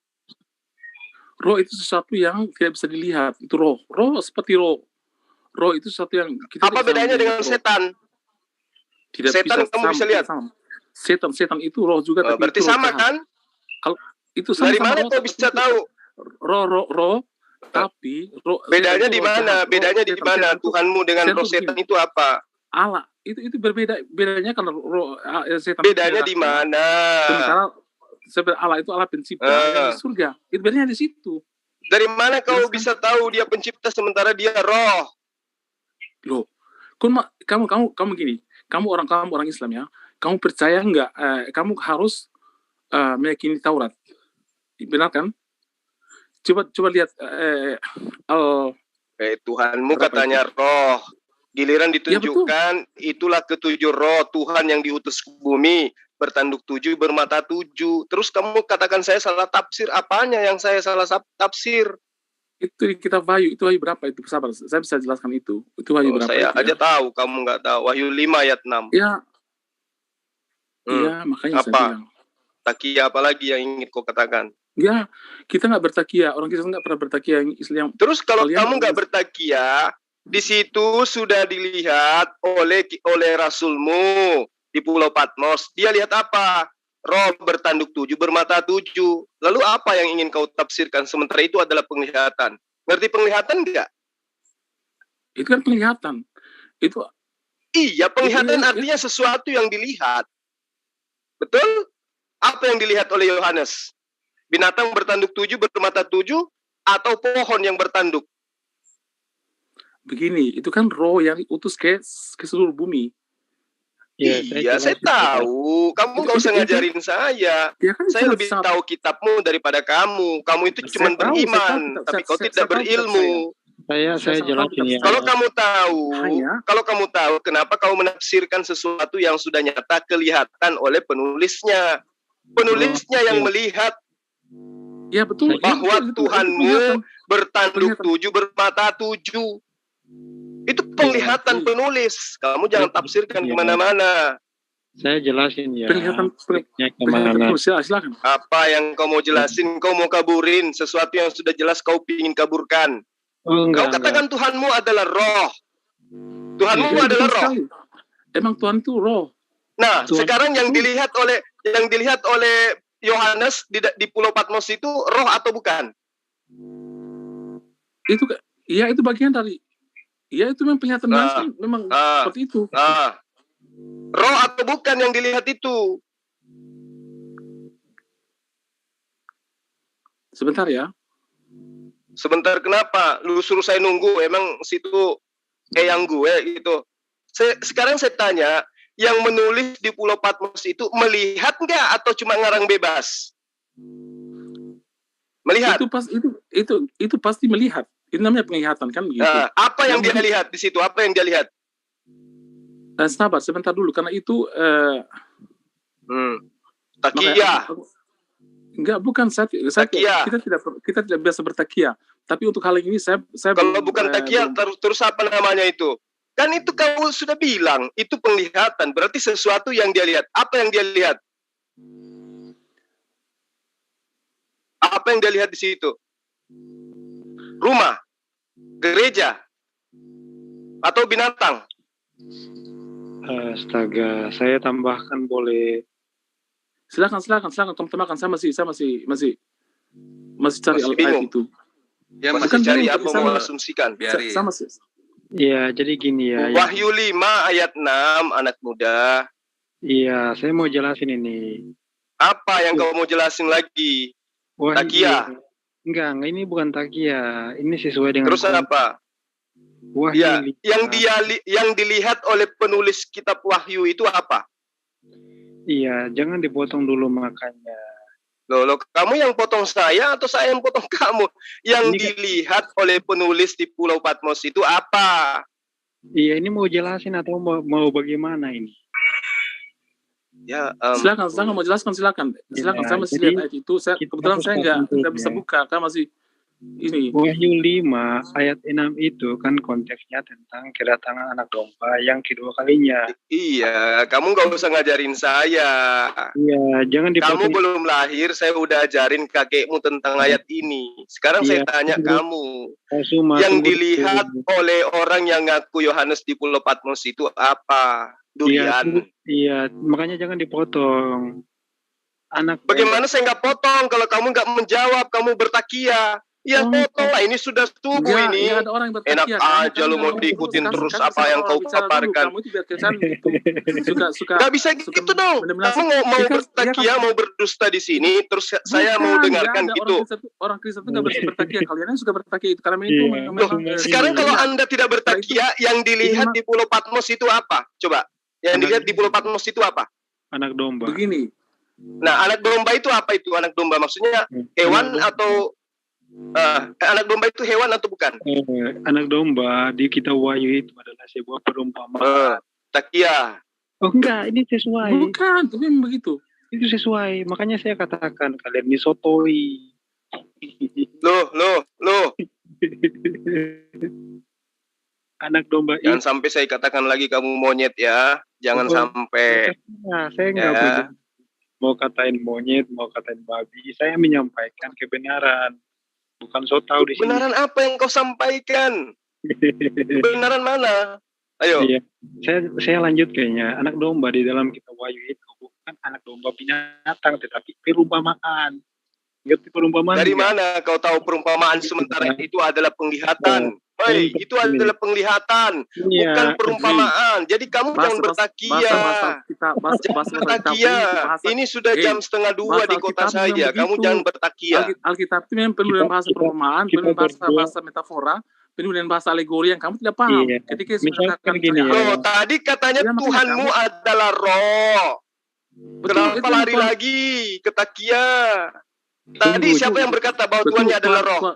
Roh itu sesuatu yang tidak bisa dilihat. Itu roh. Roh seperti roh. Roh itu sesuatu yang kita apa bedanya dengan setan? Tidak setan kamu bisa lihat. Setan itu roh juga. Berarti itu sama roh kan? Kalau itu sama. Dari mana kau bisa tahu? Roh. Tapi bedanya di mana? Bedanya di mana? Tuhanmu dengan roh setan itu apa? Allah itu berbeda. Bedanya kalau roh setan. Bedanya di mana? Sementara Allah itu Allah pencipta yang di surga. Itu bedanya di situ. Dari mana kau bisa tahu dia pencipta sementara dia roh? Loh, kamu gini. Kamu orang Islam ya. Kamu percaya enggak? Kamu harus meyakini Taurat. Benar kan? Coba lihat Tuhanmu katanya itu? Roh. Giliran ditunjukkan itulah ketujuh roh Tuhan yang diutus ke bumi, bertanduk 7 bermata 7. Terus kamu katakan saya salah tafsir. Apanya yang saya salah tafsir? Itu di kitab Wahyu. Itu Wahyu berapa itu? Sabar, saya bisa jelaskan itu. Itu Wahyu berapa? Saya aja tahu, kamu nggak tahu. Wahyu 5 ayat 6. Iya. Iya, makanya apa? Saya bilang. Takia apa lagi yang ingin kau katakan? Ya, kita nggak bertakia. Orang Kristen nggak pernah bertakia. Islam. Terus kalau kamu nggak bertakia, di situ sudah dilihat oleh Rasulmu di Pulau Patmos. Dia lihat apa? Roh bertanduk 7 bermata 7. Lalu apa yang ingin kau tafsirkan? Sementara itu adalah penglihatan. Ngerti penglihatan enggak? Itu kan penglihatan. Itu. Iya, penglihatan artinya sesuatu yang dilihat. Betul? Apa yang dilihat oleh Yohanes? Binatang bertanduk 7 bermata 7 atau pohon yang bertanduk? Begini, itu kan roh yang diutus ke seluruh bumi. Iya, saya tahu. Kamu nggak usah ngajarin saya. Ya kan, saya lebih tahu kitabmu daripada kamu. Kamu itu cuma beriman, tapi kau tidak berilmu. Saya jelasin ya. Kalau kamu tahu, kenapa kau menafsirkan sesuatu yang sudah nyata kelihatan oleh penulisnya? Penulisnya yang melihat. Ya betul. Bahwa Tuhanmu bertanduk 7 bermata 7. Itu penglihatan penulis. Kamu jangan tafsirkan kemana-mana. Saya jelasin ya. Penglihatan silakan. Apa yang kau mau jelasin? Kau mau kaburin sesuatu yang sudah jelas kau ingin kaburkan. Kau katakan Tuhanmu adalah roh. Tuhanmu adalah roh. Emang Tuhan itu roh. Nah, sekarang yang dilihat oleh Yohanes di Pulau Patmos itu roh atau bukan? Itu iya, itu bagian dari. Iya, itu memang penglihatan langsung, memang seperti itu. Roh atau bukan yang dilihat itu? Sebentar ya. Sebentar kenapa? Lu suruh saya nunggu, emang situ yang gue gitu. Sekarang saya tanya, yang menulis di Pulau Patmos itu melihat nggak atau cuma ngarang bebas? Melihat. Itu pasti melihat. Itu namanya penglihatan kan gitu. Nah, apa yang dia lihat di situ? Apa yang dia lihat? Sabar, sebentar dulu karena itu takia. Enggak, bukan kita tidak biasa bertakia. Tapi untuk hal ini saya kalau bukan takia terus apa namanya itu? Kan itu kamu sudah bilang, itu penglihatan, berarti sesuatu yang dia lihat. Apa yang dia lihat? Apa yang dia lihat di situ? Rumah, gereja, atau binatang? Astaga, saya tambahkan boleh? Silakan kamu tambahkan. Saya masih cari ayat itu. Ya masih cari apa mau asumsikan? Sama sih. Ya, jadi gini ya. Wahyu 5 ayat 6, anak muda. Iya, saya mau jelasin ini. Apa yang kamu mau jelasin lagi? Takia. Enggak, ini bukan takia. Ini sesuai dengan terus apa? Wahyu Ya, 5. yang dilihat oleh penulis kitab Wahyu itu apa? Iya, jangan dipotong dulu makanya. Loh, kamu yang potong saya atau saya yang potong kamu? Yang Ini kan- dilihat oleh penulis di Pulau Patmos itu apa? Iya, ini mau jelasin atau mau bagaimana ini? Ya, Silakan mau jelaskan, silakan. Silakan, saya masih lihat ayat itu. Kebetulan saya nggak bisa buka, kan masih ini. Wahyu 5 ayat 6 itu kan konteksnya tentang kedatangan anak domba yang kedua kalinya. Iya, kamu nggak usah ngajarin saya. Iya, jangan Kamu dipotong. belum lahir, saya udah ajarin kakekmu tentang ayat ini. Sekarang saya Iya, tanya tunggu. kamu. Suma, Yang tunggu dilihat dulu. oleh orang yang ngaku Yohanes di Pulau Patmos itu apa? Iya, Durian. iya, makanya jangan dipotong. Anak Bagaimana saya nggak potong kalau kamu nggak menjawab, kamu bertakia? Ya potong lah, ini sudah subuh Enggak, ini. ada orang yang bertakia. Enak kan? aja lu mau diikutin terus apa yang kau paparkan. Kamu itu biar kesan gitu. Suka Nggak bisa gitu dong. Kamu mau bertakia, mau berdusta di sini, terus saya mau dengarkan gitu. Orang Kristen itu nggak bisa bertakia. Kalian suka bertakia itu karena itu memang. Sekarang kalau Anda tidak bertakia, yang dilihat di Pulau Patmos itu apa? Coba. Yang dilihat di Pulau Patmos itu apa? Anak domba. Begini. Nah, anak domba itu apa itu? Anak domba maksudnya hewan atau anak domba itu hewan atau bukan? Anak domba di kitab Wahyu itu adalah sebuah perumpamaan. Takia. Oh enggak, ini sesuai. Bukan, tapi begitu. Itu sesuai. Makanya saya katakan kalian ini sotoi. Loh. Anak domba itu. Jangan sampai saya katakan lagi kamu monyet ya. Jangan sampai. Nah, saya nggak punya. Mau katain monyet, mau katain babi. Saya menyampaikan kebenaran. Bukan so tahu di sini. Kebenaran apa yang kau sampaikan? Kebenaran mana? Ayo. Iya. Saya lanjut kayaknya. Anak domba di dalam kitab Wahyu itu bukan anak domba binatang, tetapi perumpamaan. Ngerti perumpamaan? Dari mana kau tahu perumpamaan sementara itu adalah penglihatan? Hei, itu adalah penglihatan, bukan perumpamaan. Jadi kamu jangan bertakia. Ini sudah jam 1:30 di kota saya. Kamu jangan bertakia. Alkitab itu memang penuh dengan bahasa perumpamaan, penuh bahasa metafora, penuh dengan bahasa alegori yang kamu tidak paham. Ketika misalkan gini ya. Tadi katanya Tuhanmu adalah roh. Kenapa lari lagi ke takia? Tadi siapa yang berkata bahwa Tuhannya adalah roh?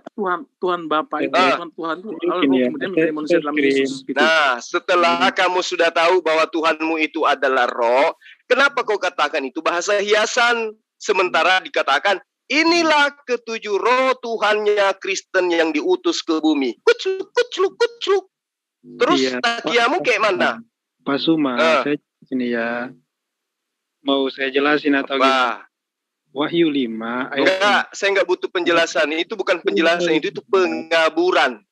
Tuhan Bapa itu, Tuhan itu kemudian menjadi manusia dalam Yesus. Nah, setelah kamu sudah tahu bahwa Tuhanmu itu adalah roh, kenapa kau katakan itu bahasa hiasan? Sementara dikatakan, inilah ketujuh roh Tuhannya Kristen yang diutus ke bumi. Kucluk. Terus takiamu kayak mana? Pak Suma, saya sini ya. Mau saya jelasin atau gimana? Wahyu 5 ayat. Enggak, saya enggak butuh penjelasan. Itu bukan penjelasan, itu pengaburan.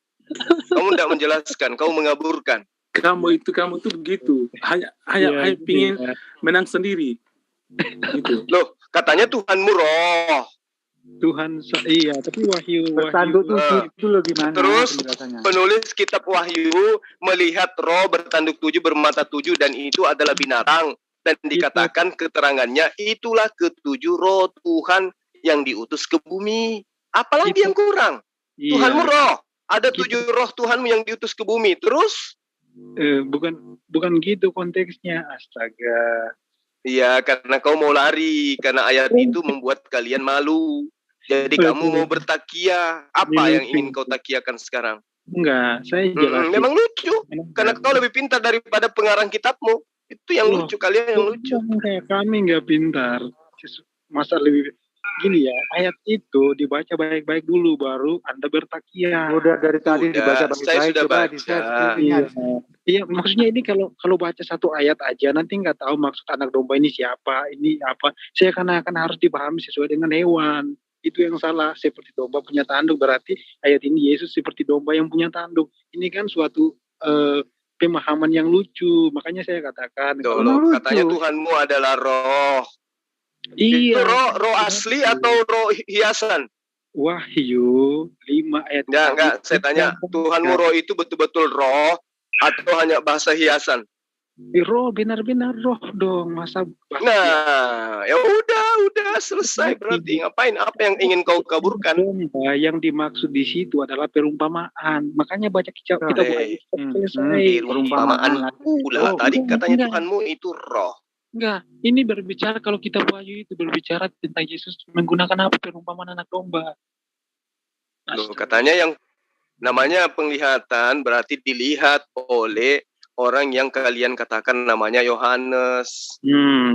Kamu enggak menjelaskan, kamu mengaburkan. Kamu tuh begitu. Hanya pingin menang sendiri. Gitu. Loh, katanya Tuhanmu roh. Tuhan, iya, tapi Wahyu bertanduk itu loh gimana? Terus penulis kitab Wahyu melihat roh bertanduk 7 bermata 7 dan itu adalah binatang. Dan dikatakan keterangannya itulah ketujuh roh Tuhan yang diutus ke bumi. Apalagi yang kurang? Iya. Tuhanmu roh. Ada 7 roh Tuhanmu yang diutus ke bumi. Terus? Bukan gitu konteksnya. Astaga. Iya, karena kau mau lari. Karena ayat itu membuat kalian malu. Jadi kamu mau bertakia. Apa yang ingin kau takiakan sekarang? Enggak, saya jelasin. Memang lucu. Karena kau lebih pintar daripada pengarang kitabmu. Itu yang lucu, kalian yang lucu. Kayak kami nggak pintar. Masa lebih gini ya, ayat itu dibaca baik-baik dulu baru Anda bertakia. Udah dari tadi dibaca baik-baik. Saya sudah baca. Iya, maksudnya ini kalau baca satu ayat aja nanti nggak tahu maksud anak domba ini siapa, ini apa. Saya akan harus dipahami sesuai dengan hewan. Itu yang salah. Seperti domba punya tanduk, berarti ayat ini Yesus seperti domba yang punya tanduk. Ini kan suatu pemahaman yang lucu, makanya saya katakan katanya Tuhanmu adalah roh. Iya. Itu roh asli atau roh hiasan? Wahyu 5 ayat. Enggak, saya tanya, Tuhanmu roh itu betul-betul roh atau hanya bahasa hiasan? Roh, benar-benar roh dong, masa basi. Nah, ya udah selesai berarti. Ngapain? Apa yang ingin kau kaburkan? Domba yang dimaksud di situ adalah perumpamaan. Makanya baca kita selesai. Perumpamaan pula. Tadi katanya Tuhanmu itu roh. Enggak, ini berbicara kalau kita Wahyu itu berbicara tentang Yesus menggunakan apa perumpamaan anak domba. Loh, katanya yang namanya penglihatan berarti dilihat oleh orang yang kalian katakan namanya Yohanes.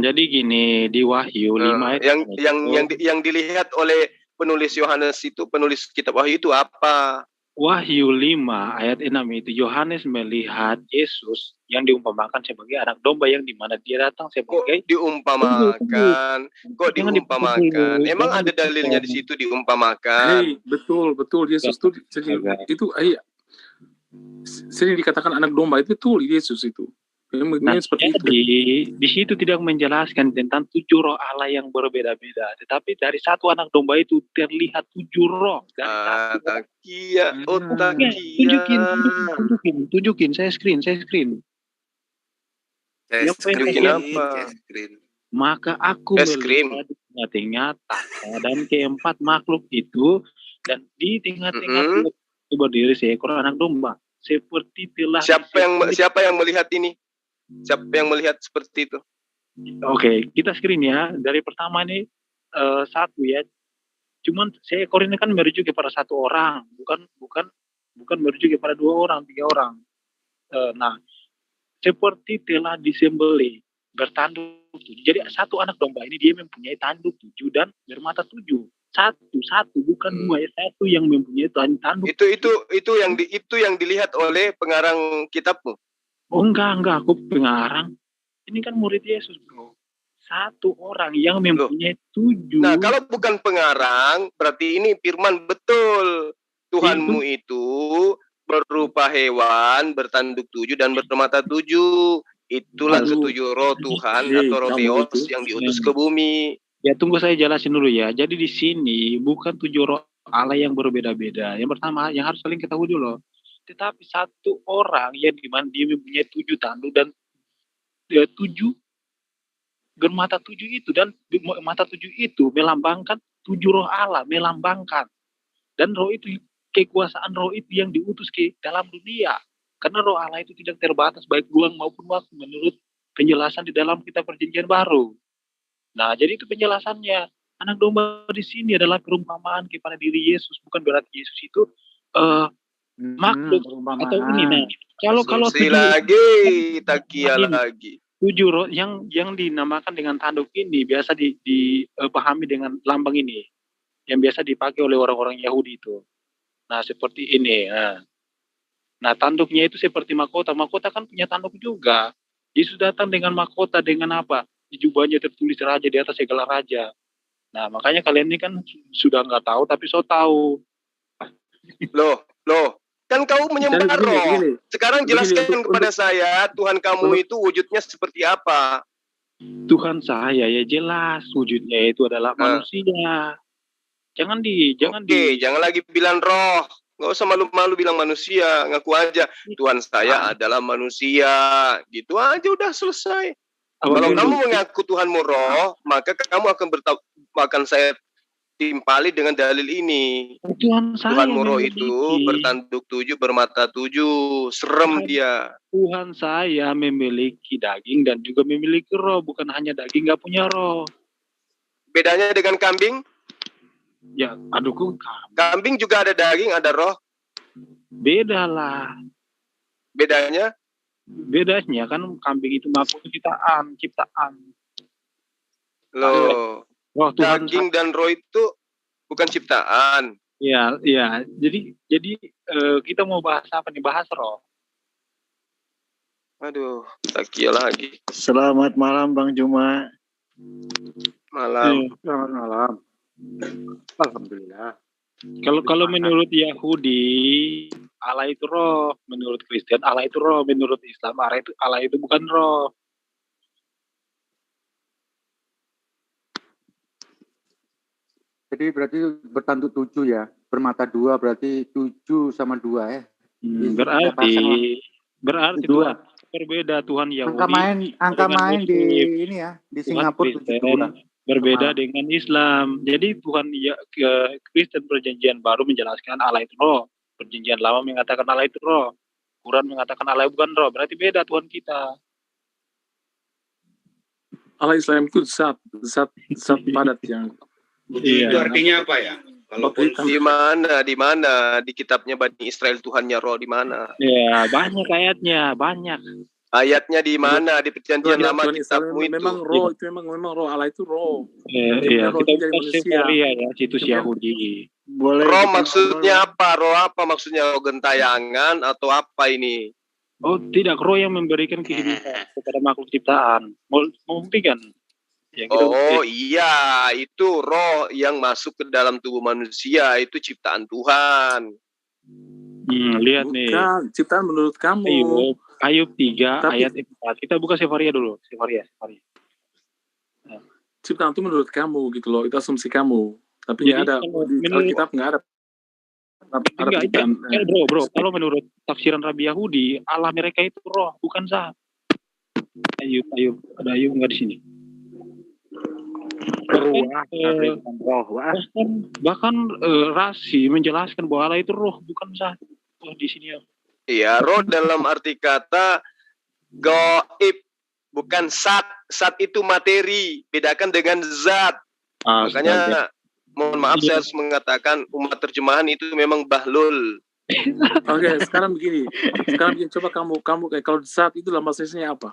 Jadi gini di Wahyu 5 yang dilihat oleh penulis Yohanes itu, penulis kitab Wahyu itu apa? Wahyu 5 ayat 6 itu Yohanes melihat Yesus yang diumpamakan sebagai anak domba yang dimana dia datang sebagai diumpamakan. Kok diumpamakan? Emang ada dalilnya di situ diumpamakan? Betul Yesus itu sering dikatakan anak domba itu betul Yesus itu. Seperti itu. Di situ tidak menjelaskan tentang 7 roh Allah yang berbeda-beda, tetapi dari satu anak domba itu terlihat 7 roh. Tunjukin, saya screen. Maka aku melihat di tengah-tengah dan keempat makhluk itu, dan di tengah-tengah itu berdiri seekor anak domba. Seperti telah siapa yang melihat ini? Siapa yang melihat seperti itu? Oke, kita screen ya. Dari pertama ini satu ya. Cuman seekor ini kan merujuk kepada satu orang, bukan merujuk kepada 2 orang, 3 orang. Nah, seperti telah disembelih bertanduk 7. Jadi satu anak domba ini dia mempunyai tanduk 7 dan bermata 7. Satu bukan 2 ya, satu yang mempunyai tanduk. Itu yang dilihat oleh pengarang kitabmu. Oh enggak, aku pengarang. Ini kan murid Yesus, bro. Satu orang yang mempunyai 7. Nah, kalau bukan pengarang, berarti ini firman betul. Tuhanmu itu berupa hewan, bertanduk 7 dan bermata 7. Itulah ketujuh roh Tuhan atau roh Theos yang diutus ke bumi. Ya, tunggu saya jelasin dulu ya. Jadi di sini bukan 7 roh Allah yang berbeda-beda. Yang pertama, yang harus saling ketahui dulu. Tetapi satu orang yang dimana dia mempunyai 7 tanduk dan 7 bermata 7 itu, dan mata 7 itu melambangkan 7 roh Allah, melambangkan. Dan roh itu, kekuasaan roh itu yang diutus ke dalam dunia. Karena roh Allah itu tidak terbatas baik ruang maupun waktu menurut penjelasan di dalam kitab Perjanjian Baru. Nah, jadi itu penjelasannya. Anak domba di sini adalah perumpamaan kepada diri Yesus, bukan berarti Yesus itu makhluk atau ini. Nah, kalau lagi 7 roh yang dinamakan dengan tanduk ini biasa dipahami dengan lambang ini yang biasa dipakai oleh orang-orang Yahudi itu. Nah, seperti ini. Nah, tanduknya itu seperti mahkota. Mahkota kan punya tanduk juga. Yesus datang dengan mahkota, dengan apa? Di jubahnya tertulis raja di atas segala raja. Nah, makanya kalian ini kan sudah nggak tahu tapi so tahu. Loh. Kan kau menyembah roh. Sekarang jelaskan kepada saya, Tuhan kamu itu wujudnya seperti apa? Tuhan saya ya jelas wujudnya itu adalah manusia. Jangan lagi bilang roh. Nggak usah malu-malu bilang manusia. Ngaku aja, Tuhan saya adalah manusia. Gitu aja udah selesai. Kalau kamu mengaku Tuhanmu roh, maka kamu akan saya timpali dengan dalil ini. Tuhanmu roh itu bertanduk 7, bermata 7. Serem dia. Tuhan saya memiliki daging dan juga memiliki roh. Bukan hanya daging, nggak punya roh. Bedanya dengan kambing? Ya, kambing juga ada daging, ada roh. Beda lah. Bedanya kan kambing itu makhluk ciptaan. Loh. Daging dan roh itu bukan ciptaan. Ya. Jadi kita mau bahas apa nih? Bahas roh. Aduh, takia lagi. Selamat malam Bang Juma. Malam. Selamat malam. Alhamdulillah. Kalau menurut Yahudi Allah itu roh, menurut Kristen Allah itu roh, menurut Islam Allah itu bukan roh. Jadi berarti bertanduk 7 ya, bermata 2 berarti 7 sama 2 ya. Berarti berbeda Tuhan Yahudi. Angka main di Muslim. ini ya, di Tuhan Singapura Kristen 72. berbeda dengan Islam. Jadi Tuhan Kristen perjanjian baru menjelaskan Allah itu roh. Perjanjian lama mengatakan Allah itu roh. Quran mengatakan Allah bukan roh. Berarti beda Tuhan kita. Allah Islam itu zat padat yang itu artinya apa ya? Kalaupun di mana di kitabnya Bani Israel Tuhannya roh di mana? Ya, banyak ayatnya, banyak. Ayatnya di mana di perjanjian lama kitabmu itu? Memang roh itu memang roh, Allah itu roh. Iya, kita buka Sefaria ya, situs Yahudi. Boleh roh maksudnya apa? Roh apa maksudnya? Roh gentayangan atau apa ini? Oh, tidak, roh yang memberikan kehidupan kepada makhluk ciptaan. Membuktikan. Ya, iya, itu roh yang masuk ke dalam tubuh manusia, itu ciptaan Tuhan. Lihat nih. Ciptaan menurut kamu. Ayub 3 ayat 4. Kita buka Sefaria dulu. Sefaria. Nah. Ciptaan itu menurut kamu gitu loh, itu asumsi kamu. Tapi nggak ada di Alkitab, nggak ada. Bro, kalau menurut tafsiran Rabi Yahudi, Allah mereka itu roh, bukan zat. Ayub, ada Ayub nggak di sini? Bahkan Rasi menjelaskan bahwa Allah itu roh, bukan zat. Di sini ya. Iya, roh dalam arti kata gaib, bukan sat. Sat itu materi, bedakan dengan zat. Makanya mohon maaf saya harus mengatakan umat terjemahan itu memang bahlul. Oke, sekarang begini. Coba kamu kayak kalau zat itu dalam bahasanya apa?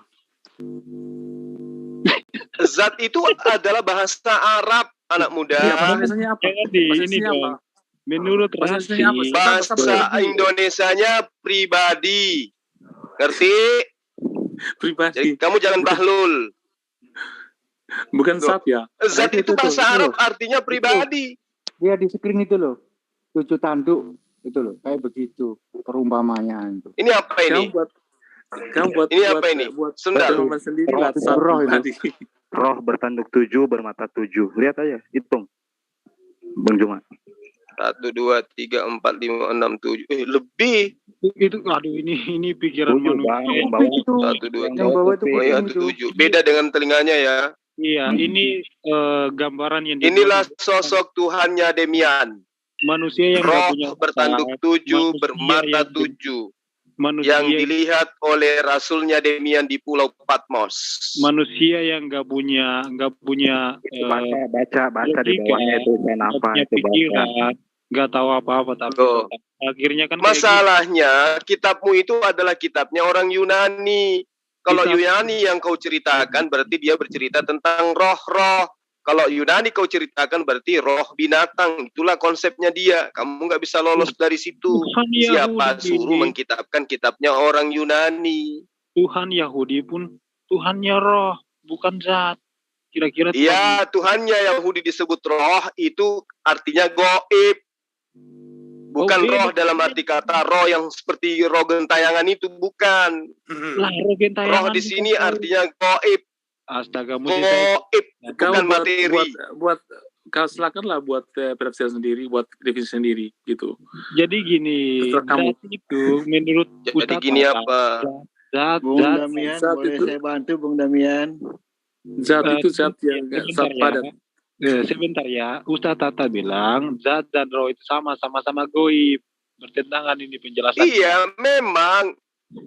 Zat itu adalah bahasa Arab, anak muda. Iya, bahasanya apa? Bahasanya apa? Menurut bahasa Indonesianya pribadi. Ngerti? Pribadi. Jadi kamu jangan bahlul. Bukan zat ya? Zat itu bahasa Arab artinya pribadi. Dia di screen itu loh. 7 tanduk itu loh, kayak begitu perumpamaan itu. Ini apa ini? Ini apa ini? Sendal. Roh bertanduk 7, bermata 7. Lihat aja, hitung. Bang Juma. 1, 2, 3, 4, 5, 6, 7. Lebih. Itu aduh ini pikiran manusia. 1, 2, 3, 4, 7. Beda dengan telinganya ya. Iya, ini gambaran yang inilah sosok Tuhannya Demian. Manusia yang roh bertanduk 7, bermata 7. Yang dilihat oleh rasulnya Demian di Pulau Patmos. Manusia yang nggak punya baca di bawahnya itu apa itu pikiran, nggak tahu apa-apa tapi akhirnya kan masalahnya kitabmu itu adalah kitabnya orang Yunani. Kalau Yunani yang kau ceritakan berarti dia bercerita tentang roh-roh. Kalau Yunani kau ceritakan berarti roh binatang. Itulah konsepnya dia. Kamu nggak bisa lolos dari situ. Siapa suruh mengkitabkan kitabnya orang Yunani? Tuhan Yahudi pun Tuhannya roh, bukan zat. Kira-kira iya, Tuhannya Yahudi disebut roh itu artinya goib. Bukan roh dalam arti kata roh yang seperti roh gentayangan itu, bukan. Roh di sini artinya goib. Astaga, goib, bukan materi. Buat silakanlah buat persepsi sendiri, buat definisi sendiri gitu. Jadi gini, zat itu menurut Ustaz gini apa? Bung Damian, boleh saya bantu Bung Damian? Zat itu zat yang zat padat. Sebentar ya, Ustaz Tata bilang zat dan roh itu sama-sama goib. Bertentangan ini penjelasan. Iya, memang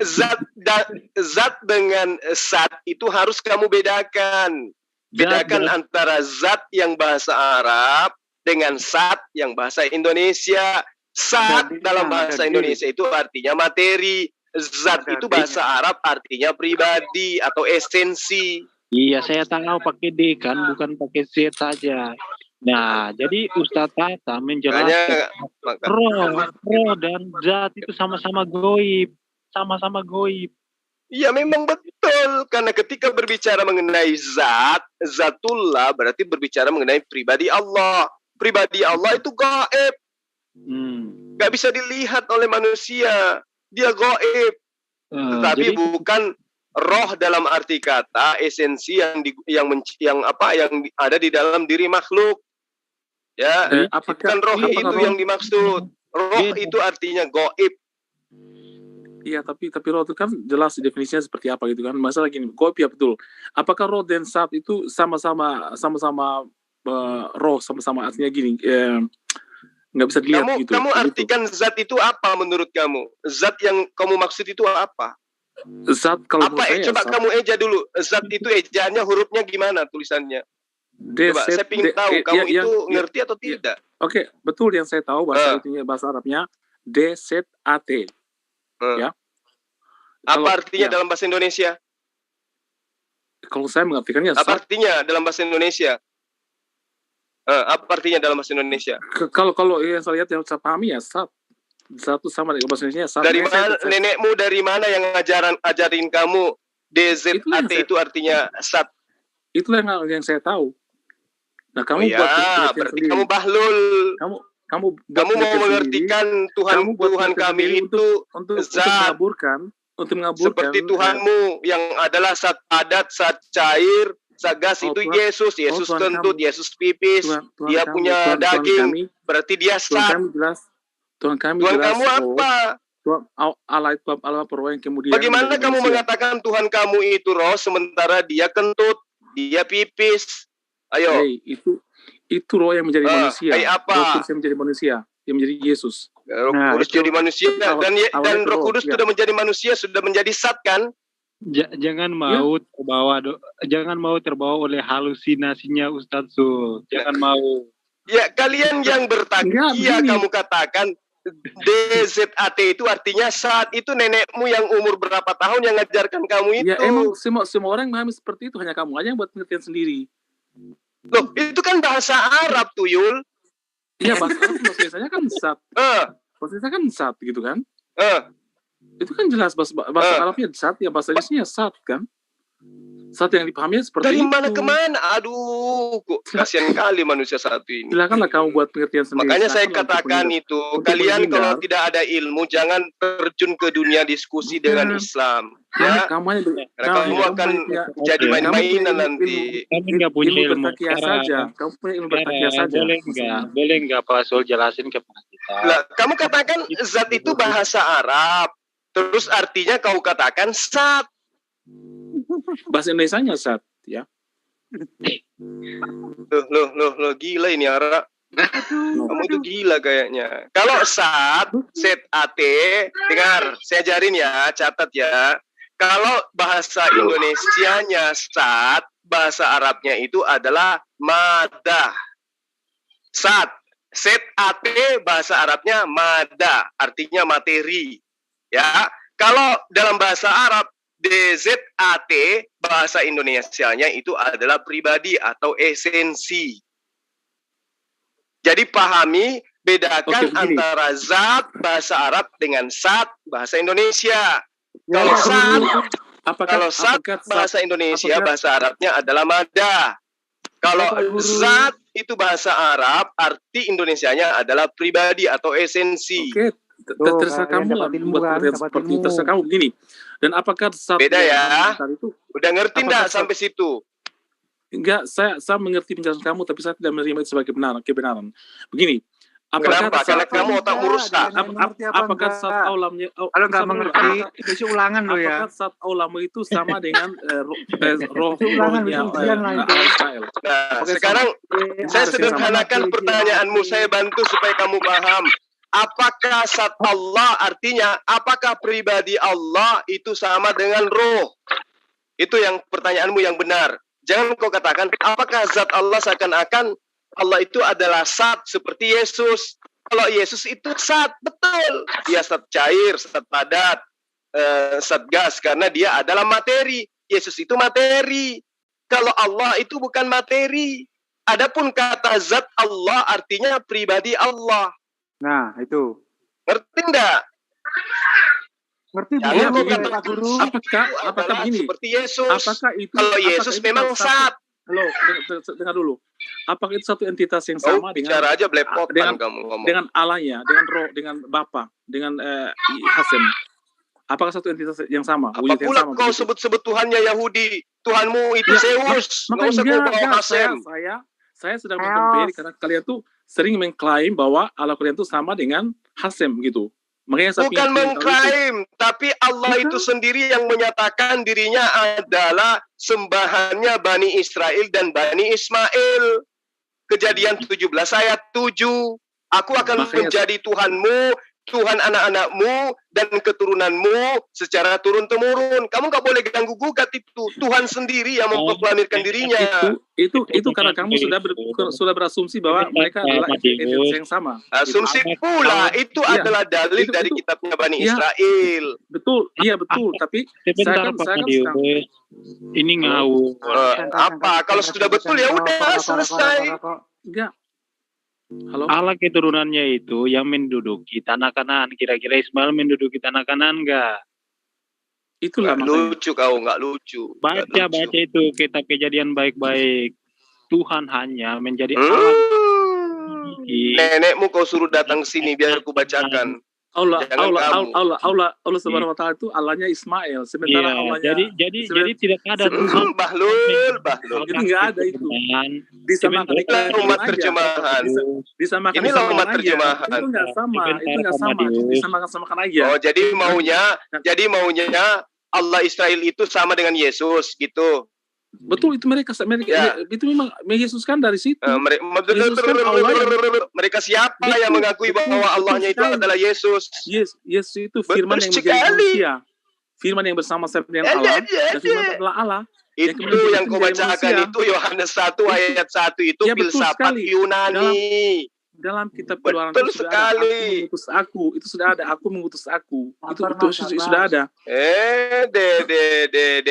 zat dengan sat itu harus kamu bedakan. Bedakan antara zat yang bahasa Arab dengan sat yang bahasa Indonesia. Sat dalam bahasa Indonesia itu artinya materi. Zat itu bahasa Arab artinya pribadi atau esensi. Iya, saya tahu pakai D kan, bukan pakai Z saja. Nah, jadi Ustaz Tata menjelaskan roh dan zat itu sama-sama goib. Sama-sama goib. Ya memang betul. Karena ketika berbicara mengenai zat, zatullah berarti berbicara mengenai pribadi Allah. Pribadi Allah itu gaib. Gak bisa dilihat oleh manusia. Dia gaib. Tetapi bukan roh dalam arti kata esensi yang ada di dalam diri makhluk. Ya, bukan roh itu yang dimaksud. Roh itu artinya gaib. Iya, tapi roh itu kan jelas definisinya seperti apa gitu kan. Masalah gini, kopi ya betul. Apakah roh dan zat itu sama-sama roh, sama-sama artinya gini, nggak bisa dilihat gitu. Kamu artikan zat itu apa menurut kamu? Zat yang kamu maksud itu apa? Zat kalau apa? Coba kamu eja dulu. Zat itu ejaannya hurufnya gimana tulisannya? Coba saya ingin tahu kamu itu ngerti atau tidak. Oke, betul yang saya tahu bahasa Arabnya DZAT. Ya. Apa artinya dalam bahasa Indonesia? Kalau saya mengartikannya apa artinya dalam bahasa Indonesia? Apa artinya dalam bahasa Indonesia? Kalau yang saya lihat yang saya pahami ya zat itu sama dengan bahasa Indonesia. Dari mana nenekmu dari mana yang ajarin kamu DZAT itu artinya zat? Itulah yang saya tahu. Nah, kamu berarti kamu bahlul. Kamu mau mengertikan Tuhan kami itu zat untuk mengaburkan seperti Tuhanmu yang adalah zat padat, zat cair, zat gas itu Yesus kentut, Yesus pipis, dia punya daging, berarti dia zat. Tuhan kamu apa? Allah itu Allah roh yang kemudian. Bagaimana kamu mengatakan Tuhan kamu itu roh sementara dia kentut, dia pipis? Ayo. Itu roh yang menjadi manusia. Apa? Roh Kudus yang menjadi manusia, yang menjadi Yesus. Roh Kudus jadi manusia dan Roh Kudus sudah menjadi manusia, sudah menjadi zat kan? Jangan mau terbawa oleh halusinasinya Ustadz Zul. Jangan mau. Ya, kalian yang bertakia kamu katakan DZAT itu artinya saat itu nenekmu yang umur berapa tahun yang ngajarkan kamu itu. Ya emang semua orang memahami seperti itu, hanya kamu aja yang buat pengertian sendiri. Loh, itu kan bahasa Arab tuh, Yul. Iya, bahasa Arab biasanya kan zat. Bahasanya kan zat gitu kan. Itu kan jelas bahasa Arabnya zat, ya bahasa Inggrisnya zat kan. Zat yang dipahami seperti dari itu. Dari mana ke mana? Aduh, kok kasihan kali manusia satu ini. Silakanlah kamu buat pengertian sendiri. Makanya saya katakan itu, kalian kalau tidak ada ilmu, jangan terjun ke dunia diskusi dengan Islam. Ya, kamu akan jadi main-mainan nanti. Kamu nggak punya ilmu saja. Kamu punya ilmu bertakia saja. Boleh nggak Pak Sul jelasin kepada kita? Lah, kamu katakan zat itu bahasa Arab, terus artinya kau katakan zat. Bahasa Indonesianya zat, ya. Loh, gila ini Ara. Kamu itu gila kayaknya. Kalau zat, ZAT, dengar, saya ajarin ya, catat ya. Kalau bahasa Indonesianya zat, bahasa Arabnya itu adalah madah. Zat, ZAT bahasa Arabnya madah, artinya materi. Ya, kalau dalam bahasa Arab DZAT bahasa Indonesianya itu adalah pribadi atau esensi. Jadi pahami, bedakan antara zat bahasa Arab dengan zat bahasa Indonesia. Kalau zat bahasa Indonesia bahasa Arabnya adalah madah. Kalau zat itu bahasa Arab, arti Indonesianya adalah pribadi atau esensi. Terserah kamu lah membuat seperti terserah kamu begini. Dan apakah zat beda ya? Itu, udah ngerti enggak sampai situ? Enggak, saya mengerti penjelasan kamu, tapi saya tidak menerima itu sebagai kebenaran. Begini, kenapa? Karena kamu otak rusak. Apakah zat aulamnya? Kalau nggak mengerti, itu ulangan loh ya. Apakah zat aulam itu sama dengan rohnya Israel? Nah, sekarang saya sederhanakan pertanyaanmu, saya bantu supaya kamu paham. Apakah zat Allah artinya apakah pribadi Allah itu sama dengan roh? Itu yang pertanyaanmu yang benar. Jangan kau katakan apakah zat Allah seakan-akan Allah itu adalah zat seperti Yesus. Kalau Yesus itu zat, betul. Dia zat cair, zat padat, zat gas karena dia adalah materi. Yesus itu materi. Kalau Allah itu bukan materi. Adapun kata zat Allah artinya pribadi Allah. Nah, itu. Ngerti enggak? Ngerti ya, Pak Guru. Apakah begini? Seperti Yesus. Apakah itu kalau Yesus memang zat? Halo, dengar dulu. Apakah itu satu entitas yang sama dengan bicara aja belepotan kamu ngomong. Dengan Allahnya, dengan roh, dengan Bapa, dengan Hasem. Apakah satu entitas yang sama? Apa pula sama, kau sebut-sebut Tuhannya Yahudi? Tuhanmu itu Zeus. Nggak usah kau bawa Hasem. Saya sedang berkompari karena kalian tuh sering mengklaim bahwa Allah kalian tuh sama dengan Hasem gitu. Makanya saya bukan mengklaim, tapi Allah itu sendiri yang menyatakan dirinya adalah sembahannya Bani Israel dan Bani Ismail. Kejadian 17 ayat 7. Aku akan menjadi Tuhanmu, Tuhan anak-anakmu dan keturunanmu secara turun-temurun. Kamu nggak boleh ganggu gugat itu. Tuhan sendiri yang memproklamirkan dirinya. Itu karena kamu sudah berasumsi bahwa mereka adalah entitas yang sama. Asumsi pula itu adalah dalil dari kitabnya Bani Israel. Betul, iya betul. Tapi saya kan ini ngawur. Apa? Kalau sudah betul ya udah selesai. Enggak. Halo? Allah keturunannya itu yang menduduki tanah Kanaan. Kira-kira Ismail menduduki tanah Kanaan enggak? Itulah lucu kau, nggak lucu. Baca itu kitab Kejadian baik-baik. Tuhan hanya menjadi Allah. Nenekmu kau suruh datang sini biar aku bacakan. Allah Subhanahu wa taala itu Allahnya Ismail, sementara Allahnya jadi tidak ada Bahlul itu enggak ada itu. Disamakan umat terjemahan. Disamakan inilah umat terjemahan. Itu enggak sama, disamakan aja. Oh, jadi maunya Allah Israel itu sama dengan Yesus gitu. Betul, itu mereka itu memang Yesus kan dari situ. Mereka siapa yang mengakui bahwa Allahnya itu adalah Yesus? Yesus itu firman yang menjadi manusia. Firman yang bersama dengan Allah. Dan firman adalah Allah. Itu yang kau bacakan itu Yohanes 1 ayat 1 itu filsafat Yunani. Dalam kitab Keluaran betul sekali. Itu sudah ada. Aku mengutus aku. Itu sudah ada.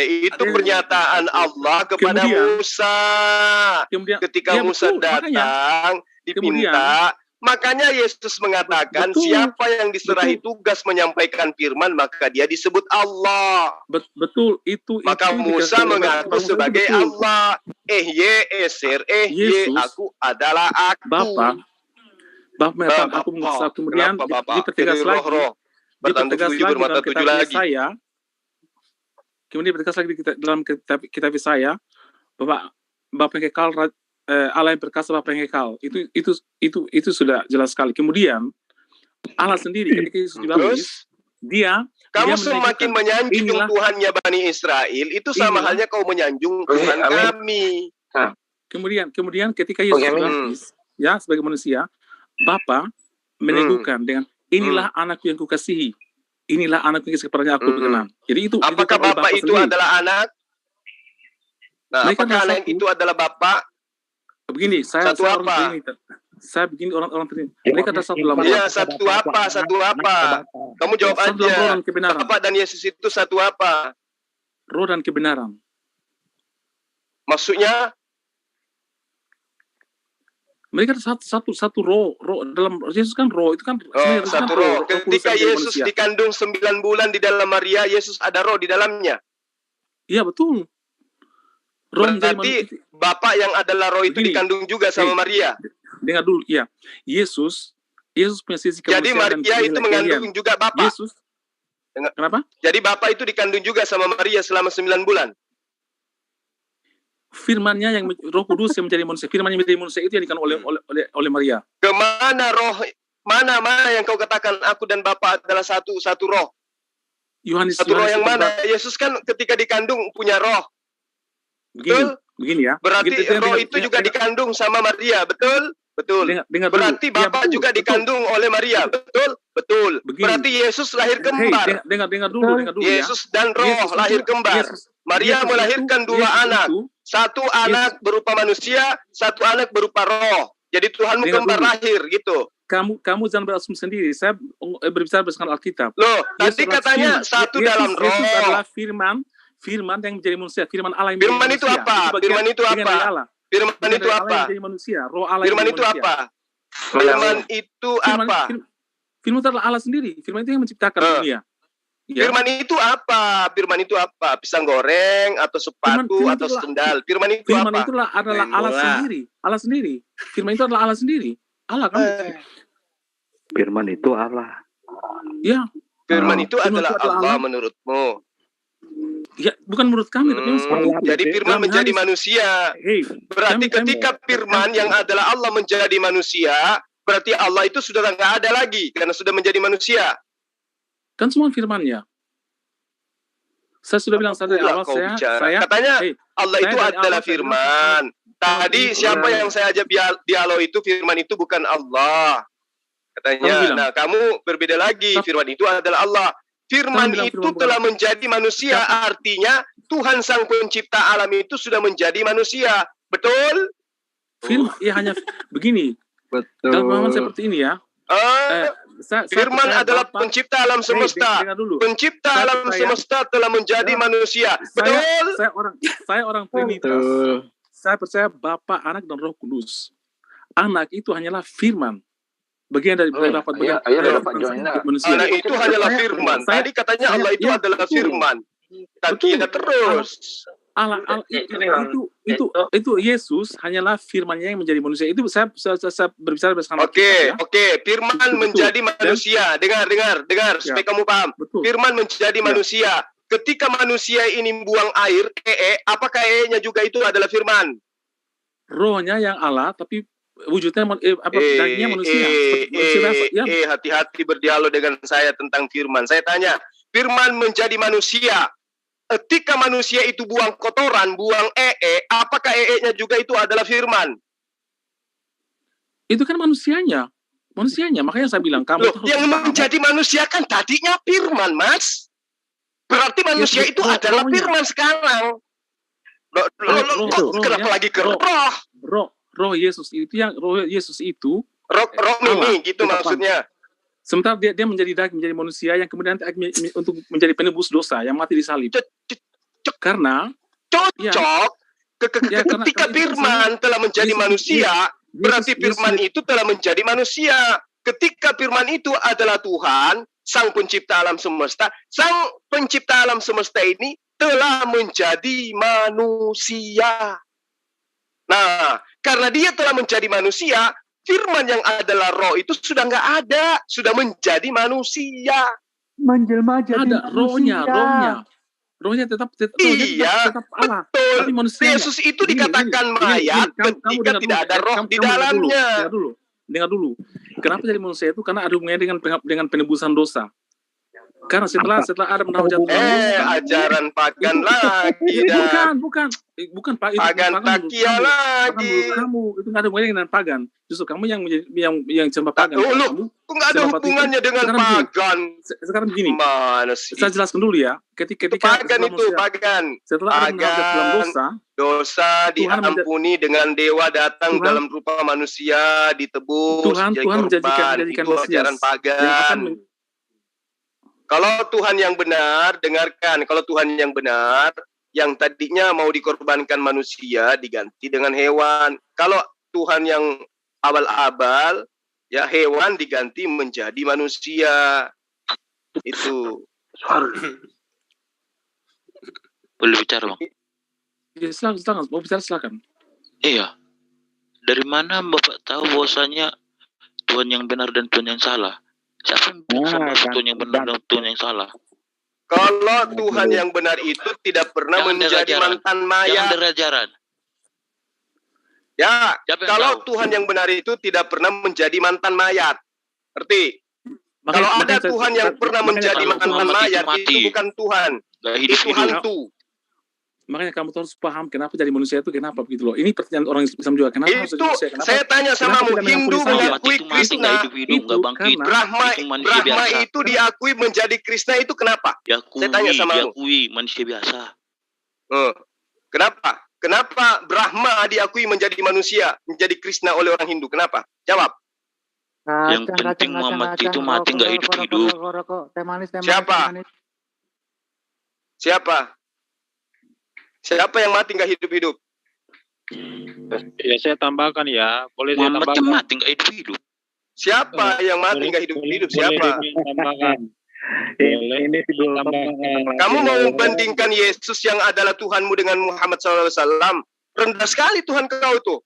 Itu pernyataan Allah kepada Musa. Ketika Musa datang, diminta. Makanya Yesus mengatakan siapa yang diserahi tugas menyampaikan firman maka dia disebut Allah. Betul itu. Maka Musa mengaku sebagai Allah. Aku adalah aku. Bapak aku mengutus kemudian dipertegas lagi. Dipertegas lagi dalam kitab Yesaya. Kemudian dipertegas lagi dalam kitab Yesaya. Bapak yang kekal, Allah yang perkasa, Bapak yang kekal. Itu sudah jelas sekali. Kemudian Allah sendiri ketika Yesus dibaptis, kamu semakin menyanjung Tuhannya Bani Israel, itu sama halnya kau menyanjung Tuhan kami. Kemudian ketika Yesus dibaptis, ya sebagai manusia, Bapa meneguhkan dengan inilah anakku yang kukasihi, inilah anakku yang kepadanya aku berkenan. Jadi itu. Apakah Bapa itu adalah anak? Nah, apakah anak itu adalah Bapa? Begini, saya begini orang ini. Mereka ada satu dalam. Iya, satu apa? Kamu jawab aja. Bapa dan Yesus itu satu apa? Roh dan kebenaran. Maksudnya? Mereka satu roh dalam Yesus kan roh itu kan satu roh. Ketika Yesus dikandung 9 bulan di dalam Maria, Yesus ada roh di dalamnya. Iya betul. Berarti Bapa yang adalah roh itu dikandung juga sama Maria. Dengar dulu, ya. Yesus punya sisi kemanusiaan. Jadi Maria itu mengandung juga Bapa. Yesus. Kenapa? Jadi Bapa itu dikandung juga sama Maria selama 9 bulan. Firman-Nya yang Roh Kudus yang menjadi manusia. Firman yang menjadi manusia itu yang dikandung oleh Maria. Kemana roh? Mana yang kau katakan aku dan Bapa adalah satu roh? Satu roh yang mana? Yesus kan ketika dikandung punya roh. Begini ya. Berarti roh itu juga dikandung sama Maria, betul? Betul. Berarti Bapa juga dikandung oleh Maria, betul? Berarti Yesus lahir kembar. Dengar dulu Yesus dan roh lahir kembar. Maria melahirkan dua anak. Satu anak berupa manusia, satu anak berupa roh. Jadi Tuhanmu kembar lahir gitu. Kamu jangan berasumsi sendiri. Saya berbicara berdasarkan Alkitab. Loh, tadi katanya satu dalam roh. Yesus adalah firman yang menjadi manusia, firman Allah yang firman itu apa? Firman itu apa? Firman itu apa? Firman itu apa? Firman itu apa? Firman itu adalah Allah sendiri. Firman itu yang menciptakan dunia. Firman itu apa? Firman itu apa? Pisang goreng atau sepatu atau sendal? Firman itu apa? Firman itu adalah Allah sendiri. Allah sendiri. Firman itu adalah Allah sendiri. Allah kan? Firman itu Allah. Ya. Firman itu adalah Allah menurutmu? Ya, bukan menurut kami, tapi seperti itu. Jadi firman menjadi manusia. Berarti ketika firman yang adalah Allah menjadi manusia, berarti Allah itu sudah nggak ada lagi karena sudah menjadi manusia. Kan semua firman-Nya. Saya sudah bilang dari awal saya katanya Allah itu adalah firman. Tadi siapa yang saya ajak dialog itu firman itu bukan Allah. Katanya, nah kamu berbeda lagi. Firman itu adalah Allah. Firman itu telah menjadi manusia, artinya Tuhan Sang Pencipta alam itu sudah menjadi manusia. Betul? Firman, ya hanya begini. Betul. Dalam pemahaman seperti ini ya. Firman adalah pencipta alam semesta. Pencipta alam semesta telah menjadi manusia. Betul? Saya orang Trinitas. Saya percaya Bapa, Anak, dan Roh Kudus. Anak itu hanyalah firman. Bagian dari Bapa, bagian manusia. Anak itu hanyalah firman. Tadi katanya Allah itu adalah firman. Kita terus. Itu Yesus hanyalah firman-Nya yang menjadi manusia. Itu saya berbicara bersama. Oke. Firman menjadi manusia. Dengar supaya kamu paham. Firman menjadi manusia. Ketika manusia ini buang air, apakah nya juga itu adalah firman? Rohnya yang Allah, tapi wujudnya dagingnya manusia. Hati-hati berdialog dengan saya tentang firman. Saya tanya, firman menjadi manusia. Ketika manusia itu buang kotoran, buang apakah nya juga itu adalah firman? Itu kan manusianya. Makanya saya bilang kamu yang menjadi manusia kan tadinya firman, Mas. Berarti manusia itu adalah firman sekarang. Kenapa lagi ke roh? Roh Yesus itu roh mini gitu maksudnya. Sementara dia menjadi daging, menjadi manusia yang kemudian untuk menjadi penebus dosa yang mati di salib. Karena ketika firman telah menjadi manusia, berarti firman itu telah menjadi manusia. Ketika firman itu adalah Tuhan, Sang Pencipta alam semesta, Sang Pencipta alam semesta ini telah menjadi manusia. Nah, karena dia telah menjadi manusia, firman yang adalah roh itu sudah nggak ada, sudah menjadi manusia. Menjelma jadi ada rohnya tetap Allah. Betul. Tapi manusia. Yesus itu dikatakan mayat ketika tidak ada roh di dalamnya. Dengar dulu. Kenapa jadi manusia itu? Karena ada hubungannya dengan penebusan dosa. Karena setelah Adam dan Hawa jatuh ajaran pagan lagi bukan Pak, itu pagan takia lagi. Kamu itu nggak ada hubungannya dengan pagan. Justru kamu yang sembah pagan. Nggak ada hubungannya dengan pagan. Sekarang begini. Mana sih? Saya jelaskan dulu ya. Ketika pagan itu pagan. Setelah Adam dalam dosa diampuni dengan dewa datang dalam rupa manusia, ditebus jadi korban. Itu ajaran pagan. Kalau Tuhan yang benar, dengarkan. Kalau Tuhan yang benar, yang tadinya mau dikorbankan manusia diganti dengan hewan. Kalau Tuhan yang abal-abal, ya hewan diganti menjadi manusia. Itu. Boleh bicara, Bang? Ya, silakan. Mau bicara, silakan. Iya. Dari mana Bapak tahu bahwasanya Tuhan yang benar dan Tuhan yang salah? Siapa yang sama Tuhan yang benar dan Tuhan yang salah? Kalau Tuhan yang benar itu tidak pernah menjadi mantan mayat. Jangan derajaran. Ya, kalau Tuhan yang benar itu tidak pernah menjadi mantan mayat. Ngerti? Kalau ada Tuhan yang pernah menjadi mantan mayat, itu bukan Tuhan. Itu hantu. Makanya kamu harus paham kenapa jadi manusia itu kenapa begitu loh. Ini pertanyaan orang Islam juga. Kenapa harus jadi manusia? Kenapa? Saya tanya sama Hindu mengakui Krishna. Brahma itu diakui menjadi Krishna itu kenapa? Saya tanya sama diakui manusia biasa. Kenapa? Kenapa Brahma diakui menjadi manusia, menjadi Krishna oleh orang Hindu? Kenapa? Jawab. Yang penting Muhammad itu mati nggak hidup-hidup. Siapa yang mati nggak hidup-hidup? Ya saya tambahkan ya, boleh saya tambahkan. Muhammad mati nggak hidup-hidup. Siapa yang mati nggak hidup-hidup? Siapa? Kamu mau bandingkan Yesus yang adalah Tuhanmu dengan Muhammad SAW? Rendah sekali Tuhan kau itu.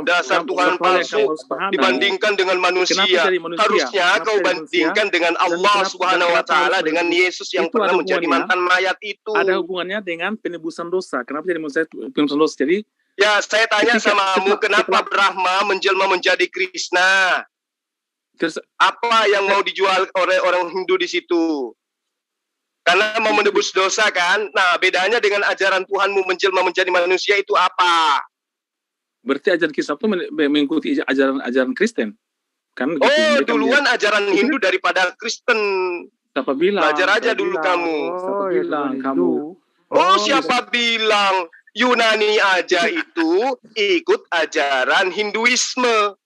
Dasar Tuhan palsu dibandingkan dengan manusia. Harusnya kau bandingkan dengan Allah Subhanahu Wa Taala, dengan Yesus yang pernah menjadi mantan mayat itu. Ada hubungannya dengan penebusan dosa. Kenapa jadi manusia penebusan dosa? Jadi ya saya tanya sama kamu, kenapa Brahma menjelma menjadi Krishna? Apa yang mau dijual oleh orang Hindu di situ? Karena mau menebus dosa kan? Nah, bedanya dengan ajaran Tuhanmu menjelma menjadi manusia itu apa? Berarti ajaran Kristen itu mengikuti ajaran Kristen. Kan gitu. Oh, duluan ajaran Hindu daripada Kristen. Siapa bilang? Belajar aja dulu kamu. Siapa bilang kamu? Oh, siapa bilang? Yunani aja itu ikut ajaran Hinduisme.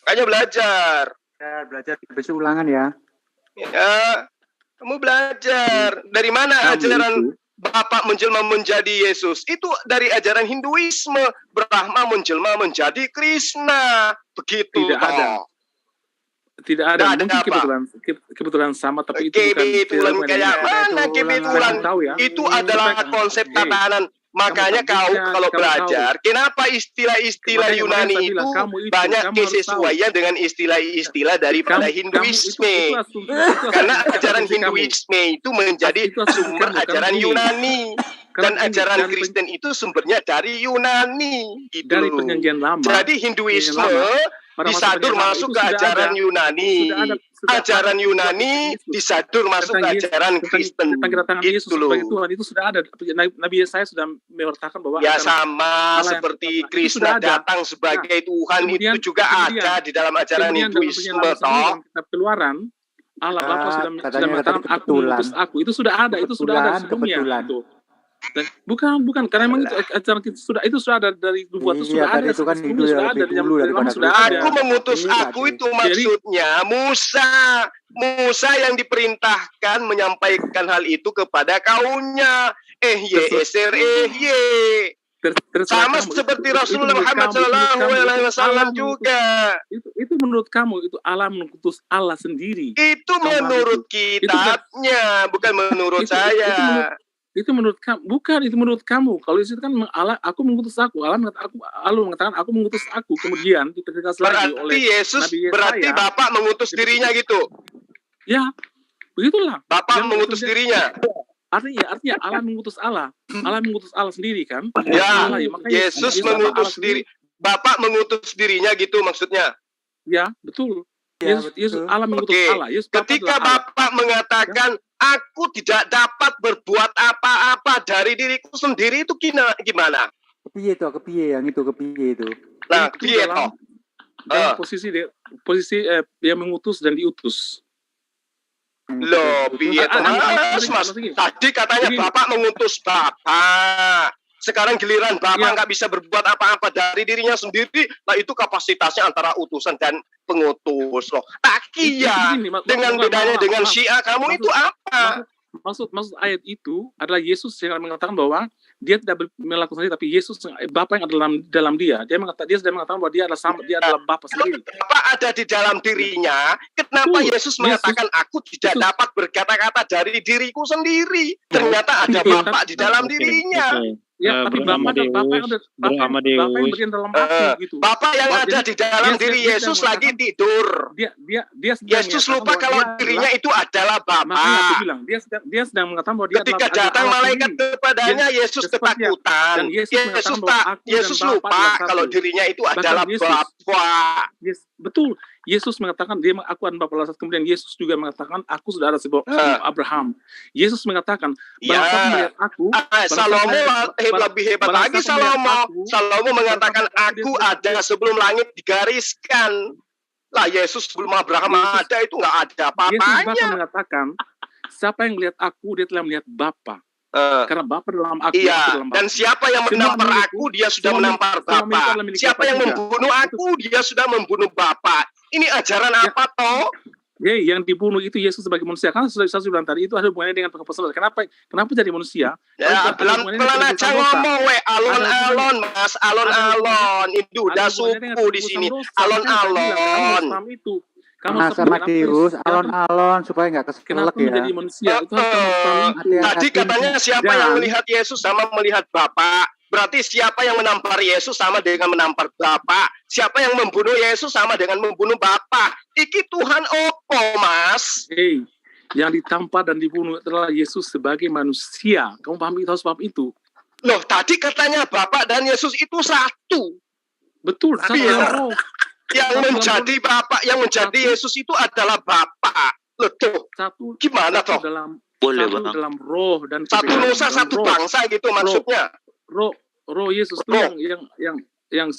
Makanya belajar. Ya, belajar besok ulangan ya. Ya, kamu belajar. Dari mana ajaran Bapak menjelma menjadi Yesus? Itu dari ajaran Hinduisme. Brahma menjelma menjadi Krishna. Begitu. Tidak ada. Mungkin kebetulan sama, tapi itu kebetulan kayak mana kebetulan? Itu adalah konsep tatanan. Makanya kau kalau belajar, kenapa istilah-istilah Yunani itu banyak kesesuaian dengan istilah-istilah daripada Hinduisme? Karena ajaran Hinduisme itu menjadi sumber ajaran Yunani. Dan ajaran Kristen itu sumbernya dari Yunani. Gitu. Dari perjanjian lama. Jadi Hinduisme disadur masuk ke ajaran Yunani. Ajaran Yunani disadur masuk ke ajaran Kristen. Itu loh. Itu sudah ada. Nabi Yesaya sudah menyatakan bahwa ya sama seperti Krishna datang sebagai Tuhan itu juga ada di dalam ajaran Hinduisme. Keluaran Allah Bapa sudah mengatakan aku mengutus aku. Itu sudah ada. Itu sudah ada sebelumnya. Dan bukan karena memang itu acara itu sudah ada dari buat itu sudah ada itu kan sudah ada sudah ada. Aku mengutus aku itu maksudnya Musa yang diperintahkan menyampaikan hal itu kepada kaumnya. Sama seperti Rasulullah Muhammad SAW juga. Itu menurut kamu itu Allah mengutus Allah sendiri. Itu menurut kitabnya, bukan menurut saya. Itu menurut kamu, bukan itu menurut kamu. Kalau itu kan Allah, aku mengutus aku. Allah mengatakan aku mengutus aku. Kemudian ditegaskan lagi oleh Yesus. Berarti Bapak mengutus dirinya gitu. Ya, begitulah. Bapak mengutus dirinya. Artinya Allah mengutus Allah. Allah mengutus Allah sendiri kan? Ya, Yesus mengutus diri. Bapak mengutus dirinya gitu maksudnya. Ya, betul. Yesus Allah mengutus Allah. Ketika Bapak mengatakan aku tidak dapat berbuat apa-apa dari diriku sendiri, itu gimana? Kepiye itu? Nah, kepiye toh? Posisi yang mengutus dan diutus. Loh, piye toh? Mas. Tadi katanya Bapak mengutus Bapak. Sekarang giliran Bapak nggak bisa berbuat apa-apa dari dirinya sendiri, lah itu kapasitasnya antara utusan dan pengutus loh. Takia dengan bedanya dengan Syiah kamu itu apa? Maksud ayat itu adalah Yesus yang mengatakan bahwa dia tidak melakukan sendiri, tapi Yesus Bapa yang ada dalam dia. Dia sudah mengatakan bahwa dia adalah Bapa sendiri. Bapa ada di dalam dirinya. Kenapa Yesus mengatakan aku tidak dapat berkata-kata dari diriku sendiri? Ternyata ada Bapa di dalam dirinya. Ya, tapi Bapak yang bagian dalam aku gitu. Bapak yang ada di dalam diri Yesus lagi tidur. Yesus lupa kalau dirinya itu adalah Bapak. Dia sedang mengatakan bahwa dia ketika datang malaikat kepadanya Yesus ketakutan. Yesus lupa kalau dirinya itu adalah Bapak. Betul. Yesus mengatakan aku adalah Bapa. Kemudian Yesus juga mengatakan aku sudah ada sebab Abraham. Yesus mengatakan bangsa melihat aku. Salomo lebih hebat lagi. Salomo mengatakan aku ada sebelum langit digariskan. Lah Yesus sebelum Abraham ada itu nggak ada apa-apanya. Yesus mengatakan siapa yang melihat aku dia telah melihat Bapa. Karena Bapa dalam aku. Iya. Dan siapa yang menampar aku dia sudah menampar Bapa. Siapa yang membunuh aku dia sudah membunuh Bapa. Ini ajaran apa toh? Yang dibunuh itu Yesus sebagai manusia. Karena saya bilang tadi itu ada hubungannya dengan penghapusan. Kenapa jadi manusia? Ya, pelan-pelan aja ngomong, alon-alon, Mas, alon-alon. Itu udah suku di sini. Alon-alon. Mas Matius, alon-alon supaya nggak keselak ya. Menjadi manusia? Tadi katanya siapa yang melihat Yesus sama melihat Bapa. Berarti siapa yang menampar Yesus sama dengan menampar Bapa. Siapa yang membunuh Yesus sama dengan membunuh Bapa. Iki Tuhan opo, Mas? Yang ditampar dan dibunuh adalah Yesus sebagai manusia. Kamu harus paham itu. Loh, tadi katanya Bapa dan Yesus itu satu. Betul, satu roh. Yang menjadi Bapak, yang menjadi Yesus itu adalah Bapak. Loh tuh, gimana toh? Boleh, Bang. Dalam roh dan satu nusa, satu bangsa gitu maksudnya. Roh Yesus itu yang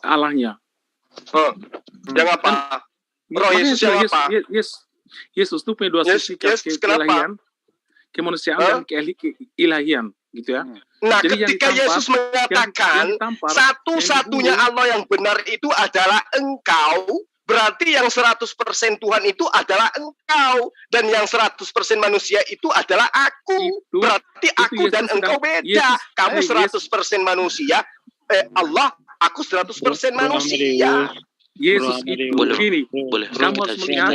Allahnya. Yang apa? Roh Yesus yang apa? Yesus itu punya dua sisi, keilahian, kemanusiaan dan keilahian, gitu ya. Nah, jadi ketika Yesus mengatakan satu-satunya Allah yang benar itu adalah Engkau, berarti yang 100% Tuhan itu adalah Engkau, dan yang 100% manusia itu adalah aku. Berarti aku dan Engkau beda. Kamu 100% manusia, Allah, aku 100% manusia. Yesus itu begini. Kamu harus melihat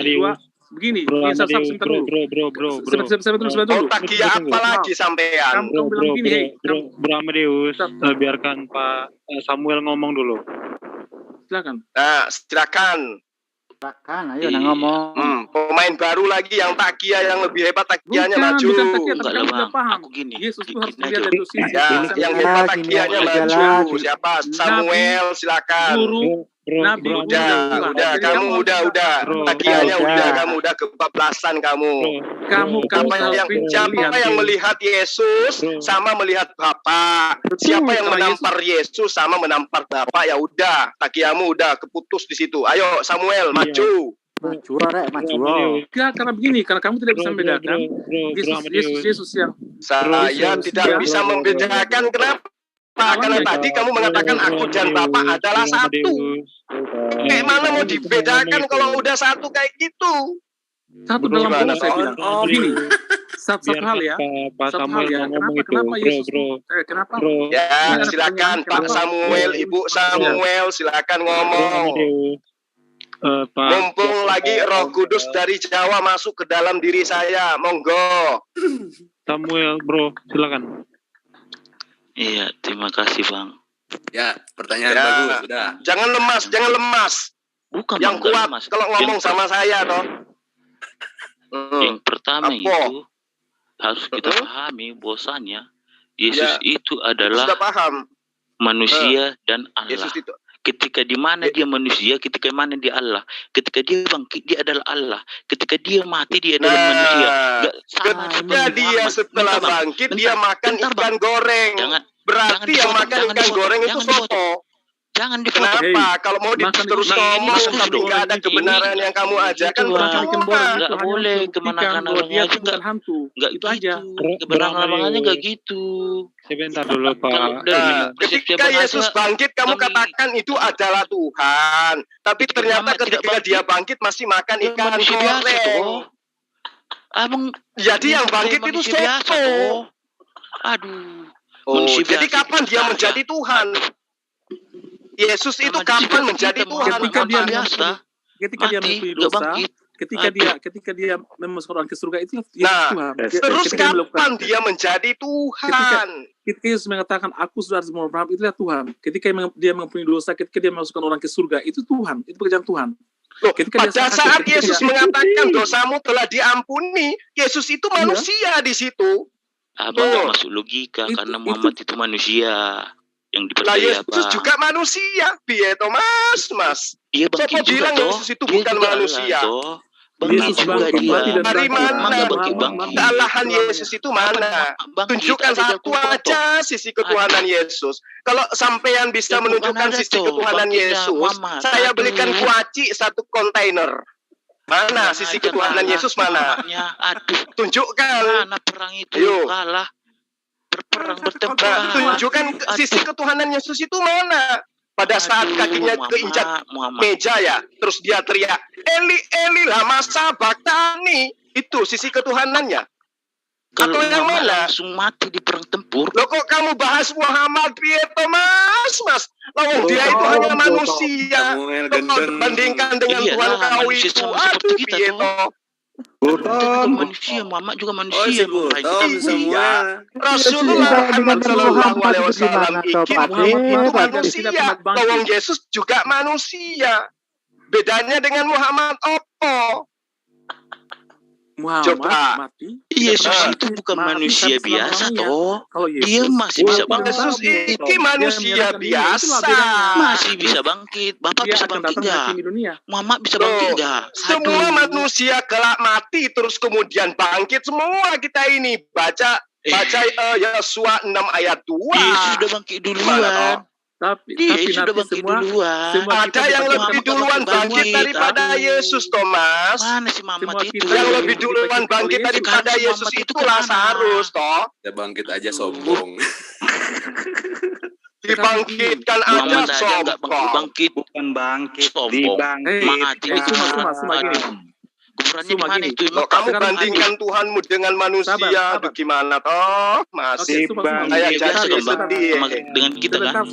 begini. Sebentar dulu. Takia apa lagi sampean? Bro Amadeus, biarkan Pak Samuel ngomong dulu. Silakan. Nah, silakan. Ayo ngomong. Pemain baru lagi yang Takia yang lebih hebat, Takianya maju. Bukan Takia, tapi kamu tidak paham. Yesus itu harus melihat dari sisi. Yang hebat Takianya maju. Siapa? Samuel, silakan. Nabi udah, kamu udah. Takianya udah, kamu udah kebablasan kamu. Siapa yang melihat Yesus sama melihat Bapa? Siapa yang menampar Yesus sama menampar Bapa? Ya udah, Takiamu udah keputus di situ. Ayo Samuel, maju. Maju. Karena begini, karena kamu tidak bisa membedakan Yesus yang saya tidak bisa membedakan. Kenapa? Karena tadi kamu mengatakan aku dan Bapak adalah satu. Kayak mana mau dibedakan kalau udah satu kayak gitu? Satu dalam Allah saya bilang. Begini. Satu hal ya. Kenapa Yesus? Kenapa? Ya, silakan Pak Samuel, Ibu Samuel, silakan ngomong. Mumpung lagi Roh Kudus dari Jawa masuk ke dalam diri saya, monggo. Samuel, bro, silakan. Iya, terima kasih Bang. Ya, pertanyaan bagus, sudah. Jangan lemas. Bukan yang kuat kalau ngomong sama saya toh. Yang pertama itu harus kita pahami bahwasanya Yesus itu adalah manusia dan Allah. Ketika di mana dia manusia, ketika di mana dia Allah. Ketika dia bangkit, dia adalah Allah. Ketika dia mati, dia adalah manusia. Ketika dia setelah bangkit, dia makan ikan goreng. Berarti yang makan ikan goreng itu soto. Jangan difoto. Kenapa? Kalau mau terus ngomong tapi nggak ada kebenaran yang kamu ajarkan, nggak boleh kemana-mana orangnya juga hantu. Nggak itu aja. Kebenaran abangannya nggak gitu. Sebentar dulu Pak. Ketika Yesus bangkit, kamu katakan itu adalah Tuhan. Tapi ternyata ketika dia bangkit masih makan ikan goreng. Jadi yang bangkit itu soto. Aduh. Jadi kapan dia menjadi Tuhan? Yesus itu kapan menjadi Tuhan? Ketika dia mengakui dosa, ketika dia memasukkan orang ke surga itu Tuhan. Terus kapan dia menjadi Tuhan? Ketika Yesus mengatakan aku sudah semua Abraham, itulah Tuhan. Ketika dia mengampuni dosa, ketika dia memasukkan orang ke surga, itu Tuhan, itu pekerjaan Tuhan. Pada saat Yesus mengatakan dosamu telah diampuni, Yesus itu manusia di situ. Abang masuk logika karena Muhammad itu manusia yang dipercaya. Yesus juga manusia, piye to Mas? Iya bangkit juga bilang Yesus itu bukan manusia. Yesus juga dia. Dari mana? Kealahan Yesus itu mana? Tunjukkan satu aja sisi ketuhanan Yesus. Kalau sampean bisa menunjukkan sisi ketuhanan Yesus, saya belikan kuaci 1 kontainer. Mana sisi ketuhanan Yesus mana? Tunjukkan. Mana perang itu kalah. Berperang bertempur. Tunjukkan sisi ketuhanan Yesus itu mana? Pada saat kakinya keinjak meja ya, terus dia teriak, Eli Eli lama sabaktani. Itu sisi ketuhanannya. Atau yang mana? Langsung mati di perang tempur. Loh kok kamu bahas Muhammad Pieto Mas? Loh dia itu hanya manusia. Bandingkan dengan Tuhan kau itu. Aduh Pieto. Manusia, Muhammad juga manusia. Rasulullah Muhammad Sallallahu Alaihi Wasallam itu manusia. Tolong Yesus juga manusia. Bedanya dengan Muhammad opo? Muhammad mati. Yesus itu bukan manusia biasa toh. Dia masih bisa bangkit. Yesus ini manusia biasa. Masih bisa bangkit. Bapak bisa bangkit enggak? Muhammad bisa bangkit enggak? Semua manusia kelak mati terus kemudian bangkit semua kita ini. Baca Yosua 6 ayat 2. Yesus sudah bangkit duluan. Tapi sudah bangkit duluan. Ada yang lebih duluan bangkit daripada Yesus, Thomas. Mana si Muhammad itu? Yang lebih duluan bangkit daripada Yesus itu Lazarus, toh. Ya bangkit aja sombong. Dibangkitkan aja sombong. Bangkit. Bukan bangkit. Sombong. Mati. Cuma gini. Kalau kamu bandingkan Tuhanmu dengan manusia, itu gimana toh? Masih kayak jadi sedih dengan kita kan?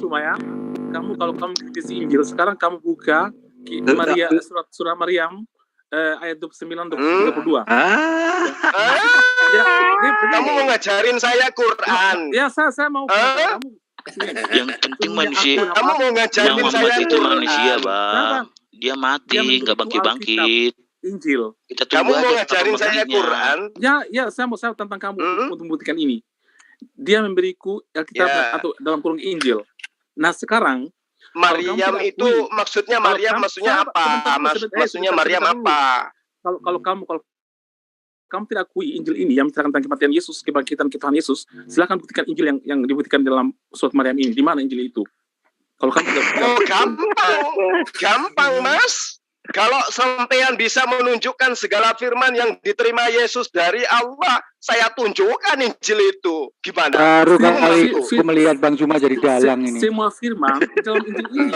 Kamu kalau kamu kritisi Injil, sekarang kamu buka Maria surat Maryam ayat 29 32. Kamu mau ngajarin saya Quran? Ya, saya mau. Kamu yang penting manusia. Kamu mau ngajarin saya itu manusia, Bang. Dia mati, nggak bangkit-bangkit. Injil. Kamu mau ngajarin saya Quran? Ya, saya mau tentang kamu untuk membuktikan ini. Dia memberiku Alkitab atau dalam kurung Injil. Nah sekarang Maryam itu maksudnya Maryam maksudnya apa? Maksudnya Maryam apa? Kalau kamu tidak akui Injil ini yang menceritakan tentang kematian Yesus, kebangkitan Tuhan Yesus, silakan buktikan Injil yang dibuktikan dalam surat Maryam ini. Di mana Injil itu? Kalau kamu tidak gampang Mas. Kalau sampean bisa menunjukkan segala firman yang diterima Yesus dari Allah, saya tunjukkan Injil itu. Gimana? Baru kali aku melihat Bang Juma jadi dalang ini. Semua firman dalam Injil ini.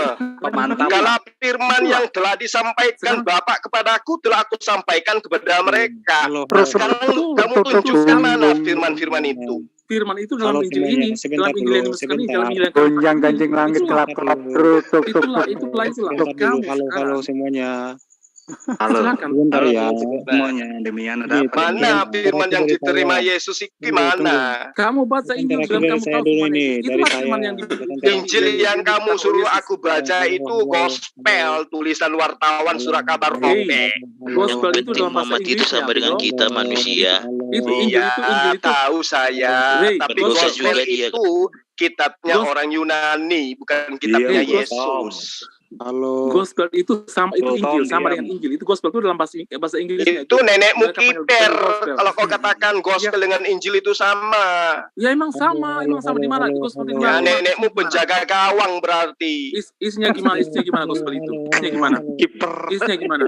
Kalau firman yang telah disampaikan Bapak kepadaku, telah aku sampaikan kepada mereka. Sekarang kamu tunjukkan mana firman-firman itu. Firman itu dalam Injil ini, dalam Injil yang dimasukkan ini, dalam Injil yang gonjang ganjing langit kelap-kelap itulah halo semuanya. Halo, bentar ya semuanya. Demian ada apa? Mana firman yang diterima Yesus itu gimana? Kamu baca Injil dan kamu tahu ini dari saya. Injil yang kamu suruh aku baca itu gospel, tulisan wartawan surat kabar Robe. Gospel itu dalam bahasa Muhammad itu sama dengan kita manusia. Itu Injil itu tahu saya. Tapi gospel itu kitabnya orang Yunani, bukan kitabnya Yesus. Halo. Gospel itu sama itu Injil sama dengan Injil. Itu gospel itu dalam bahasa Inggrisnya. Itu nenekmu kiper. Kalau kau katakan gospel dengan Injil itu sama. Ya emang sama di mana? Gospel di mana? Nenekmu penjaga gawang berarti. Isinya gimana gospel itu? Isinya gimana? Isinya gimana?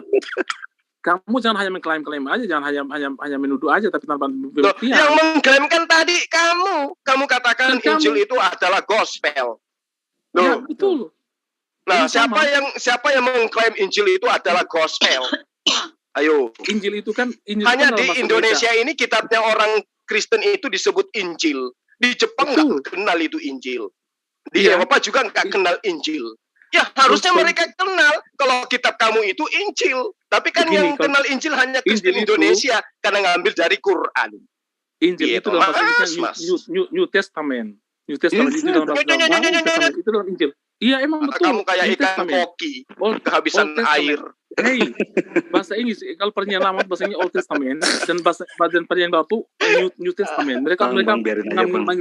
Kamu jangan hanya mengklaim-klaim aja, jangan hanya menuduh aja tapi tanpa bukti. Yang mengklaimkan tadi kamu katakan Injil itu adalah gospel. Ya, betul. Nah, siapa yang mengklaim Injil itu adalah gospel? Ayo. Injil itu kan hanya di Indonesia ini kitabnya orang Kristen itu disebut Injil. Di Jepang nggak kenal itu Injil. Di Eropa juga nggak kenal Injil. Ya harusnya mereka kenal kalau kitab kamu itu Injil. Tapi kan yang kenal Injil hanya Kristen Indonesia karena ngambil dari Quran. Injil itu dalam bahasa New Testament. New Testament itu dalam bahasa itu dalam Injil. Iya emang betul. Kamu kayak ikan koki, kehabisan air. Hey, bahasa Inggris kalau perjanjian lama bahasanya Old Testament dan perjanjian baru New Testament. Mereka mengambil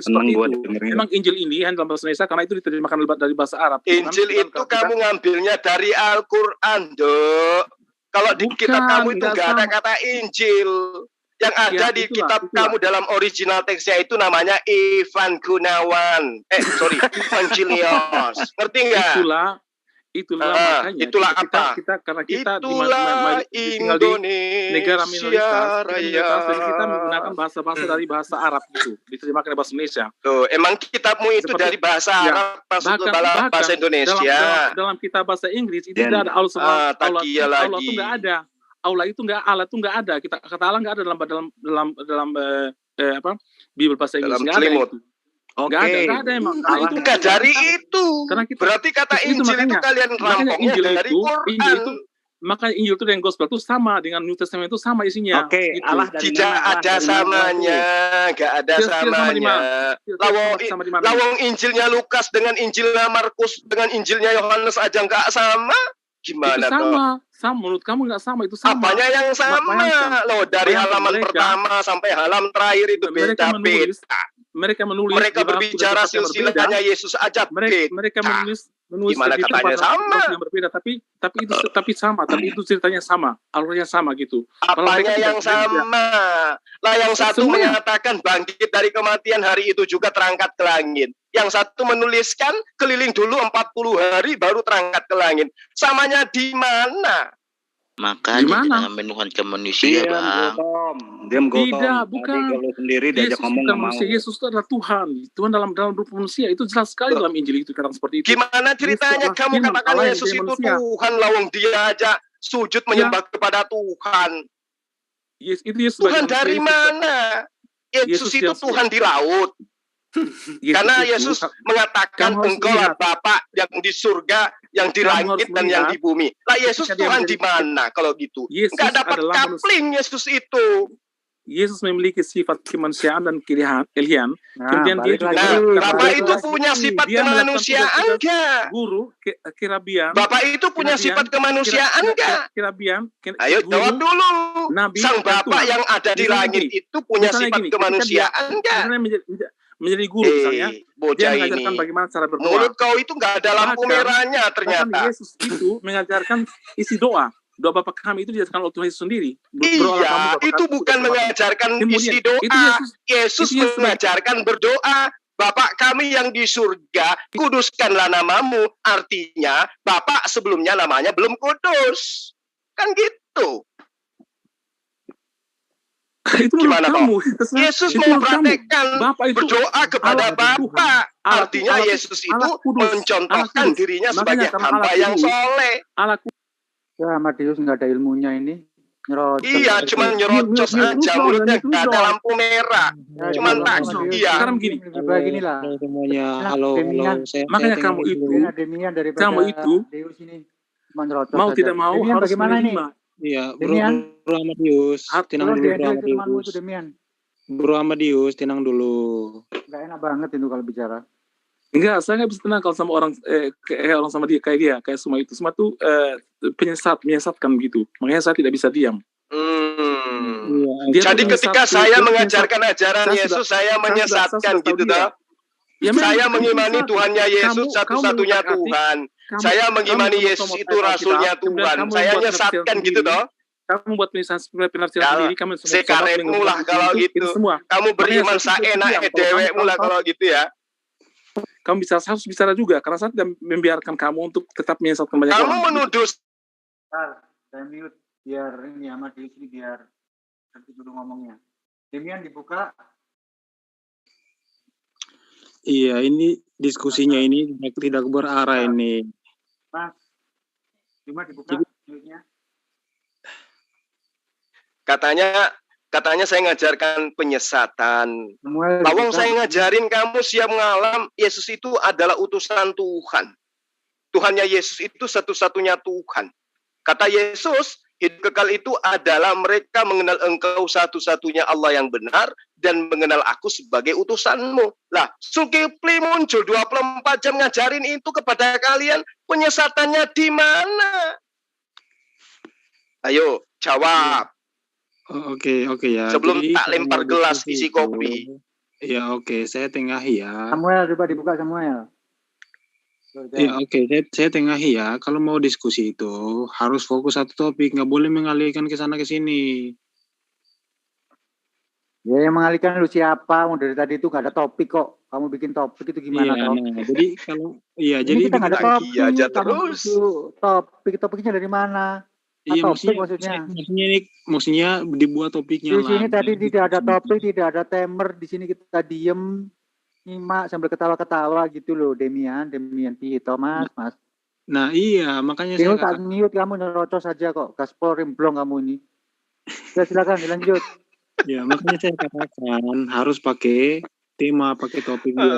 seperti itu. Memang Injil ini hanya dalam bahasa Indonesia karena itu diterjemahkan dari bahasa Arab. Injil itu kamu ngambilnya dari Al-Quran, Dok. Kalau di kitab kamu itu nggak ada kata Injil. Yang ada di kitab kamu dalam original teksnya itu namanya Ivan Gunawan. Evangelios. Ngerti nggak? Itulah makanya. Itulah apa? Karena kita tinggal di negara minoritas, kita menggunakan bahasa-bahasa dari bahasa Arab itu diterjemahkan dari bahasa Indonesia. Tuh, emang kitabmu itu dari bahasa Arab masuk ke bahasa Indonesia. Dalam kitab bahasa Inggris itu tidak ada Allah itu nggak ada. Allah itu nggak ada. Kata Allah nggak ada dalam Bible bahasa Inggris nggak ada itu. Nggak ada emang. Nggak dari itu. Berarti kata Injil itu kalian rampoknya dari Quran. Makanya Injil itu dan Gospel itu sama dengan New Testament itu sama isinya. Tidak ada samanya, nggak ada samanya. Lawang Injilnya Lukas dengan Injilnya Markus dengan Injilnya Yohanes aja nggak sama. Gimana itu sama. toh? Sama, menurut kamu nggak sama, itu sama. Apanya yang sama? Loh, dari halaman mereka, pertama sampai halaman terakhir itu beda-beda. Mereka menulis mereka berbicara silsilahnya Yesus aja mereka menulis gimana katanya sama yang berbeda, tapi sama, tapi itu ceritanya sama, alurnya sama gitu. Apanya yang sama? Lah yang satu menyatakan bangkit dari kematian hari itu juga terangkat ke langit. Yang satu menuliskan keliling dulu 40 hari baru terangkat ke langit. Samanya di mana? Makanya jangan menuhankan manusia, Bang. Diam Gautam. Tidak, bukan. Kalau sendiri diajak ngomong nggak mau. Yesus itu adalah Tuhan. Tuhan dalam rupa manusia. Itu jelas sekali dalam Injil itu kata seperti itu. Gimana ceritanya kamu katakan Yesus itu Tuhan, lawang dia aja sujud menyembah kepada Tuhan. Tuhan dari mana? Yesus itu Tuhan di laut. Karena Yesus mengatakan engkaulah Bapa yang di surga, yang di langit dan yang di bumi. Lah Yesus Tuhan di mana kalau gitu? Enggak dapat coupling Yesus itu. Yesus memiliki sifat kemanusiaan dan keilihan. Kemudian dia juga Bapak itu punya sifat kemanusiaan enggak? Guru, kerabian. Bapak itu punya sifat kemanusiaan enggak? Kerabian. Ayo jawab dulu. Sang Bapak yang ada di langit itu punya sifat kemanusiaan enggak? Menjadi guru misalnya, dia mengajarkan bagaimana cara berdoa. Mulut kau itu nggak ada lampu merahnya ternyata. Yesus itu mengajarkan isi doa. Doa Bapa kami itu diajarkan oleh Tuhan Yesus sendiri. Iya, itu bukan mengajarkan isi doa. Yesus mengajarkan berdoa. Bapak kami yang di surga, kuduskanlah namamu. Artinya, Bapak sebelumnya namanya belum kudus. Kan gitu. Itu gimana kamu. Yesus mempraktekkan berdoa kepada Bapa. Artinya Yesus itu mencontohkan dirinya sebagai hamba yang soleh. Ya, Matius nggak ada ilmunya ini. Nyerocos. Iya, cuma nyerocos aja, mulutnya nggak ada lampu merah. Cuman tak iya. Sekarang begini. Beginilah. Semuanya, halo. Makanya kamu itu mau tidak mau harus menerima. Iya, Bro Amadius, tenang dulu Bro Amadius. Bro Amadius, tenang dulu. Gak enak banget itu kalau bicara. Enggak, saya nggak bisa tenang kalau sama orang orang sama dia kayak semua itu. Semua tuh menyesatkan gitu. Makanya saya tidak bisa diam. Jadi ketika saya mengajarkan ajaran Yesus, saya menyesatkan gitu toh. Saya mengimani Tuhannya Yesus satu-satunya Tuhan. Saya mengimani Yesus itu rasulnya Tuhan. Saya nyesatkan gitu toh. Kamu buat penafsiran sendiri, kamu sekaretmu lah kalau gitu. Kamu beriman seenak dewekmu lah kalau gitu ya. Kamu harus bicara juga, karena saya tidak membiarkan kamu untuk tetap menyesatkan banyak orang. Kamu menuduh. Saya mute biar ini sama di sini biar nanti dulu ngomongnya. Demian dibuka. Iya, ini diskusinya ini tidak berarah ini. Mas, cuma dibuka mute-nya. Katanya saya ngajarkan penyesatan. Lawang saya ngajarin kamu siap ngalam, Yesus itu adalah utusan Tuhan. Tuhannya Yesus itu satu-satunya Tuhan. Kata Yesus, hidup kekal itu adalah mereka mengenal engkau satu-satunya Allah yang benar dan mengenal aku sebagai utusanmu. Lah, Zulkifli muncul 24 jam ngajarin itu kepada kalian, penyesatannya di mana? Ayo, jawab. Oke ya. Sebelum jadi, tak lempar gelas isi kopi. Ya oke, saya tengahi ya. Samuel, coba dibuka Samuel. Ya oke, saya tengahi ya. Kalau mau diskusi itu harus fokus satu topik, nggak boleh mengalihkan ke sana ke sini. Ya yang mengalihkan lu siapa? Mau dari tadi itu nggak ada topik kok. Kamu bikin topik itu gimana? Iya, nah, jadi kalau jadi kita nggak ada topik aja terus. Topiknya dari mana? Iya, maksudnya dibuat topiknya di sini tadi tidak ada topik, tidak ada timer. Di sini kita diem, nyimak sambil ketawa-ketawa gitu loh, Demian Pito, Mas. Nah iya, makanya saya tak mute, kamu nyerocos saja kok, gaspol rimblong kamu ini. Ya silakan dilanjut. Ya makanya saya katakan harus pakai tema, pakai topik biar.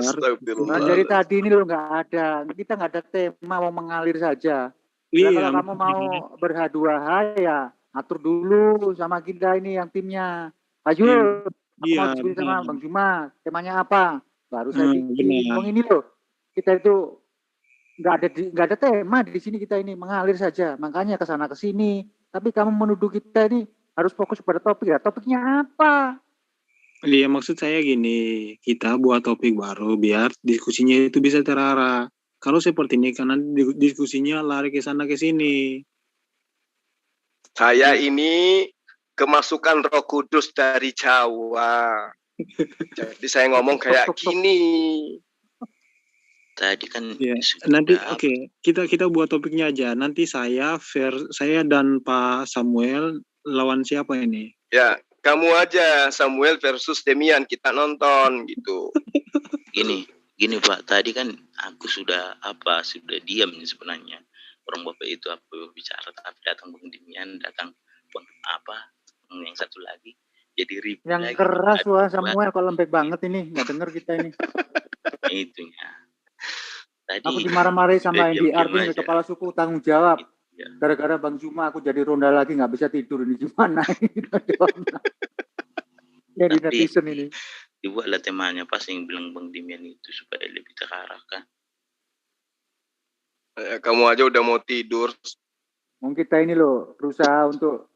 Nah, dari tadi ini loh nggak ada, kita nggak ada tema, mau mengalir saja. Iya, kalau kamu mau berhadu-hadu ya atur dulu sama kita ini yang timnya. Ayo, mau diskusi sama Bang Juma, temanya apa? Baru saya ngomong ini loh. Kita itu nggak ada tema di sini, kita ini mengalir saja, makanya ke sana ke sini. Tapi kamu menuduh kita ini harus fokus pada topik ya. Topiknya apa? Iya, maksud saya gini, kita buat topik baru biar diskusinya itu bisa terarah. Kalau seperti ini karena diskusinya lari ke sana ke sini. Saya ini kemasukan Roh Kudus dari Jawa. Jadi saya ngomong kayak gini. Tadi kan ya, nanti kita buat topiknya aja. Nanti saya dan Pak Samuel lawan siapa ini? Ya, kamu aja Samuel versus Demian, kita nonton gitu. Gini Pak, tadi kan aku sudah diam sebenarnya. Orang Bapak itu apa bicara, tapi datang Bang Demian, datang Bang yang satu lagi. Jadi ribut yang lagi. Keras wah Samuel, kalau lembek banget ini, nggak denger kita ini. Itunya. Tadi aku dimarah-marahi sama NDR nih, kepala suku tanggung jawab. Gara-gara Bang Juma aku jadi ronda lagi, nggak bisa tidur ini, gimana ini? Ya di netizen ini. Dibuatlah temanya pas yang bilang Bang Demian itu supaya lebih terarahkan. Kamu aja udah mau tidur. Mungkin kita ini loh berusaha untuk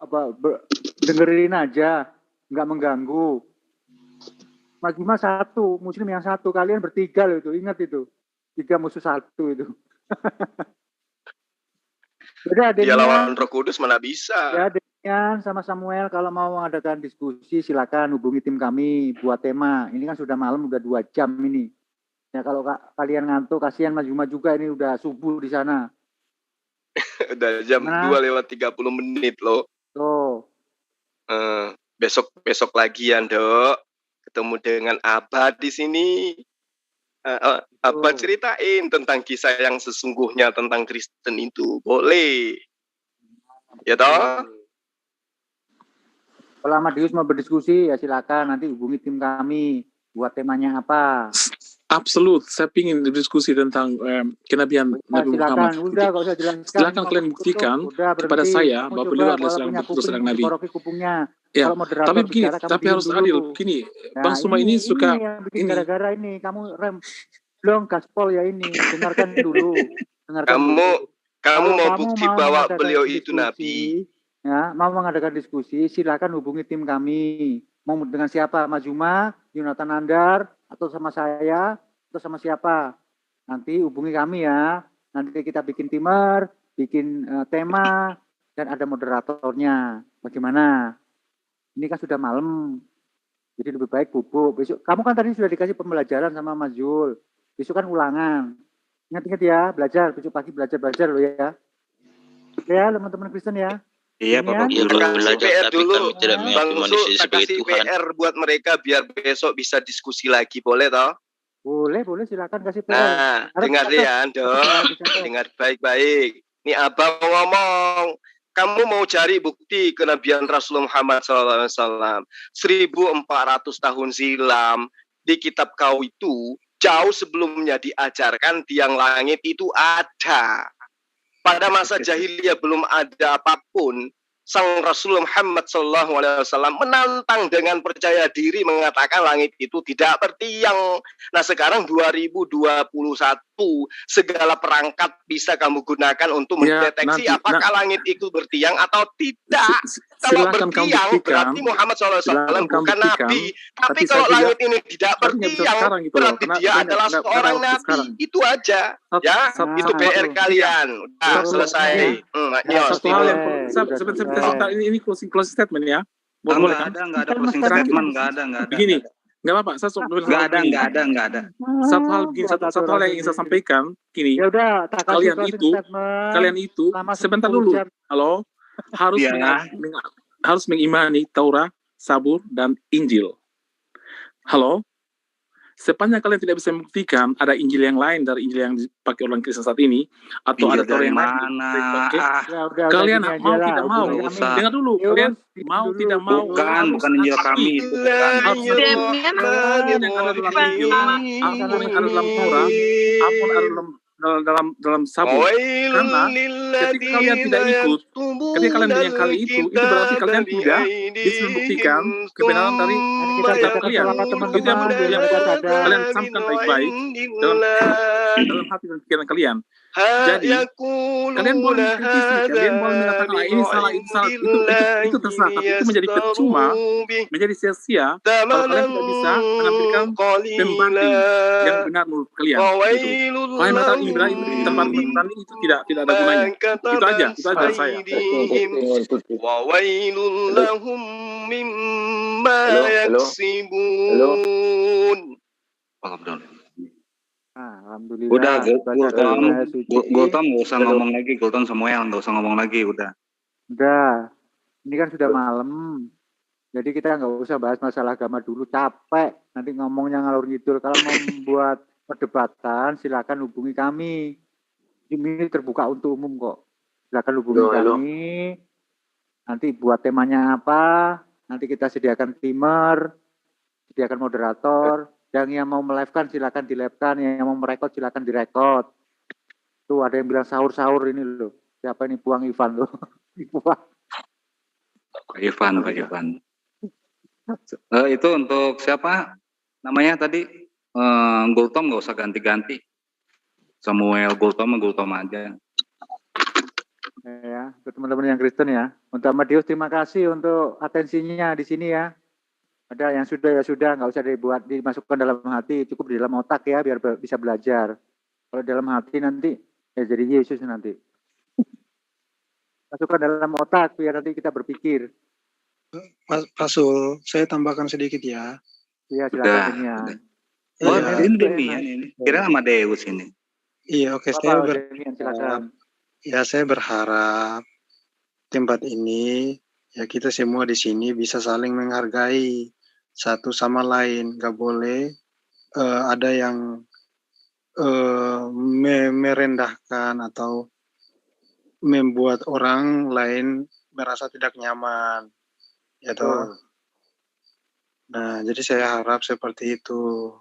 dengerin aja, nggak mengganggu. Mas Juma satu, Muslim yang satu, kalian bertiga loh itu, ingat itu. 3 musuh 1 itu. Dia lawan Roh Kudus mana bisa. Ya, Demian sama Samuel kalau mau mengadakan diskusi silakan hubungi tim kami buat tema. Ini kan sudah malam, udah 2 jam ini. Ya kalau kalian ngantuk, kasihan Mas Juma juga, ini udah subuh di sana. Udah jam 2:30 loh. Tuh. Besok lagi ya, Dok. Ketemu dengan Abah di sini. Abah ceritain tentang kisah yang sesungguhnya tentang Kristen itu. Boleh. Ya toh? Kalau Amadius mau berdiskusi ya silakan, nanti hubungi tim kami buat temanya apa. Absolut, saya ingin berdiskusi tentang kenabian Nabi Muhammad. Udah, gak usah jelaskan. Silakan kalian buktikan kepada saya bahwa beliau adalah seorang putus sedang Nabi. Ya, tapi begini, tapi harus adil. Begini, Bang Suma ini suka ini. Gara-gara ini, kamu belum gaspol ya ini, dengarkan dulu. Kamu mau bukti bahwa beliau itu Nabi? Ya, mau mengadakan diskusi, silakan hubungi tim kami. Mau dengan siapa? Mas Juma, Yonatan Andar, atau sama saya, atau sama siapa? Nanti hubungi kami ya. Nanti kita bikin timer, bikin tema, dan ada moderatornya. Bagaimana? Ini kan sudah malam, jadi lebih baik bubuk. Besok, kamu kan tadi sudah dikasih pembelajaran sama Mas Jul. Besok kan ulangan. Ingat-ingat ya, belajar. Besok pagi belajar loh ya. Ya, teman-teman Kristen ya. Iya, Bapak Guru. Belajar, tapi kami tidak Bang manusia sebagai kasih Tuhan. PR buat mereka biar besok bisa diskusi lagi, boleh toh? Boleh, silakan kasih PR. Nah, dengar ya, Dok. Dengar baik-baik. Ini Abang ngomong. Kamu mau cari bukti kenabian Rasulullah Muhammad SAW 1400 tahun silam di kitab kau itu jauh sebelumnya diajarkan tiang langit itu ada. Pada masa jahiliyah belum ada apapun. Sang Rasulullah Muhammad SAW menantang dengan percaya diri mengatakan langit itu tidak bertiang. Nah sekarang 2021 segala perangkat bisa kamu gunakan untuk mendeteksi apakah langit itu bertiang atau tidak. Kalau bertiang berarti Muhammad SAW bukan Nabi. Tapi kalau langit ini tidak bertiang berarti dia adalah seorang Nabi. Itu aja. Ya, itu PR kalian. Udah selesai. Sebentar, ini closing statement ya. Boleh kan? Enggak ada closing statement, enggak ada. Begini, enggak apa-apa. Enggak ada. Satu hal yang ingin saya sampaikan, gini. Ya udah, kalian itu sebentar dulu. Halo, harus mengimani Taurat, Zabur dan Injil. Halo. Sepanjang kalian tidak bisa membuktikan ada Injil yang lain dari Injil yang dipakai orang Kristen saat ini, atau Injil ada Taurat yang lain, kalian mau tidak mau, dengar dulu, kalian mau tidak mau, bukan Injil kami itu, yang ada dalam Injil, apa yang ada dalam Taurat, apa yang ada dalam Zabur. Karena ketika kalian tidak ikut, ketika kalian dengan kali itu berarti kalian tidak bisa membuktikan kebenaran dari kitab kalian. Itu yang kalian sampaikan baik-baik dalam hati dan pikiran kalian. Jadi kalian boleh kritisi, kalian boleh mengatakan ini salah, itu terserah, tapi itu menjadi percuma, menjadi sia-sia kalau kalian tidak bisa menampilkan pembanding yang benar menurut kalian. Gitu. Kalian mengatakan ini benar, itu tempat pembanding itu tidak ada gunanya. Itu aja saya. Wawailul lahum mimma yaksibun. Alhamdulillah. Udah, Gultom nggak usah ngomong lagi, Gultom Samuel nggak usah ngomong lagi, udah. Udah, ini kan sudah malam, jadi kita nggak usah bahas masalah agama dulu, capek. Nanti ngomongnya ngalur ngidul. Kalau mau membuat perdebatan, silakan hubungi kami. Ini terbuka untuk umum kok. Silakan hubungi kami. Nanti buat temanya apa? Nanti kita sediakan timer, sediakan moderator. Yang mau melive-kan silakan di-live-kan, yang mau merekod silakan direkod. Tuh ada yang bilang sahur-sahur ini loh. Siapa ini? Puang Ivan loh. Pak Ivan. Itu untuk siapa? Namanya tadi Gultom nggak usah ganti-ganti. Samuel Gultom aja. Ya, untuk teman-teman yang Kristen ya. Untuk Amadeus terima kasih untuk atensinya di sini ya. Ada yang sudah ya sudah, nggak usah dimasukkan dalam hati, cukup di dalam otak ya biar bisa belajar. Kalau dalam hati nanti ya jadi Yesus nanti. Masukkan dalam otak biar nanti kita berpikir. Pak Sul, saya tambahkan sedikit ya. Iya silakan ya. Ini Demian ini. Kira Amadeus ini. Iya oke, saya berharap tempat ini ya kita semua di sini bisa saling menghargai satu sama lain. Gak boleh ada yang merendahkan atau membuat orang lain merasa tidak nyaman. Ya toh. Nah, jadi saya harap seperti itu.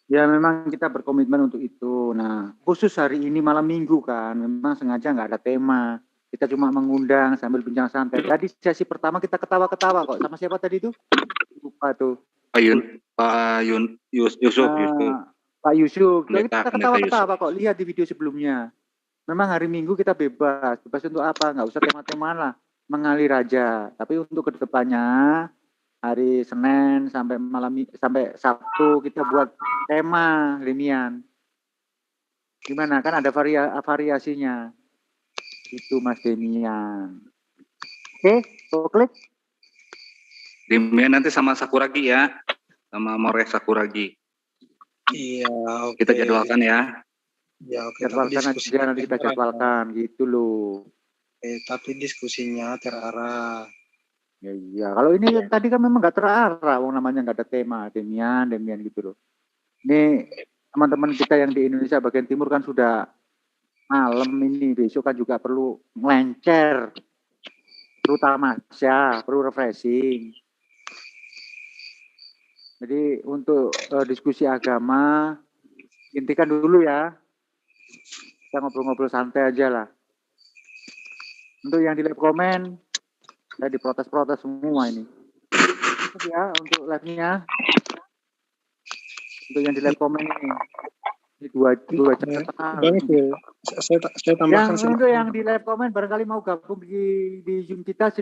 Ya memang kita berkomitmen untuk itu. Nah, khusus hari ini malam minggu kan, memang sengaja nggak ada tema. Kita cuma mengundang sambil bincang santai. Tadi sesi pertama kita ketawa-ketawa kok. Sama siapa tadi itu? Lupa tuh. Pak Yusuf. Pak Yusuf. Kita ketawa-ketawa kok. Lihat di video sebelumnya. Memang hari Minggu kita bebas. Bebas untuk apa? Nggak usah tema-temaan lah. Mengalir aja. Tapi untuk kedepannya, hari Senin sampai sampai Sabtu kita buat tema Linian. Gimana? Kan ada variasinya. Itu Mas Demian. Oke, klik. Demian nanti sama Sakuragi ya. Sama Mores Sakuragi. Iya, oke. Kita jadwalkan ya. Ya, oke. Jadwalkan aja nanti kita jadwalkan gitu loh. Tapi diskusinya terarah. Ya iya, kalau ini yang tadi kan memang nggak terarah, wong namanya nggak ada tema, Demian gitu loh. Ini teman-teman kita yang di Indonesia bagian timur kan sudah malam ini, besok kan juga perlu ngelencer, perlu tamasya, perlu refreshing. Jadi untuk diskusi agama, intikan dulu ya, kita ngobrol-ngobrol santai aja lah. Untuk yang di live komen, saya diprotes-protes semua ini. Ya, untuk live-nya. Untuk yang di live komen ini. Ini dua catatan. Saya tambahkan untuk yang di live komen barangkali mau gabung di Zoom kita